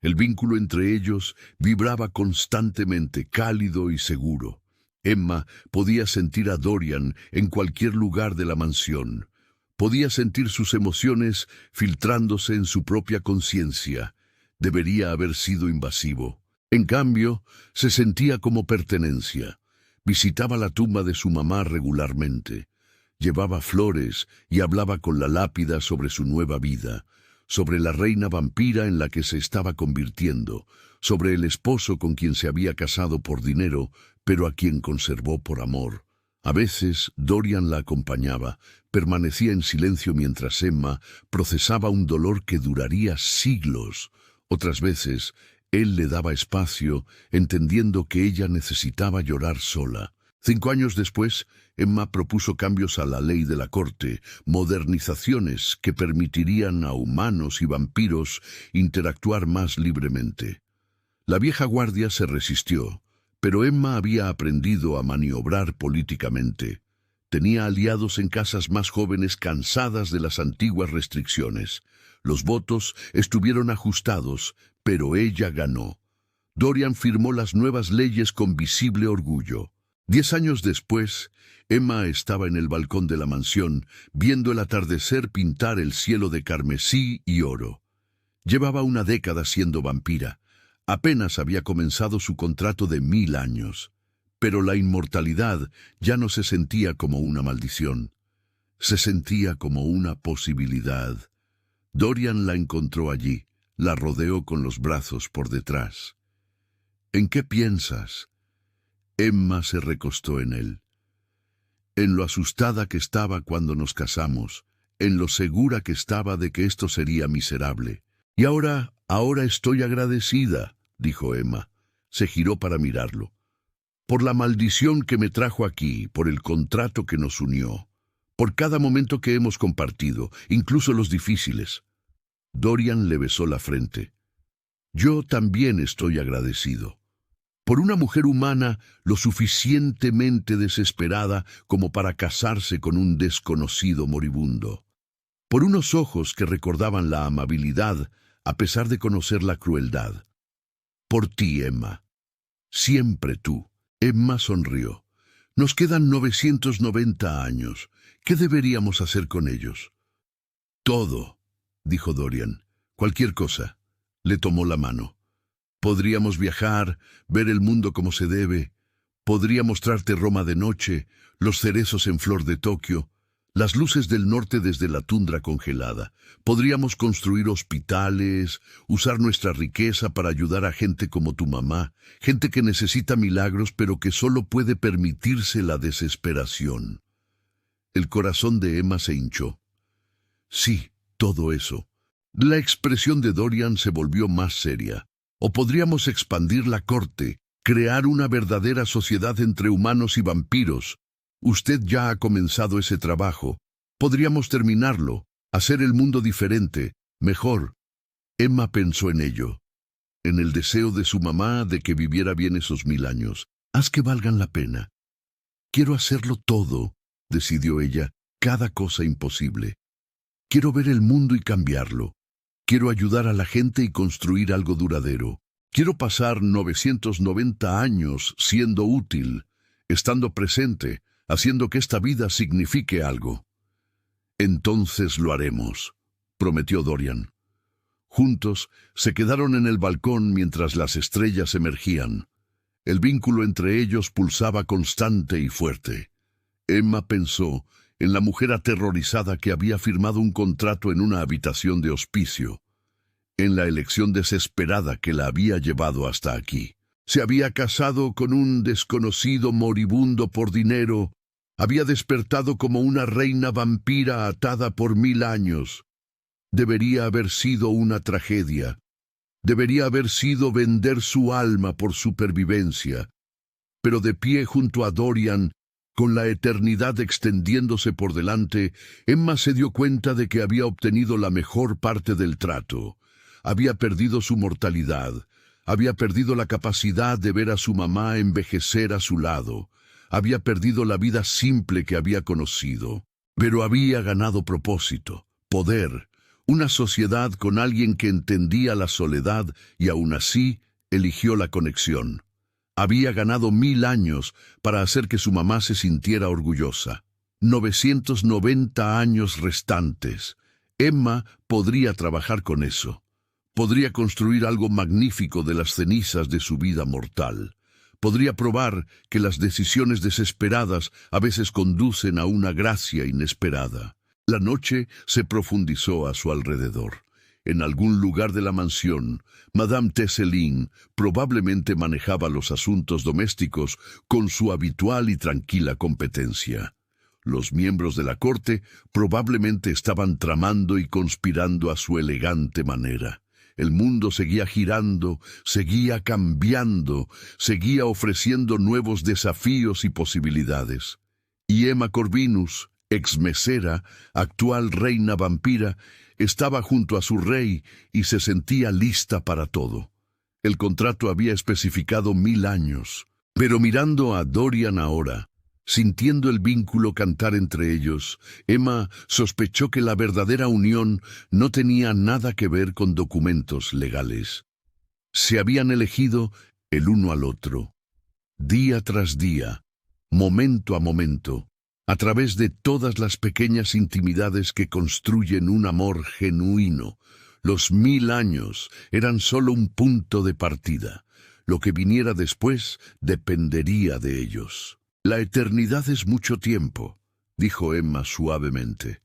El vínculo entre ellos vibraba constantemente, cálido y seguro. Emma podía sentir a Dorian en cualquier lugar de la mansión. Podía sentir sus emociones filtrándose en su propia conciencia. Debería haber sido invasivo. En cambio, se sentía como pertenencia. Visitaba la tumba de su mamá regularmente. Llevaba flores y hablaba con la lápida sobre su nueva vida, sobre la reina vampira en la que se estaba convirtiendo, sobre el esposo con quien se había casado por dinero, pero a quien conservó por amor. A veces Dorian la acompañaba, permanecía en silencio mientras Emma procesaba un dolor que duraría siglos. Otras veces él le daba espacio, entendiendo que ella necesitaba llorar sola. 5 años después, Emma propuso cambios a la ley de la corte, modernizaciones que permitirían a humanos y vampiros interactuar más libremente. La vieja guardia se resistió, pero Emma había aprendido a maniobrar políticamente. Tenía aliados en casas más jóvenes cansadas de las antiguas restricciones. Los votos estuvieron ajustados, pero ella ganó. Dorian firmó las nuevas leyes con visible orgullo. 10 años después, Emma estaba en el balcón de la mansión, viendo el atardecer pintar el cielo de carmesí y oro. Llevaba una década siendo vampira. Apenas había comenzado su contrato de 1000 años. Pero la inmortalidad ya no se sentía como una maldición. Se sentía como una posibilidad. Dorian la encontró allí, la rodeó con los brazos por detrás. «¿En qué piensas?» Emma se recostó en él. «En lo asustada que estaba cuando nos casamos, en lo segura que estaba de que esto sería miserable. Y ahora estoy agradecida», dijo Emma. Se giró para mirarlo. «Por la maldición que me trajo aquí, por el contrato que nos unió, por cada momento que hemos compartido, incluso los difíciles». Dorian le besó la frente. «Yo también estoy agradecido. Por una mujer humana lo suficientemente desesperada como para casarse con un desconocido moribundo. Por unos ojos que recordaban la amabilidad a pesar de conocer la crueldad. Por ti, Emma. Siempre tú». Emma sonrió. «Nos quedan 990 años. ¿Qué deberíamos hacer con ellos?» «Todo», dijo Dorian. «Cualquier cosa. Le tomó la mano. Podríamos viajar, ver el mundo como se debe. Podría mostrarte Roma de noche, los cerezos en flor de Tokio, las luces del norte desde la tundra congelada. Podríamos construir hospitales, usar nuestra riqueza para ayudar a gente como tu mamá, gente que necesita milagros pero que solo puede permitirse la desesperación. El corazón de Emma se hinchó. Sí, todo eso. La expresión de Dorian se volvió más seria. O podríamos expandir la corte, crear una verdadera sociedad entre humanos y vampiros. Usted ya ha comenzado ese trabajo. Podríamos terminarlo, hacer el mundo diferente, mejor. Emma pensó en ello, en el deseo de su mamá de que viviera bien esos 1000 años. Haz que valgan la pena. Quiero hacerlo todo, decidió ella, cada cosa imposible. Quiero ver el mundo y cambiarlo. Quiero ayudar a la gente y construir algo duradero. Quiero pasar 990 años siendo útil, estando presente, haciendo que esta vida signifique algo. Entonces lo haremos, prometió Dorian. Juntos se quedaron en el balcón mientras las estrellas emergían. El vínculo entre ellos pulsaba constante y fuerte. Emma pensó en la mujer aterrorizada que había firmado un contrato en una habitación de hospicio, en la elección desesperada que la había llevado hasta aquí. Se había casado con un desconocido moribundo por dinero, había despertado como una reina vampira atada por 1000 años. Debería haber sido una tragedia. Debería haber sido vender su alma por supervivencia. Pero de pie junto a Dorian, con la eternidad extendiéndose por delante, Emma se dio cuenta de que había obtenido la mejor parte del trato. Había perdido su mortalidad. Había perdido la capacidad de ver a su mamá envejecer a su lado. Había perdido la vida simple que había conocido. Pero había ganado propósito, poder, una sociedad con alguien que entendía la soledad y aún así eligió la conexión. Había ganado 1000 años para hacer que su mamá se sintiera orgullosa. 990 años restantes. Emma podría trabajar con eso. Podría construir algo magnífico de las cenizas de su vida mortal. Podría probar que las decisiones desesperadas a veces conducen a una gracia inesperada. La noche se profundizó a su alrededor. En algún lugar de la mansión, Madame Tesselin probablemente manejaba los asuntos domésticos con su habitual y tranquila competencia. Los miembros de la corte probablemente estaban tramando y conspirando a su elegante manera. El mundo seguía girando, seguía cambiando, seguía ofreciendo nuevos desafíos y posibilidades. Y Emma Corvinus, ex mesera, actual reina vampira, estaba junto a su rey y se sentía lista para todo. El contrato había especificado 1000 años, pero mirando a Dorian ahora, sintiendo el vínculo cantar entre ellos, Emma sospechó que la verdadera unión no tenía nada que ver con documentos legales. Se habían elegido el uno al otro, día tras día, momento a momento, a través de todas las pequeñas intimidades que construyen un amor genuino. Los 1000 años eran solo un punto de partida. Lo que viniera después dependería de ellos. La eternidad es mucho tiempo, dijo Emma suavemente.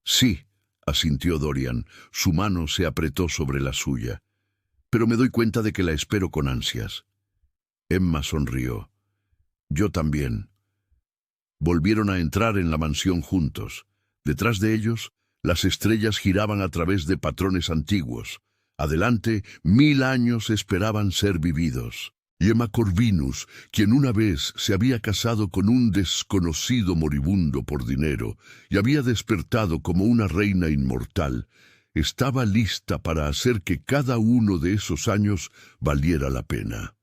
Sí, asintió Dorian, su mano se apretó sobre la suya. Pero me doy cuenta de que la espero con ansias. Emma sonrió. Yo también. Volvieron a entrar en la mansión juntos. Detrás de ellos, las estrellas giraban a través de patrones antiguos. Adelante, 1000 años esperaban ser vividos. Y Emma Corvinus, quien una vez se había casado con un desconocido moribundo por dinero y había despertado como una reina inmortal, estaba lista para hacer que cada uno de esos años valiera la pena.